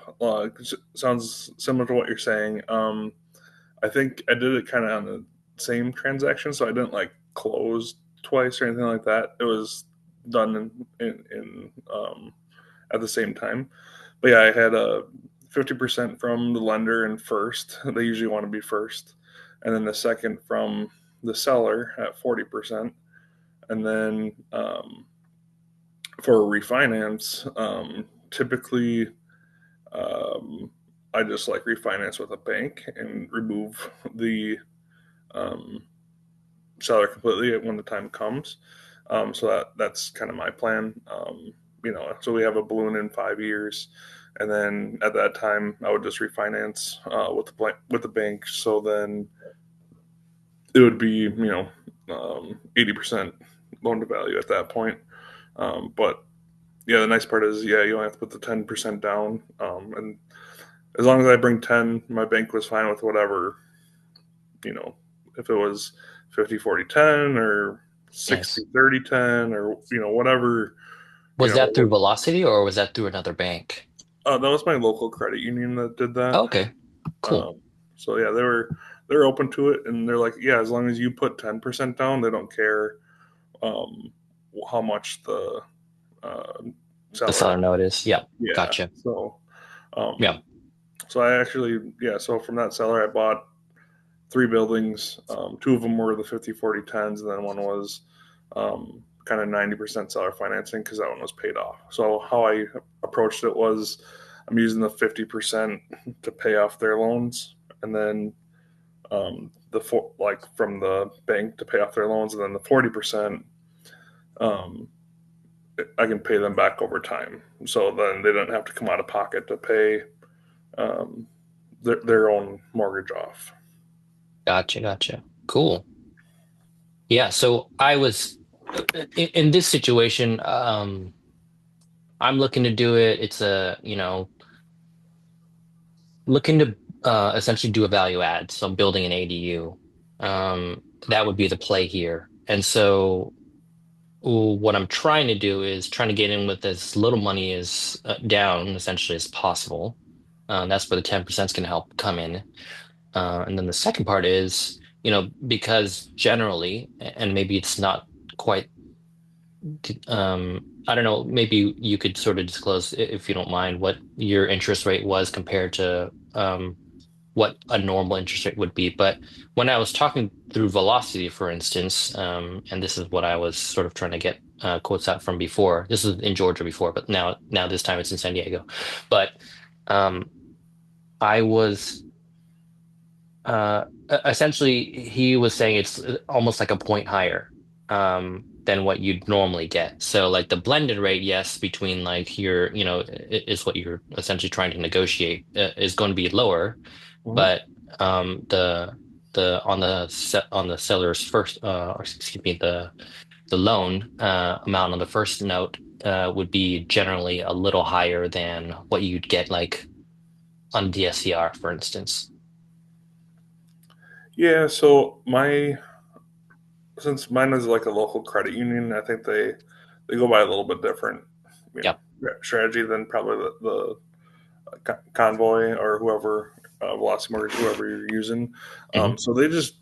sounds similar to what you're saying. I think I did it kind of on the same transaction, so I didn't like close twice or anything like that. It was done in at the same time. But yeah, I had a 50% from the lender in first. They usually want to be first, and then the second from the seller at 40%, and then for a refinance, typically I just like refinance with a bank and remove the seller completely when the time comes. So that's kind of my plan. So we have a balloon in 5 years, and then at that time I would just refinance with the bank. So then it would be 80% loan to value at that point. But yeah, the nice part is you only have to put the 10% down, and as long as I bring 10, my bank was fine with whatever. If it was 50-40-10 or 60-30-10 or whatever. Was that through Velocity or was that through another bank? That was my local credit union that did that. Oh, okay, cool. So yeah, they're open to it, and they're like, yeah, as long as you put 10% down, they don't care how much the seller note is. Yeah, gotcha. So so I actually so from that seller I bought 3 buildings. 2 of them were the 50-40-10s, and then one was kind of 90% seller financing because that one was paid off. So how I approached it was I'm using the 50% to pay off their loans, and then from the bank to pay off their loans, and then the 40% I can pay them back over time. So then they don't have to come out of pocket to pay their own mortgage off. Gotcha. Cool. Yeah. So I was in this situation. I'm looking to do it. It's looking to essentially do a value add. So I'm building an ADU. That would be the play here. And so what I'm trying to do is trying to get in with as little money as down essentially as possible. That's where the 10% is going to help come in. And then the second part is, because generally, and maybe it's not quite, I don't know, maybe you could sort of disclose, if you don't mind, what your interest rate was compared to what a normal interest rate would be. But when I was talking through Velocity, for instance, and this is what I was sort of trying to get quotes out from before. This was in Georgia before, but now this time it's in San Diego. But I was essentially, he was saying it's almost like a point higher than what you'd normally get. So like the blended rate, yes, between like your, is what you're essentially trying to negotiate is going to be lower, but the on the seller's first, the loan amount on the first note would be generally a little higher than what you'd get like on DSCR, for instance. Yeah, so since mine is like a local credit union, I think they go by a little bit different strategy than probably the Convoy or whoever, Velocity Mortgage, whoever you're using. So they just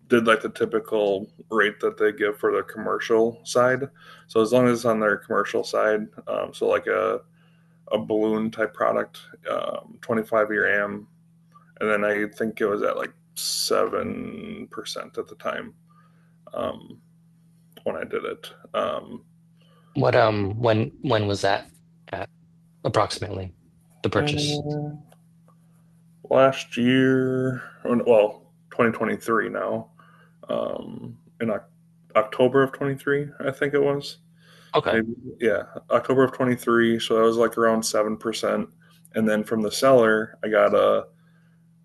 did like the typical rate that they give for the commercial side. So as long as it's on their commercial side, so like a balloon type product, 25-year AM, and then I think it was at like 7% at the time when I did it. When was that at approximately the purchase? Last year, 2023 now, in October of 23, I think it was. Okay. October of 23. So that was like around 7%. And then from the seller, I got a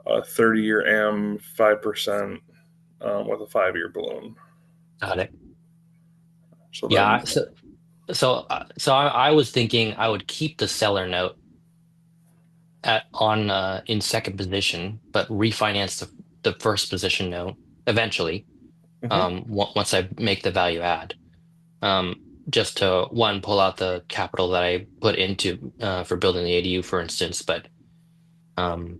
30-year AM 5% with a 5-year balloon. Got it. So yeah. So I was thinking I would keep the seller note in second position, but refinance the first position note eventually. Once I make the value add, just to pull out the capital that I put into for building the ADU, for instance. But I'm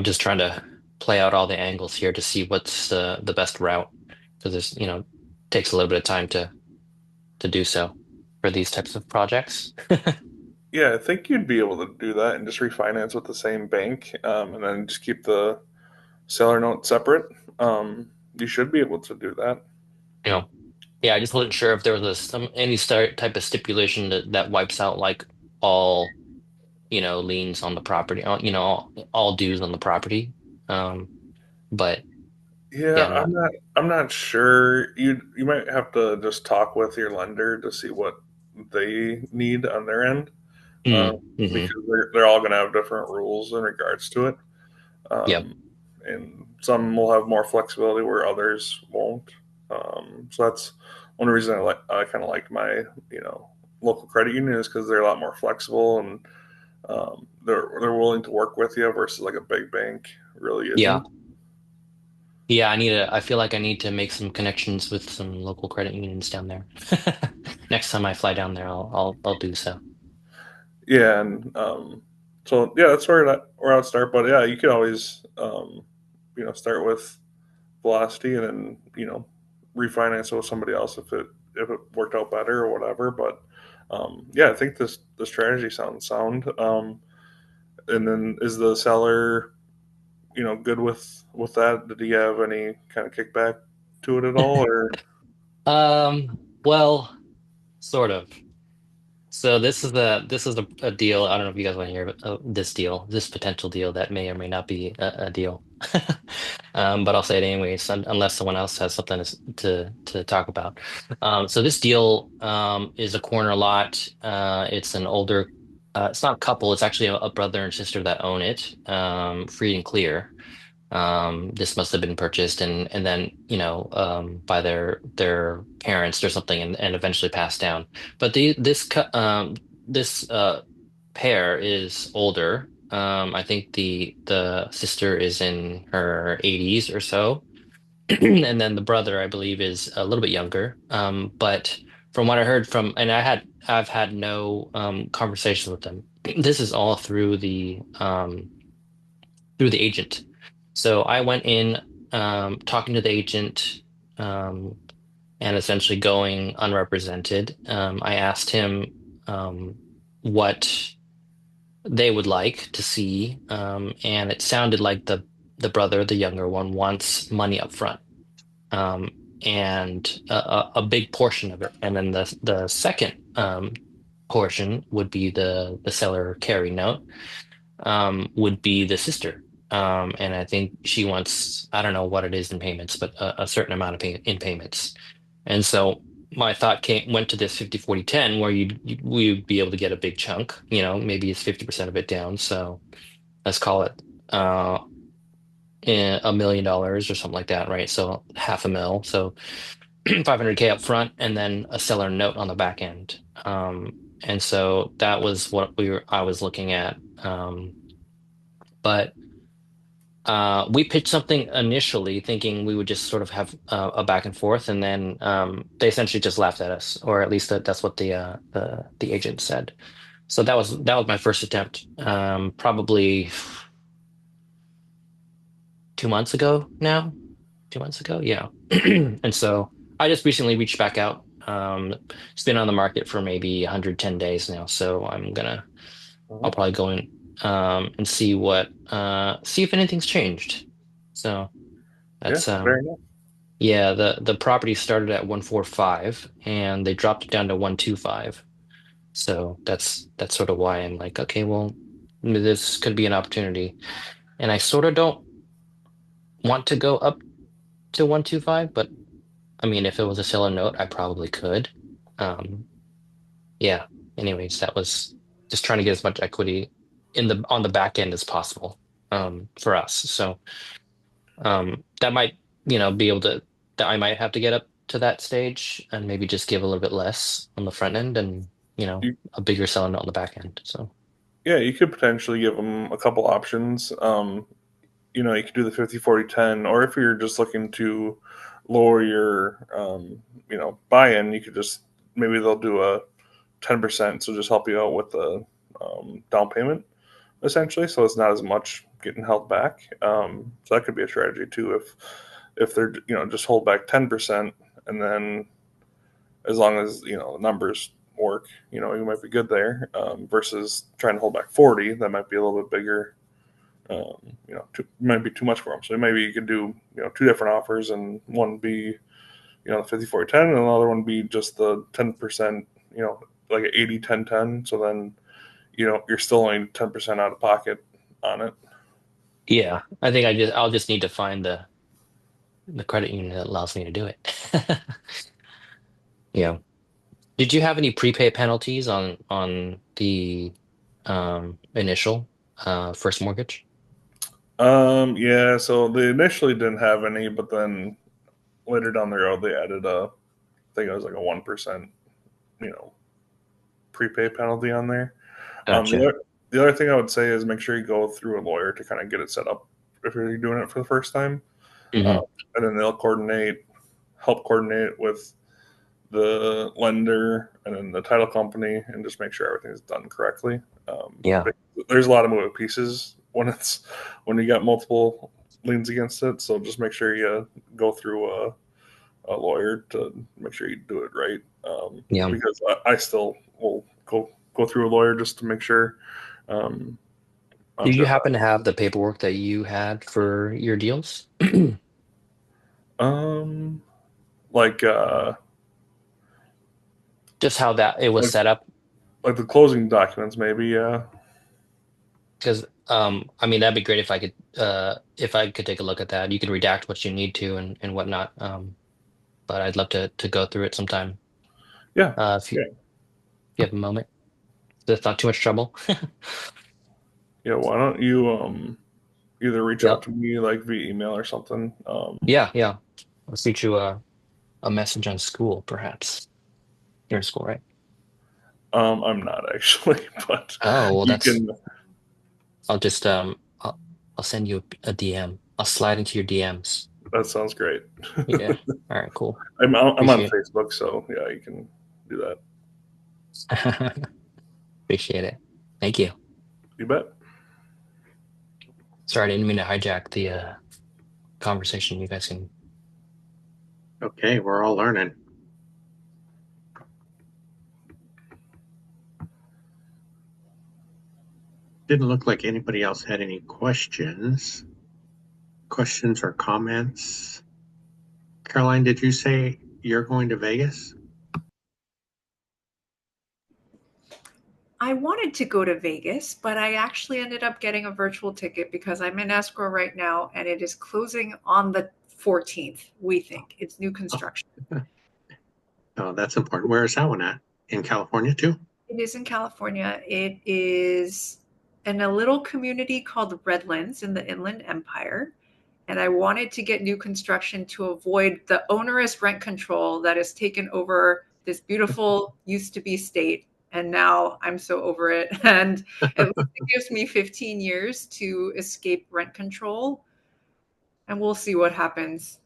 just trying to play out all the angles here to see what's the best route, because this takes a little bit of time to do so for these types of projects. Yeah, I think you'd be able to do that and just refinance with the same bank, and then just keep the seller note separate. You should be able to do that. You know, yeah, I just wasn't sure if there was any type of stipulation that wipes out like all, liens on the property, all dues on the property. But Yeah, yeah, I'm not sure. You might have to just talk with your lender to see what they need on their end, because they're all going to have different rules in regards to it. Yep. And some will have more flexibility where others won't. So that's one reason I kind of like my local credit union, is because they're a lot more flexible, and they're willing to work with you versus like a big bank really isn't. Yeah. Yeah, I feel like I need to make some connections with some local credit unions down there. Next time I fly down there, I'll do so. Yeah, and so yeah, that's where I would start. But yeah, you could always start with Velocity and then refinance it with somebody else if it worked out better or whatever. But yeah, I think the strategy sounds sound. And then is the seller good with that? Did he have any kind of kickback to it at all, or? Well, sort of. So this is a deal. I don't know if you guys want to hear this potential deal that may or may not be a deal. But I'll say it anyways, unless someone else has something to talk about. So this deal is a corner lot. It's an older. It's not a couple. It's actually a brother and sister that own it. Free and clear. This must have been purchased and then by their parents or something and eventually passed down. But this pair is older. I think the sister is in her 80s or so, and then the brother, I believe, is a little bit younger. But from what I heard and I've had no conversations with them. This is all through the agent. So I went in talking to the agent and essentially going unrepresented. I asked him what they would like to see, and it sounded like the brother, the younger one, wants money up front, and a big portion of it. And then the second portion would be the seller carry note, would be the sister. And I think she wants, I don't know what it is in payments, but a certain amount in payments. And so my thought went to this 50-40-10 where we'd be able to get a big chunk, maybe it's 50% of it down. So let's call it $1 million or something like that, right? So $500,000. So 500K up front and then a seller note on the back end. And so that was what I was looking at. But we pitched something initially thinking we would just sort of have a back and forth, and then they essentially just laughed at us, or at least that's what the agent said. So that was my first attempt, probably 2 months ago now. 2 months ago, yeah. And so I just recently reached back out. It's been on the market for maybe 110 days now, so I'll probably go in and see if anything's changed. So that's very nice. Yeah, the property started at 145 and they dropped it down to 125. So that's sort of why I'm like, okay, well, this could be an opportunity. And I sort of don't want to go up to 125, but I mean, if it was a seller note, I probably could. Yeah. Anyways, that was just trying to get as much equity on the back end as possible for us. So that might be able to, that I might have to get up to that stage and maybe just give a little bit less on the front end and a bigger seller note on the back end. So yeah, you could potentially give them a couple options. You could do the 50-40-10, or if you're just looking to lower your buy-in, you could just, maybe they'll do a 10%, so just help you out with the down payment essentially, so it's not as much getting held back. So that could be a strategy too, if they're just hold back 10% and then as long as the numbers work, you might be good there. Versus trying to hold back 40, that might be a little bit bigger. Might be too much for them. So maybe you could do 2 different offers, and one be the 50-40-10, and another one be just the 10%, like an 80-10-10. So then you're still only 10% out of pocket on it. Yeah, I think I'll just need to find the credit union that allows me to do it. Yeah. Did you have any prepay penalties on the initial first mortgage? Yeah, so they initially didn't have any, but then later down the road they added I think it was like a 1%, prepay penalty on there. Gotcha. The other thing I would say is make sure you go through a lawyer to kind of get it set up if you're doing it for the first time. Mhm. And then they'll help coordinate with the lender and then the title company, and just make sure everything is done correctly. Yeah. There's a lot of moving pieces when you got multiple liens against it. So just make sure you go through a lawyer to make sure you do it right. Yeah. Because I still will go through a lawyer just to make sure. Do you happen to have the paperwork that you had for your deals? Like just how that it was set up, like the closing documents, maybe. Yeah. Because I mean, that'd be great if I could take a look at that. You can redact what you need to and whatnot. But I'd love to go through it sometime. Yeah. If you have a moment, that's not too much trouble. Yeah. Why don't you either reach out to me like via email or something? Yeah. I'll shoot you a message on school, perhaps. You're in school, right? I'm not actually, but oh well, can. I'll just I'll send you a DM. I'll slide into your DMs. That sounds great. Yeah. All right. Cool. I'm on Appreciate Facebook, so yeah, you can do that. Appreciate it. Thank you. You bet. Sorry, I didn't mean to hijack the conversation. You guys can. Okay, we're all learning. Didn't look like anybody else had any questions or comments. Caroline, did you say you're going to Vegas? I wanted to go to Vegas, but I actually ended up getting a virtual ticket because I'm in escrow right now and it is closing on the 14th. We think it's new construction. Oh, that's important. Where is that one at? In California too? It is in California. It is in a little community called Redlands in the Inland Empire. And I wanted to get new construction to avoid the onerous rent control that has taken over this beautiful used to be state. And now I'm so over it. And it gives me 15 years to escape rent control. And we'll see what happens.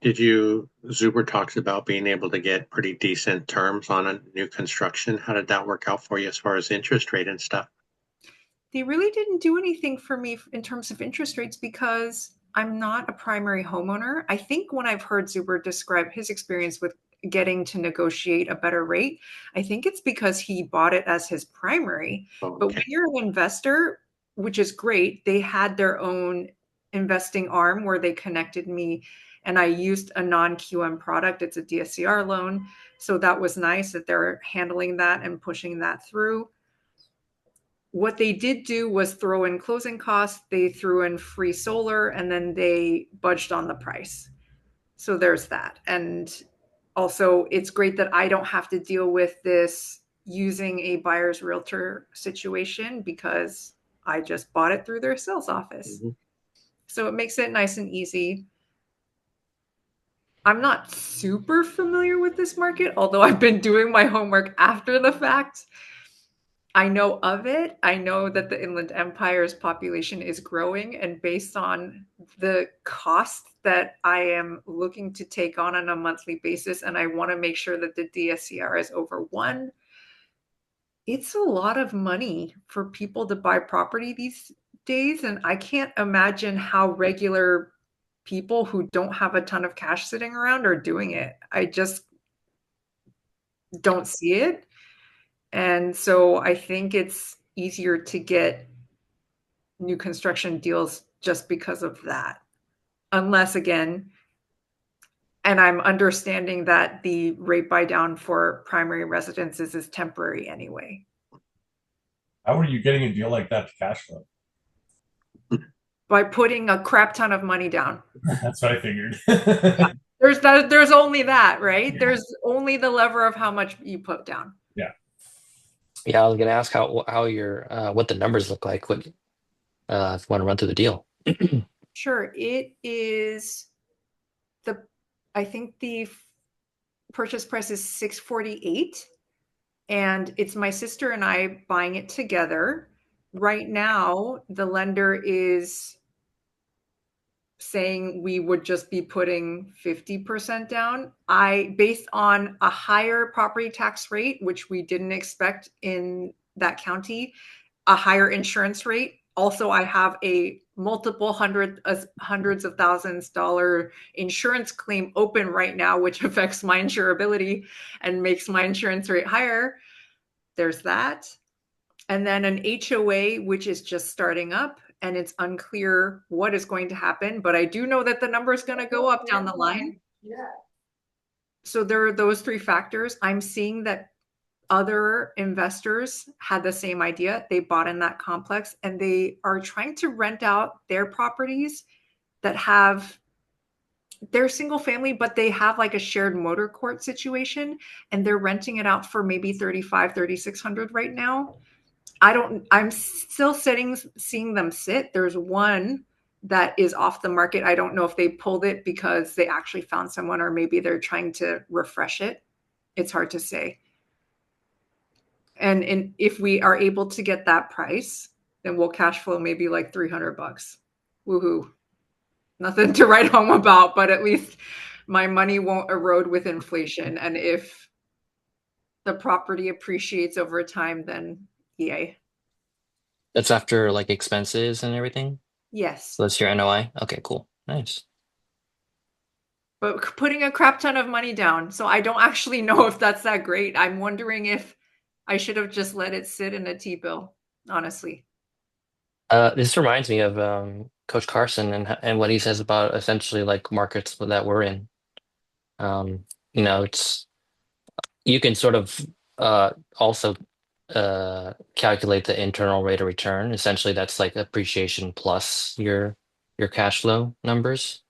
Zuber talks about being able to get pretty decent terms on a new construction. How did that work out for you as far as interest rate and stuff? They really didn't do anything for me in terms of interest rates because I'm not a primary homeowner. I think when I've heard Zuber describe his experience with getting to negotiate a better rate, I think it's because he bought it as his primary. Okay. But when you're an investor, which is great, they had their own investing arm where they connected me and I used a non-QM product. It's a DSCR loan. So that was nice that they're handling that and pushing that through. What they did do was throw in closing costs. They threw in free solar and then they budged on the price. So there's that. And also it's great that I don't have to deal with this using a buyer's realtor situation because I just bought it through their sales office. Mm-hmm. So it makes it nice and easy. I'm not super familiar with this market, although I've been doing my homework after the fact. I know of it. I know that the Inland Empire's population is growing, and based on the cost that I am looking to take on a monthly basis, and I want to make sure that the DSCR is over 1, it's a lot of money for people to buy property these days, and I can't imagine how regular people who don't have a ton of cash sitting around are doing it. I just don't see it. And so I think it's easier to get new construction deals just because of that. Unless, again, and I'm understanding that the rate buy down for primary residences is temporary anyway. How are you getting a deal like that to cash flow? By putting a crap ton of money down. That's what I figured. Yeah. There's only that, right? Yeah. There's only the lever of how much you put down. Yeah. Yeah, I was gonna ask how your what the numbers look like. What if you want to run through the deal? Sure. It is I think the purchase price is $648, and it's my sister and I buying it together. Right now, the lender is saying we would just be putting 50% down. Based on a higher property tax rate, which we didn't expect in that county, a higher insurance rate. Also, I have a multiple hundreds of thousands dollar insurance claim open right now, which affects my insurability and makes my insurance rate higher. There's that. And then an HOA, which is just starting up, and it's unclear what is going to happen, but I do know that the number is going to go up down the line. Yeah. So there are those three factors. I'm seeing that other investors had the same idea. They bought in that complex and they are trying to rent out their properties that they're single family, but they have like a shared motor court situation, and they're renting it out for maybe $3,600 right now. I'm still seeing them sit. There's one that is off the market. I don't know if they pulled it because they actually found someone, or maybe they're trying to refresh it. It's hard to say. And if we are able to get that price, then we'll cash flow maybe like $300. Woohoo. Nothing to write home about, but at least my money won't erode with inflation. And if the property appreciates over time, then yay. That's after like expenses and everything? Yes. So that's your NOI? Okay, cool. Nice. But putting a crap ton of money down. So I don't actually know if that's that great. I'm wondering if I should have just let it sit in a T-bill, honestly. This reminds me of Coach Carson and what he says about essentially like markets that we're in. You can sort of also calculate the internal rate of return. Essentially, that's like appreciation plus your cash flow numbers.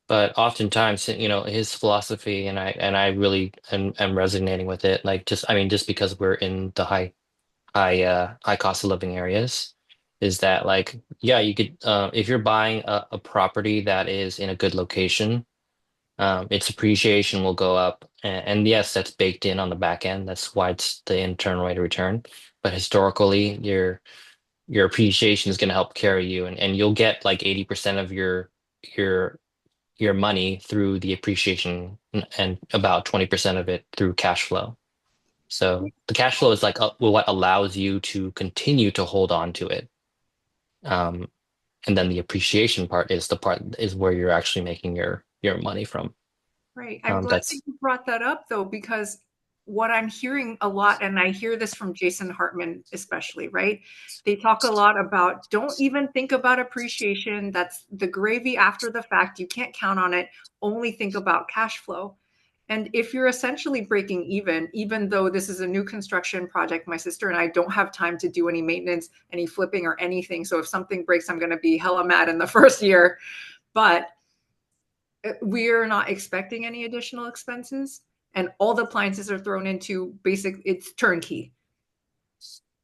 But oftentimes, his philosophy, and I really am resonating with it. Like just because we're in the high cost of living areas, is that like, yeah, you could if you're buying a property that is in a good location, its appreciation will go up, and yes, that's baked in on the back end. That's why it's the internal rate of return. But historically, your appreciation is going to help carry you, and you'll get like 80% of your money through the appreciation, and about 20% of it through cash flow. So the cash flow is like what allows you to continue to hold on to it. And then the appreciation part is where you're actually making your money from. Right. I'm glad that you brought that up, though, because what I'm hearing a lot, and I hear this from Jason Hartman especially, right? They talk a lot about don't even think about appreciation. That's the gravy after the fact. You can't count on it. Only think about cash flow. And if you're essentially breaking even though this is a new construction project, my sister and I don't have time to do any maintenance, any flipping or anything. So if something breaks, I'm going to be hella mad in the first year. But we're not expecting any additional expenses. And all the appliances are thrown into it's turnkey.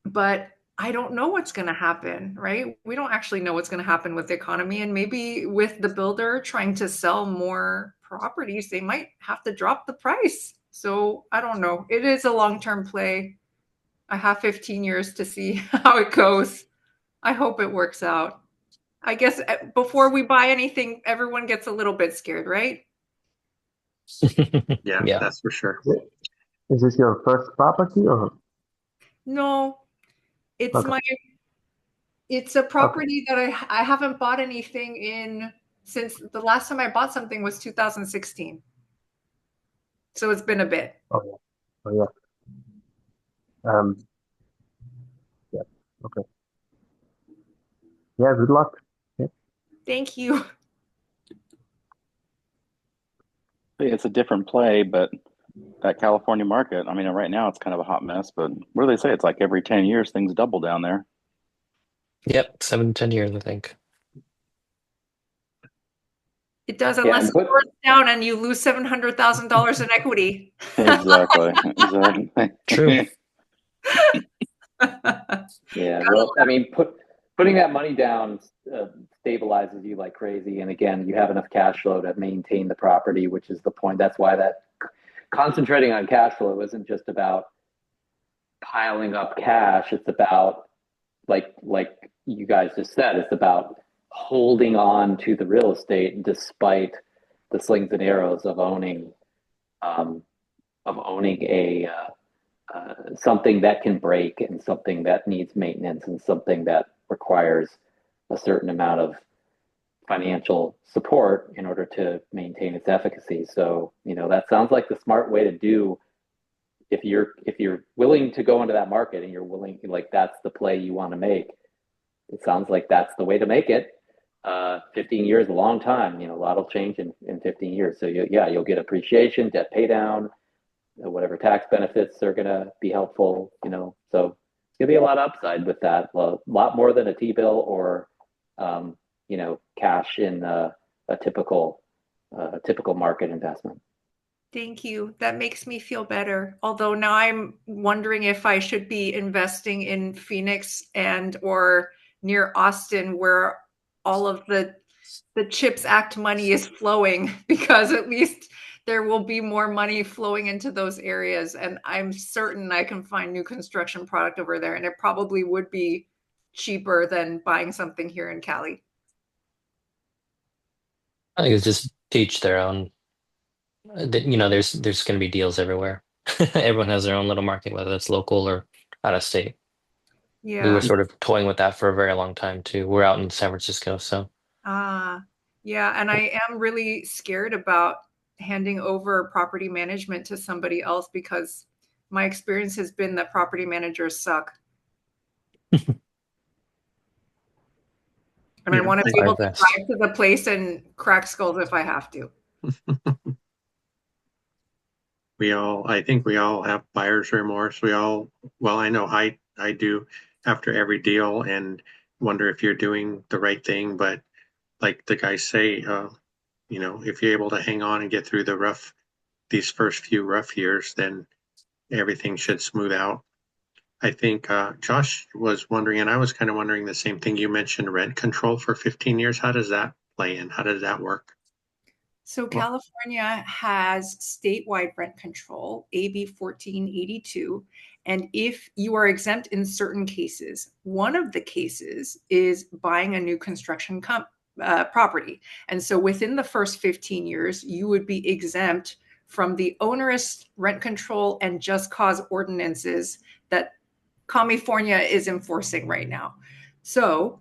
But I don't know what's going to happen, right? We don't actually know what's going to happen with the economy. And maybe with the builder trying to sell more properties, they might have to drop the price. So I don't know. It is a long-term play. I have 15 years to see how it goes. I hope it works out. I guess before we buy anything, everyone gets a little bit scared, right? Yeah, that's for sure. Is this your first property or? No, it's Okay. it's a property that I haven't bought anything in since the last time I bought something was 2016. So it's been a bit. Oh yeah. Oh yeah. Yeah. Okay. Yeah. Good luck. Yeah. Thank you. It's a different play, but that California market, I mean, right now it's kind of a hot mess, but what do they say? It's like every 10 years things double down there. Yep, 7 to 10 years, I think. It does, Yeah, unless and it put goes down and you lose $700,000 in equity. Exactly. Exactly. True. yeah. Well, I mean, putting that money down stabilizes you like crazy, and again, you have enough cash flow to maintain the property, which is the point. That's why that concentrating on cash flow isn't just about piling up cash. It's about like you guys just said, it's about holding on to the real estate despite the slings and arrows of owning a something that can break and something that needs maintenance and something that requires a certain amount of financial support in order to maintain its efficacy. So, that sounds like the smart way to do. If you're willing to go into that market and you're willing, like that's the play you want to make, it sounds like that's the way to make it. 15 years, a long time, a lot will change in 15 years. So you'll get appreciation, debt pay down, whatever tax benefits are going to be helpful, so it's going to be a lot of upside with that, a lot more than a T-bill or, cash in a typical market investment. Thank you. That makes me feel better. Although now I'm wondering if I should be investing in Phoenix or near Austin, where all of the CHIPS Act money is flowing, because at least there will be more money flowing into those areas. And I'm certain I can find new construction product over there. And it probably would be cheaper than buying something here in Cali. I think it's just teach their own. There's going to be deals everywhere. Everyone has their own little market, whether it's local or out of state. Yeah. We were sort of toying with that for a very long time too. We're out in San Francisco, so. Yeah, and I am really scared about handing over property management to somebody else, because my experience has been that property managers suck. And I want to be able to drive to the place and crack skulls if I have to. I think we all have buyer's remorse. I know I do after every deal, and wonder if you're doing the right thing. But like the guys say, if you're able to hang on and get through these first few rough years, then everything should smooth out. I think Josh was wondering, and I was kind of wondering the same thing. You mentioned rent control for 15 years. How does that play in? How does that work? So California has statewide rent control, AB 1482. And if you are exempt in certain cases, one of the cases is buying a new construction property. And so within the first 15 years, you would be exempt from the onerous rent control and just cause ordinances that California is enforcing right now. So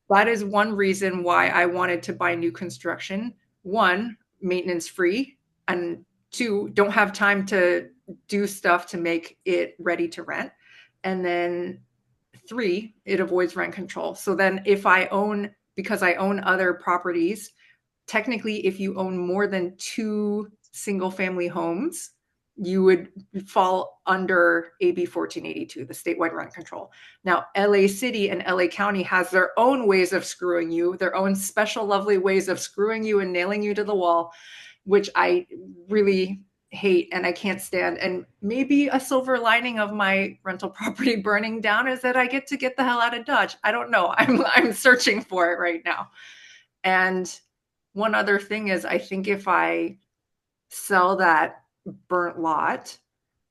that is one reason why I wanted to buy new construction. One, maintenance free, and two, don't have time to do stuff to make it ready to rent. And then three, it avoids rent control. So then because I own other properties, technically, if you own more than 2 single family homes, you would fall under AB 1482, the statewide rent control. Now, LA City and LA County has their own ways of screwing you, their own special, lovely ways of screwing you and nailing you to the wall, which I really hate and I can't stand. And maybe a silver lining of my rental property burning down is that I get the hell out of Dodge. I don't know. I'm searching for it right now. And one other thing is, I think if I sell that burnt lot,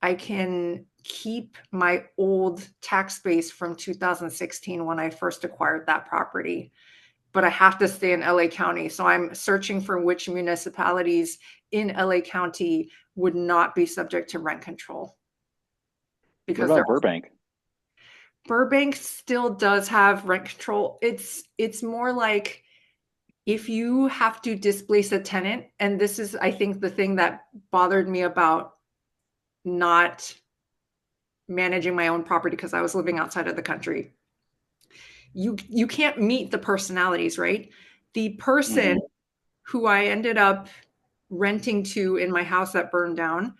I can keep my old tax base from 2016 when I first acquired that property, but I have to stay in LA County. So I'm searching for which municipalities in LA County would not be subject to rent control. Because what about Burbank? Burbank still does have rent control. It's more like, if you have to displace a tenant, and this is, I think, the thing that bothered me about not managing my own property because I was living outside of the country. You can't meet the personalities, right? The person who I ended up renting to in my house that burned down,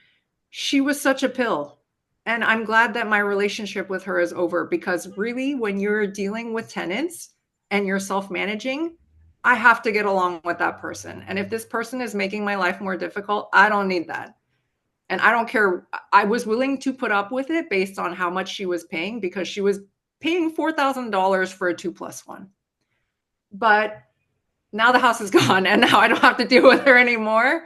she was such a pill. And I'm glad that my relationship with her is over, because really, when you're dealing with tenants and you're self-managing, I have to get along with that person. And if this person is making my life more difficult, I don't need that. And I don't care. I was willing to put up with it based on how much she was paying, because she was paying $4,000 for a 2+1. But now the house is gone and now I don't have to deal with her anymore.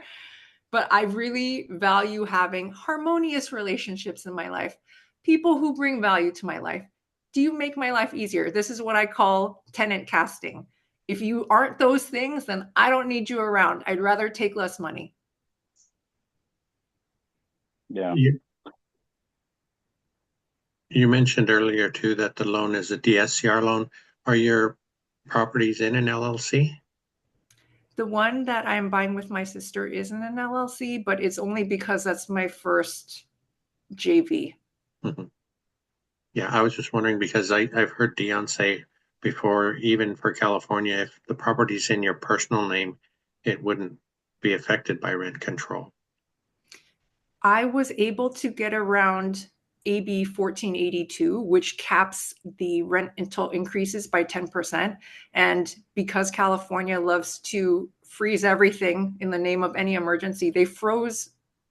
But I really value having harmonious relationships in my life, people who bring value to my life. Do you make my life easier? This is what I call tenant casting. If you aren't those things, then I don't need you around. I'd rather take less money. Yeah. You mentioned earlier too that the loan is a DSCR loan. Are your properties in an LLC? The one that I'm buying with my sister isn't an LLC, but it's only because that's my first JV. Mm-hmm. Yeah, I was just wondering, because I've heard Dion say before, even for California, if the property's in your personal name, it wouldn't be affected by rent control. I was able to get around AB 1482, which caps the rental increases by 10%. And because California loves to freeze everything in the name of any emergency, they froze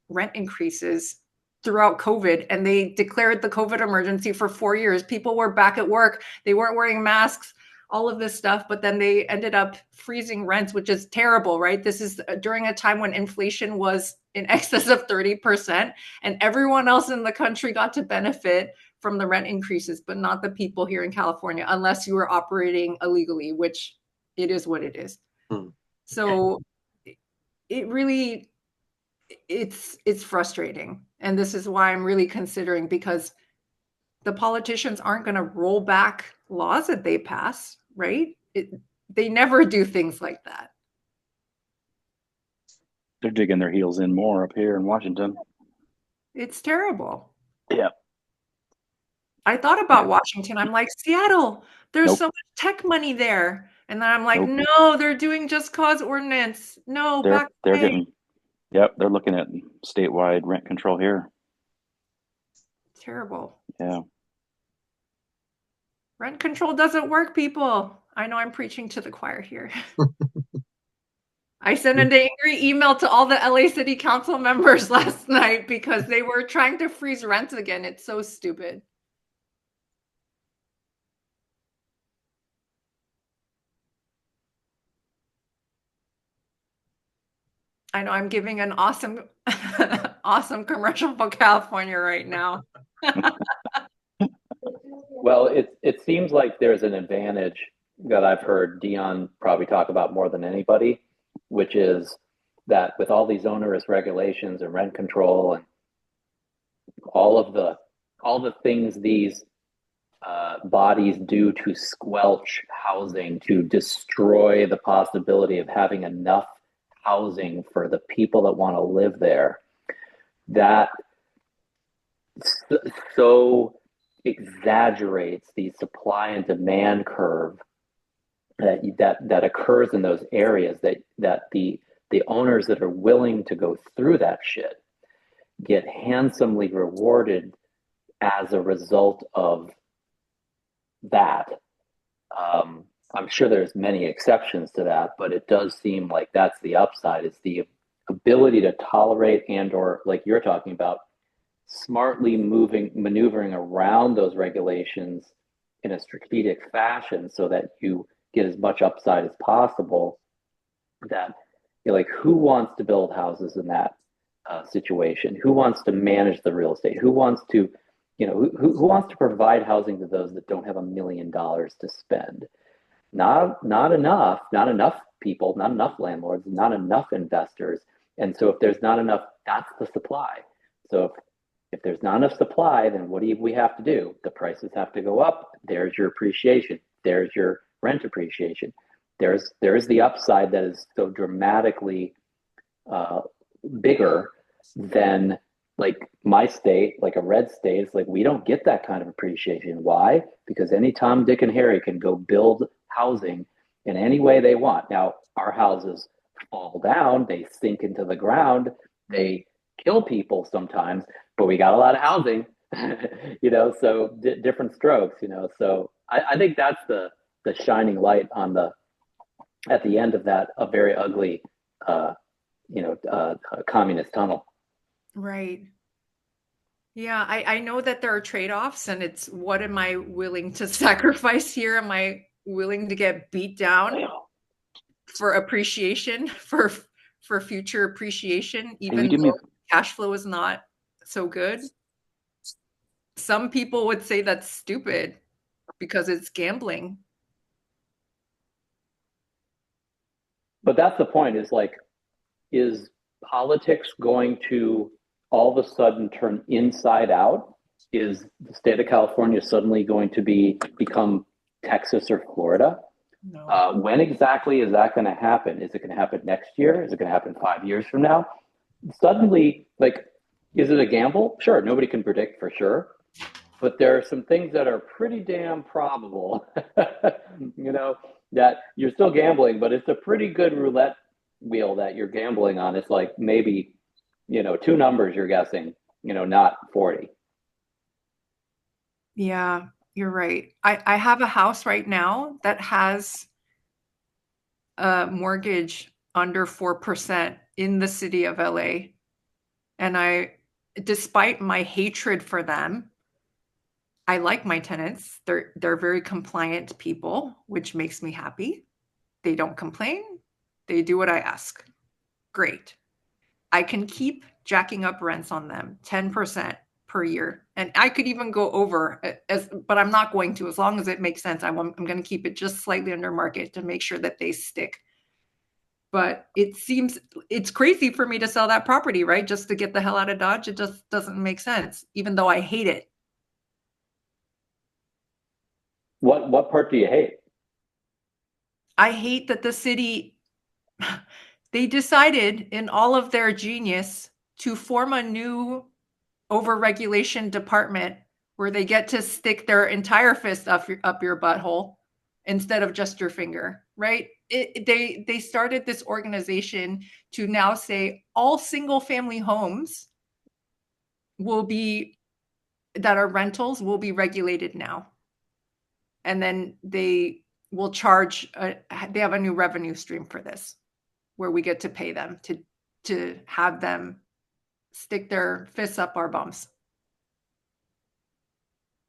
rent increases throughout COVID, and they declared the COVID emergency for 4 years. People were back at work. They weren't wearing masks, all of this stuff, but then they ended up freezing rents, which is terrible, right? This is during a time when inflation was in excess of 30%, and everyone else in the country got to benefit from the rent increases, but not the people here in California, unless you were operating illegally, which it is what it is. So it really, it's frustrating. And this is why I'm really considering, because the politicians aren't going to roll back laws that they pass, right? They never do things like that. They're digging their heels in more up here in Washington. It's terrible. Yeah. I thought about Washington. I'm like, Seattle, there's so much tech money there. And then I'm like, no, they're doing just cause ordinance. No, they're getting, they're looking at statewide rent control here. Terrible. Yeah. Rent control doesn't work, people. I know I'm preaching to the choir here. I sent an angry email to all the LA City Council members last night because they were trying to freeze rents again. It's so stupid. I know I'm giving an awesome, awesome commercial for California right now. Well, it seems like there's an advantage that I've heard Dion probably talk about more than anybody, which is that with all these onerous regulations and rent control and all the things these bodies do to squelch housing, to destroy the possibility of having enough housing for the people that want to live there, that so exaggerates the supply and demand curve that occurs in those areas, that the owners that are willing to go through that shit get handsomely rewarded as a result of that. I'm sure there's many exceptions to that, but it does seem like that's the upside, is the ability to tolerate or, like you're talking about, smartly maneuvering around those regulations in a strategic fashion so that you get as much upside as possible. That, like, who wants to build houses in that situation? Who wants to manage the real estate? Who wants to, who wants to provide housing to those that don't have $1 million to spend? Not enough people, not enough landlords, not enough investors. And so if there's not enough, that's the supply. So if there's not enough supply, then what do we have to do? The prices have to go up. There's your appreciation. There's your rent appreciation. there's the upside that is so dramatically bigger than like my state, like a red state. It's like we don't get that kind of appreciation. Why? Because any Tom, Dick, and Harry can go build housing in any way they want. Now, our houses fall down, they sink into the ground, they kill people sometimes, but we got a lot of housing, so different strokes, So I think that's the shining light on at the end of that, a very ugly, communist tunnel. Right. Yeah, I know that there are trade-offs, and it's what am I willing to sacrifice here? Am I willing to get beat down for appreciation, for future appreciation, even though cash flow is not so good? Some people would say that's stupid because it's gambling. But that's the point, is politics going to all of a sudden turn inside out? Is the state of California suddenly going to become Texas or Florida? No. When exactly is that going to happen? Is it going to happen next year? Is it going to happen 5 years from now? Suddenly, is it a gamble? Sure, nobody can predict for sure. But there are some things that are pretty damn probable, that you're still gambling, but it's a pretty good roulette wheel that you're gambling on. It's like maybe, 2 numbers you're guessing, not 40. Yeah, you're right. I have a house right now that has a mortgage under 4% in the city of LA. And despite my hatred for them, I like my tenants. They're very compliant people, which makes me happy. They don't complain. They do what I ask. Great. I can keep jacking up rents on them 10% per year. And I could even go over, but I'm not going to, as long as it makes sense. I'm going to keep it just slightly under market to make sure that they stick. But it's crazy for me to sell that property, right? Just to get the hell out of Dodge. It just doesn't make sense, even though I hate it. What part do you hate? I hate that the city, they decided in all of their genius to form a new overregulation department where they get to stick their entire fist up your butthole instead of just your finger, right? They started this organization to now say all single family homes that are rentals will be regulated now. And then they will charge, they have a new revenue stream for this, where we get to pay them to have them stick their fists up our bums.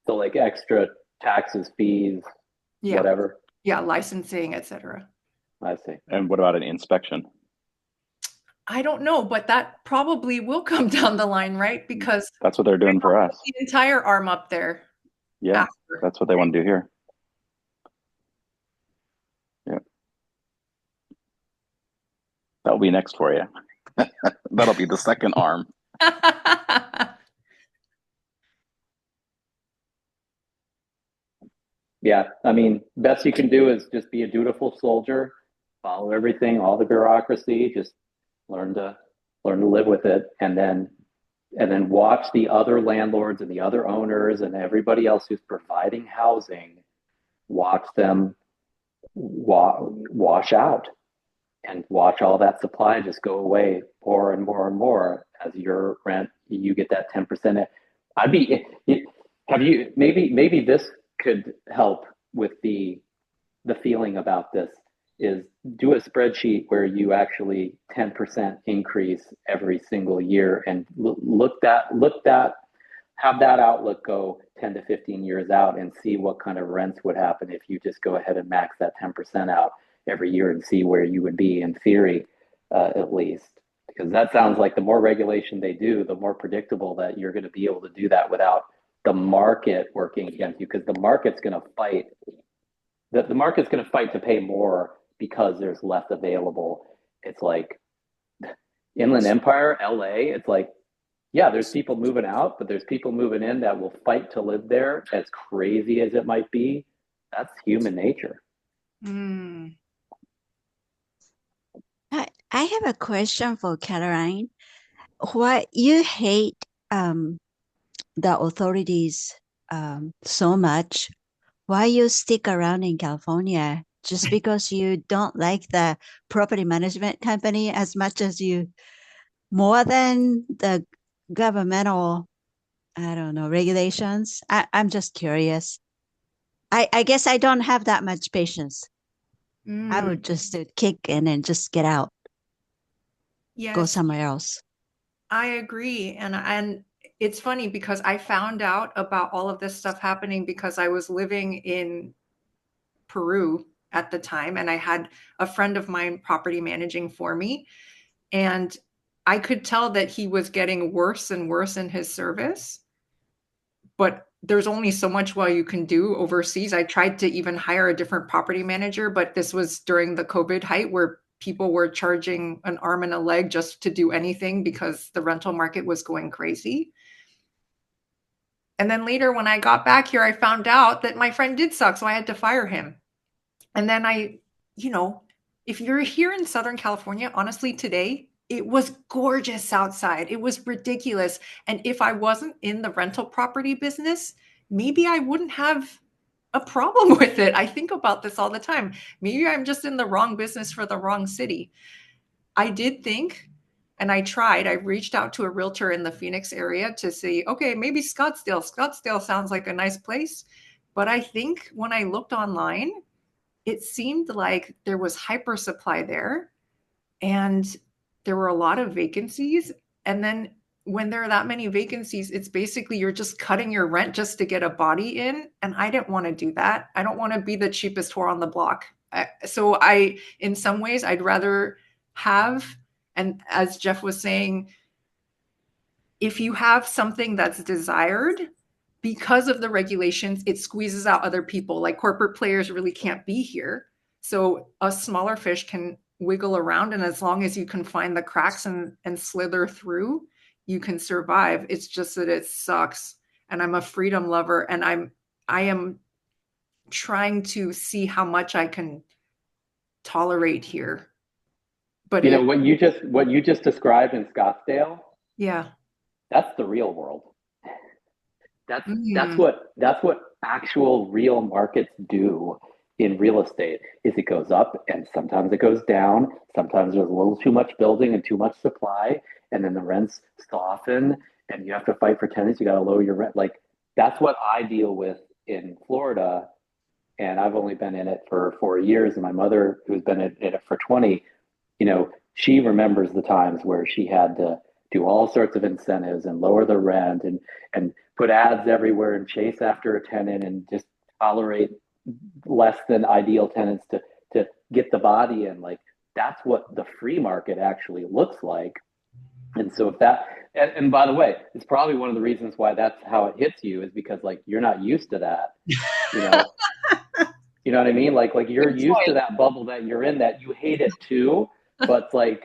So extra taxes, fees, whatever. Yeah, licensing, etc. I see. And what about an inspection? I don't know, but that probably will come down the line, right? Because that's what they're doing for us. The entire arm up there. Yeah, after. That's what they want to do here. Yeah. That'll be next for you. That'll be the second arm. Yeah, I mean, best you can do is just be a dutiful soldier, follow everything, all the bureaucracy, just learn to live with it, and then watch the other landlords and the other owners and everybody else who's providing housing, watch them wash out, and watch all that supply just go away more and more and more as your rent, you get that 10%. Maybe this could help with the feeling about this, is do a spreadsheet where you actually 10% increase every single year, and have that outlook go 10 to 15 years out, and see what kind of rents would happen if you just go ahead and max that 10% out every year, and see where you would be in theory, at least. Because that sounds like the more regulation they do, the more predictable that you're going to be able to do that without the market working against you, because the market's going to fight. The market's going to fight to pay more because there's less available. It's like Inland Empire, LA. It's like, yeah, there's people moving out, but there's people moving in that will fight to live there. As crazy as it might be, that's human nature. I have a question for Caroline. Why you hate the authorities so much? Why you stick around in California? Just because you don't like the property management company as much as you, more than the governmental, I don't know, regulations? I'm just curious. I guess I don't have that much patience. I would just kick in and just get out, go Yes, somewhere else. I agree. And it's funny because I found out about all of this stuff happening because I was living in Peru at the time, and I had a friend of mine property managing for me. And I could tell that he was getting worse and worse in his service. But there's only so much what you can do overseas. I tried to even hire a different property manager, but this was during the COVID height where people were charging an arm and a leg just to do anything because the rental market was going crazy. And then later when I got back here, I found out that my friend did suck, so I had to fire him. And then if you're here in Southern California, honestly, today, it was gorgeous outside. It was ridiculous. And if I wasn't in the rental property business, maybe I wouldn't have a problem with it. I think about this all the time. Maybe I'm just in the wrong business for the wrong city. I did think, and I reached out to a realtor in the Phoenix area to see, okay, maybe Scottsdale sounds like a nice place. But I think when I looked online, it seemed like there was hyper supply there and there were a lot of vacancies. And then when there are that many vacancies, it's basically you're just cutting your rent just to get a body in. And I didn't want to do that. I don't want to be the cheapest whore on the block. So in some ways, I'd rather have, and as Jeff was saying, if you have something that's desired, because of the regulations, it squeezes out other people. Like corporate players really can't be here. So a smaller fish can wiggle around. And as long as you can find the cracks and slither through, you can survive. It's just that it sucks. And I'm a freedom lover. And I am trying to see how much I can tolerate here. But what you just described in Scottsdale, yeah, that's the real world. That's what actual real markets do in real estate. Is it goes up and sometimes it goes down. Sometimes there's a little too much building and too much supply, and then the rents soften and you have to fight for tenants. You got to lower your rent. Like that's what I deal with in Florida, and I've only been in it for 4 years. And my mother, who's been in it for 20, she remembers the times where she had to do all sorts of incentives and lower the rent and put ads everywhere and chase after a tenant and just tolerate less than ideal tenants to get the body in. Like that's what the free market actually looks like. And so if that, and by the way, it's probably one of the reasons why that's how it hits you, is because like you're not used to that. You know what I mean? Like you're used to that bubble that you're in, that you hate it too. But like,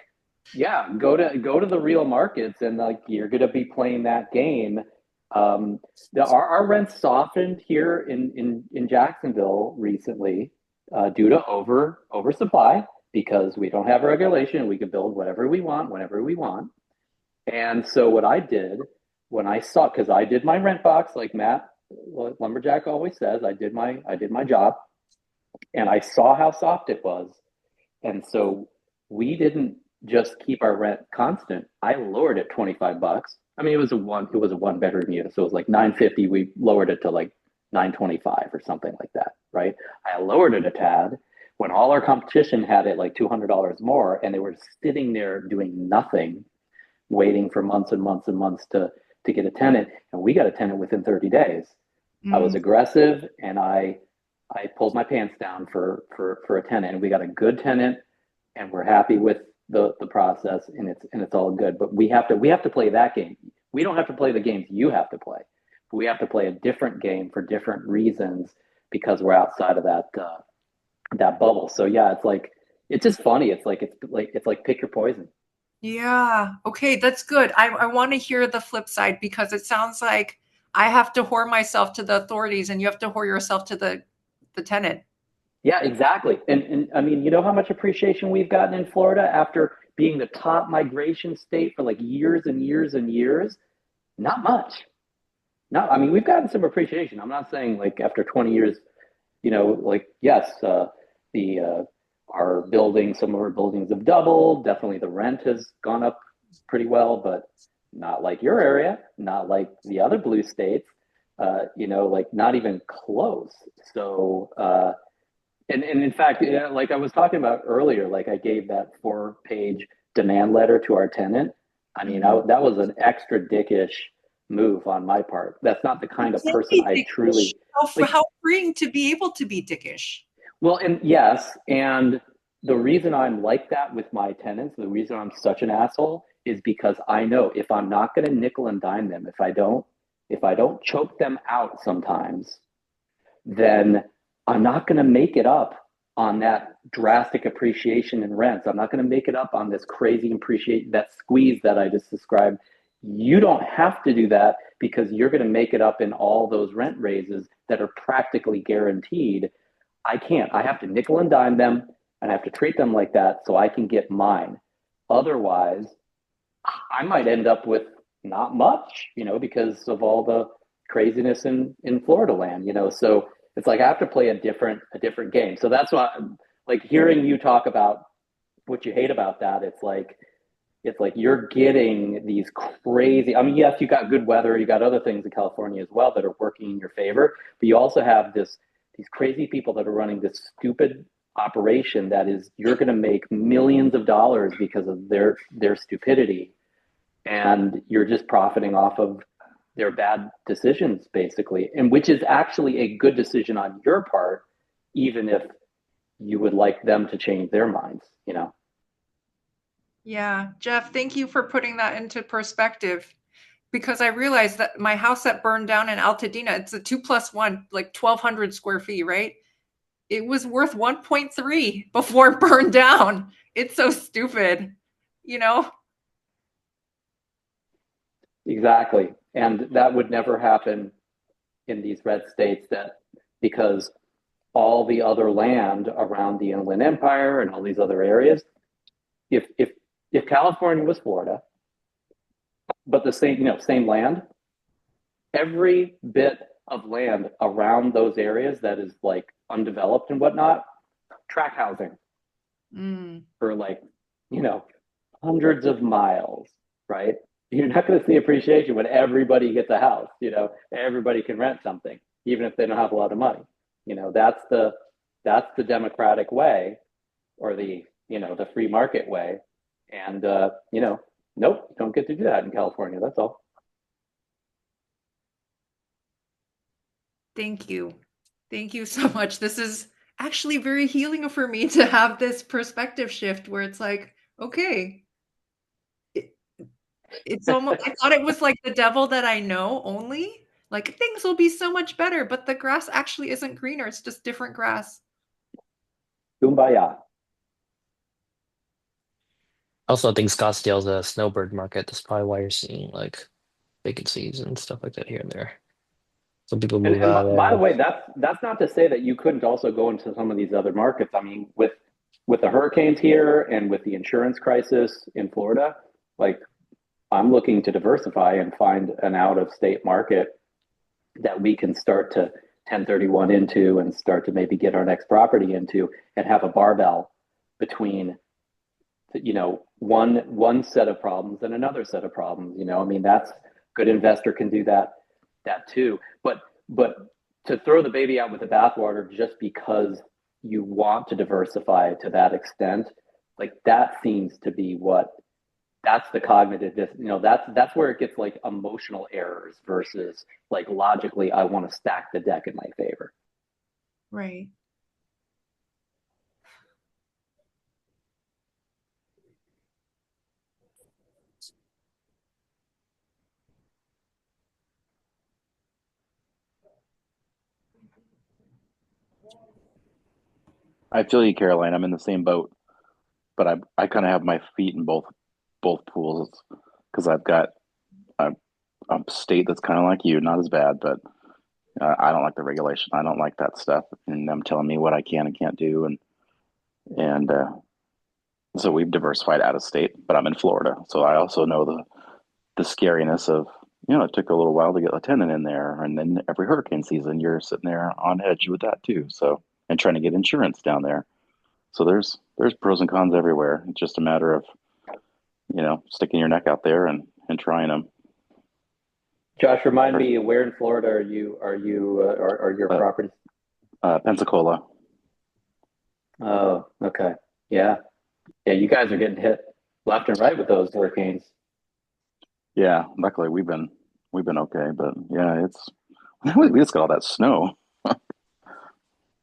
yeah, go to the real markets and like you're gonna be playing that game. Our rents softened here in Jacksonville recently due to oversupply, because we don't have regulation. We can build whatever we want whenever we want. And so what I did when I saw, because I did my rent box, like Matt Lumberjack always says, I did my job, and I saw how soft it was. And so we didn't just keep our rent constant. I lowered it $25. I mean, it was a one bedroom unit, so it was like $950. We lowered it to like $925 or something like that, right? I lowered it a tad when all our competition had it like $200 more, and they were sitting there doing nothing, waiting for months and months and months to get a tenant, and we got a tenant within 30 days. I was aggressive, and I pulled my pants down for a tenant, and we got a good tenant, and we're happy with the process, and it's all good. But we have to play that game. We don't have to play the games you have to play. But we have to play a different game for different reasons, because we're outside of that bubble. So yeah, it's just funny. It's like pick your poison. Yeah. Okay, that's good. I want to hear the flip side, because it sounds like I have to whore myself to the authorities and you have to whore yourself to the tenant. Yeah, exactly. And I mean, you know how much appreciation we've gotten in Florida after being the top migration state for like years and years and years, not much. I mean, we've gotten some appreciation. I'm not saying like after 20 years, like yes, our buildings, some of our buildings have doubled. Definitely the rent has gone up pretty well, but not like your area, not like the other blue states, like not even close. So, and in fact, like I was talking about earlier, like I gave that 4-page demand letter to our tenant. I mean, that was an extra dickish move on my part. That's not the kind of person I truly like. How freeing to be able to be dickish. Well, and yes, and the reason I'm like that with my tenants, the reason I'm such an asshole is because I know if I'm not going to nickel and dime them, if I don't choke them out sometimes, then I'm not going to make it up on that drastic appreciation in rents. I'm not going to make it up on this crazy that squeeze that I just described. You don't have to do that because you're going to make it up in all those rent raises that are practically guaranteed. I can't. I have to nickel and dime them, and I have to treat them like that so I can get mine. Otherwise, I might end up with not much, because of all the craziness in Florida land, So it's like I have to play a different game. So that's why, like, hearing you talk about what you hate about that, it's like you're getting these crazy. I mean, yes, you got good weather, you got other things in California as well that are working in your favor, but you also have these crazy people that are running this stupid operation that is, you're going to make millions of dollars because of their stupidity, and you're just profiting off of their bad decisions, basically, and which is actually a good decision on your part, even if you would like them to change their minds, Yeah, Jeff, thank you for putting that into perspective, because I realized that my house that burned down in Altadena, it's a 2+1, like 1,200 square feet, right? It was worth 1.3 before it burned down. It's so stupid, Exactly. And that would never happen in these red states, because all the other land around the Inland Empire and all these other areas, if California was Florida, but the same land, every bit of land around those areas that is like undeveloped and whatnot, tract housing for like, hundreds of miles, right? You're not going to see appreciation when everybody gets a house, everybody can rent something, even if they don't have a lot of money. That's the democratic way, or the free market way. And, nope, you don't get to do that in California. That's all. Thank you. Thank you so much. This is actually very healing for me to have this perspective shift where it's like, okay, it's almost, I thought it was like the devil that I know only, like things will be so much better, but the grass actually isn't greener. It's just different grass. Kumbaya. Also, I think Scottsdale's a snowbird market. That's probably why you're seeing like vacancies and stuff like that here and there. Some people move out there. By the way, that's not to say that you couldn't also go into some of these other markets. I mean, with the hurricanes here and with the insurance crisis in Florida, like, I'm looking to diversify and find an out-of-state market that we can start to 1031 into and start to maybe get our next property into, and have a barbell between, one set of problems and another set of problems. I mean, that's good investor can do that too. But to throw the baby out with the bathwater just because you want to diversify to that extent, like, that seems to be that's the cognitive, that's where it gets like emotional errors versus like logically, I want to stack the deck in my favor. Right. I feel you, Caroline. I'm in the same boat, but I kind of have my feet in both pools, because I've got a state that's kind of like you, not as bad, but I don't like the regulation. I don't like that stuff, and them telling me what I can and can't do, and So we've diversified out of state, but I'm in Florida, so I also know the scariness of, it took a little while to get a tenant in there, and then every hurricane season you're sitting there on edge with that too. So, and trying to get insurance down there. So there's pros and cons everywhere. It's just a matter of, sticking your neck out there and trying them. Josh, remind me, where in Florida are your properties? Pensacola. Oh, okay. Yeah. Yeah, you guys are getting hit left and right with those hurricanes. Yeah, luckily we've been okay, but yeah, we just got all that snow.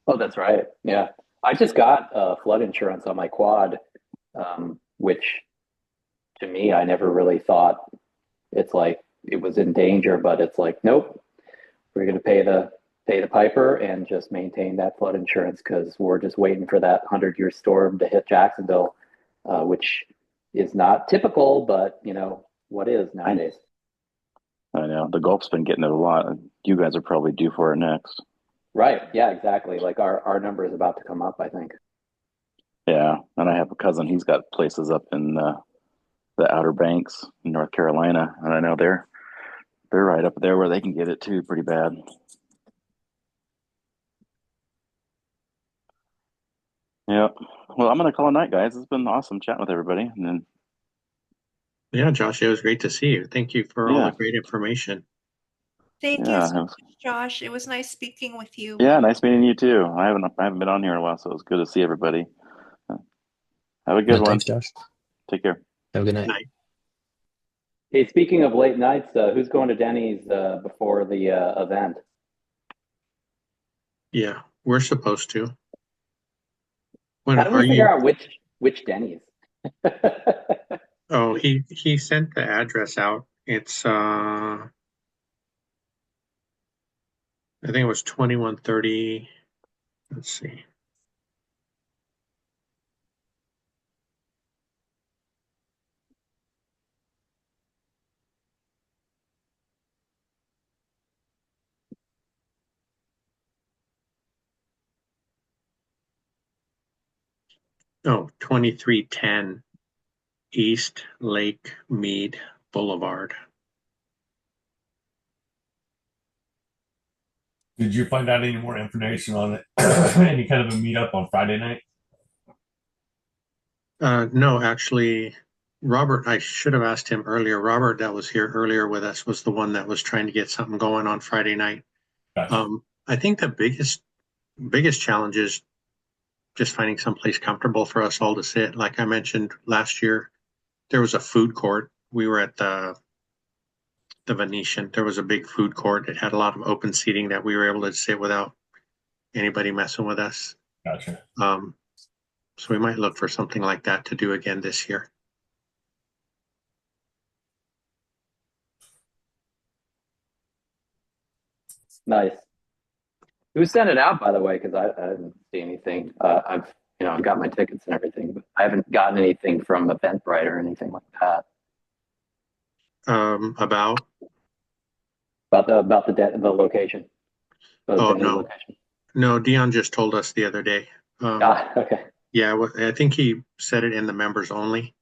Oh, that's right. Yeah. I just got flood insurance on my quad, which to me, I never really thought it's like it was in danger, but it's like, nope, we're going to pay the piper and just maintain that flood insurance because we're just waiting for that 100-year storm to hit Jacksonville, which is not typical, but what is nowadays. I know the Gulf's been getting it a lot. You guys are probably due for it next. Right. Yeah, exactly. Like our number is about to come up, I think. Yeah. And I have a cousin, he's got places up in the Outer Banks in North Carolina. And I know they're right up there where they can get it too pretty bad. Yeah. Well, I'm going to call it a night, guys. It's been awesome chatting with everybody. And then, yeah, Josh, it was great to see you. Thank you for all the great information. Thank you so much, Josh. It was nice speaking with you. Yeah, nice meeting you too. I haven't been on here in a while, so it was good to see everybody. Have a good one. Thanks, Josh. Take care. Have a good night. Hey, speaking of late nights, who's going to Denny's before the event? Yeah, we're supposed to. How do we figure out which Denny's? Oh, he sent the address out. It's I think it was 2130. Let's see. Oh, 2310 East Lake Mead Boulevard. Did you find out any more information on it? Any kind of a meetup on Friday night? No, actually, Robert, I should have asked him earlier. Robert, that was here earlier with us, was the one that was trying to get something going on Friday night. Gotcha. I think the biggest challenge is just finding someplace comfortable for us all to sit. Like I mentioned last year, there was a food court. We were at the Venetian. There was a big food court. It had a lot of open seating that we were able to sit without anybody messing with us. Gotcha. So we might look for something like that to do again this year. Nice. Who sent it out, by the way? Because I didn't see anything. I've got my tickets and everything, but I haven't gotten anything from Eventbrite or anything like that. About the location. Oh no, location. No. Dion just told us the other day. Okay. Yeah, I think he said it in the members only.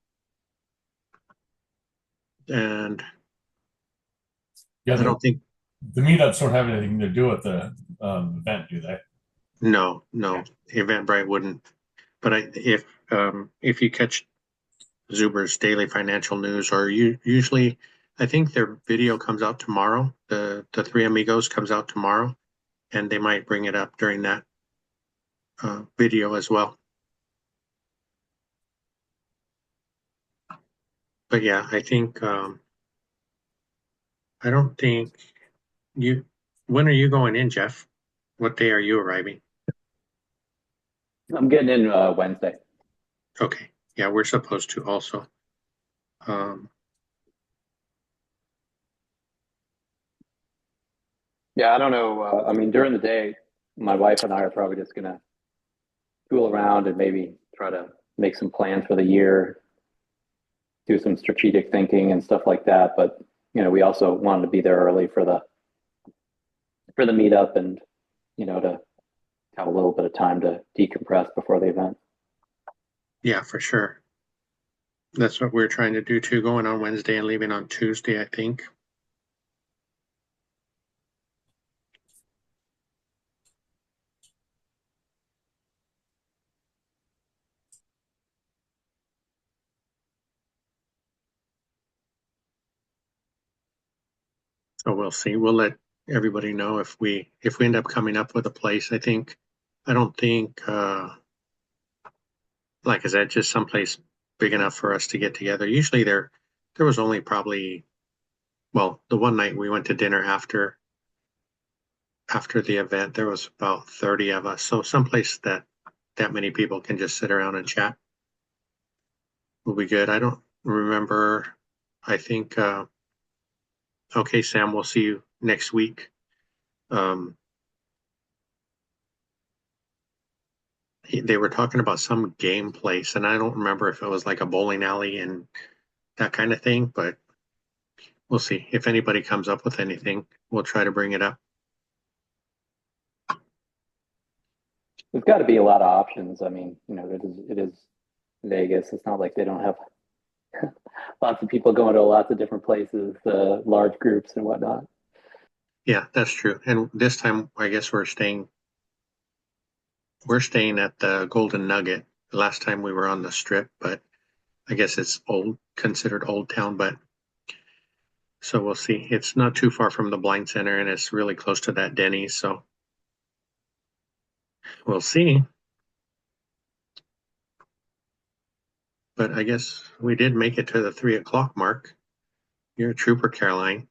And yeah, I don't think the meetups don't have anything to do with the event, do they? No. Eventbrite wouldn't. But if you catch Zuber's daily financial news, or usually, I think their video comes out tomorrow. The Three Amigos comes out tomorrow, and they might bring it up during that video as well. But yeah, I think I don't think you. When are you going in, Jeff? What day are you arriving? I'm getting in Wednesday. Okay. Yeah, we're supposed to also. Yeah, I don't know. I mean, during the day, my wife and I are probably just gonna tool around and maybe try to make some plans for the year, do some strategic thinking and stuff like that. But we also wanted to be there early for the meetup and to have a little bit of time to decompress before the event. Yeah, for sure. That's what we're trying to do too, going on Wednesday and leaving on Tuesday, I think. So we'll see. We'll let everybody know if we end up coming up with a place. I don't think like I said, just someplace big enough for us to get together. Usually there was only probably, well, the one night we went to dinner after the event, there was about 30 of us. So someplace that many people can just sit around and chat will be good. I don't remember. I think, okay, Sam, we'll see you next week. They were talking about some game place, and I don't remember if it was like a bowling alley and that kind of thing, but we'll see. If anybody comes up with anything, we'll try to bring it up. There's got to be a lot of options. I mean, you know, it is Vegas. It's not like they don't have lots of people going to lots of different places, large groups and whatnot. Yeah, that's true. And this time, I guess we're staying at the Golden Nugget. The last time we were on the Strip, but I guess it's considered Old Town, but so we'll see. It's not too far from the Blind Center, and it's really close to that Denny's, so we'll see. But I guess we did make it to the 3 o'clock mark. You're a trooper, Caroline.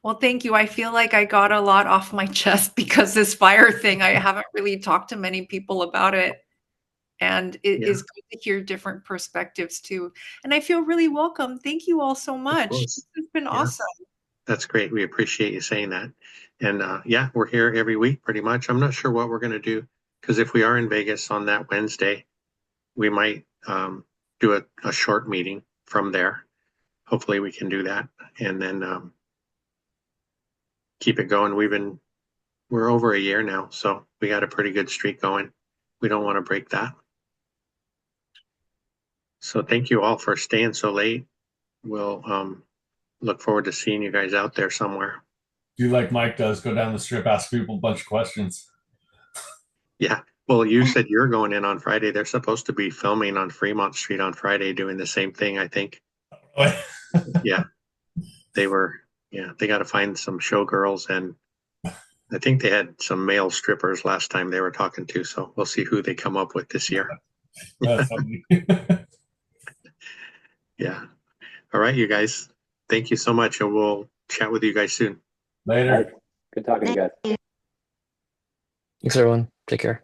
Well, thank you. I feel like I got a lot off my chest because this fire thing, I haven't really talked to many people about it. And it is good to hear different perspectives too. And I feel really welcome. Thank you all so much. This has been awesome. That's great. We appreciate you saying that. And yeah, we're here every week pretty much. I'm not sure what we're going to do, because if we are in Vegas on that Wednesday, we might do a short meeting from there. Hopefully we can do that, and then keep it going. We're over a year now, so we got a pretty good streak going. We don't want to break that. So thank you all for staying so late. We'll look forward to seeing you guys out there somewhere. Do like Mike does, go down the Strip, ask people a bunch of questions. Yeah. Well, you said you're going in on Friday. They're supposed to be filming on Fremont Street on Friday doing the same thing, I think. Yeah. They got to find some showgirls, and I think they had some male strippers last time they were talking to, so we'll see who they come up with this year. Yeah. All right, you guys. Thank you so much, and we'll chat with you guys soon. Later. Good talking to you guys. Thanks, everyone. Take care.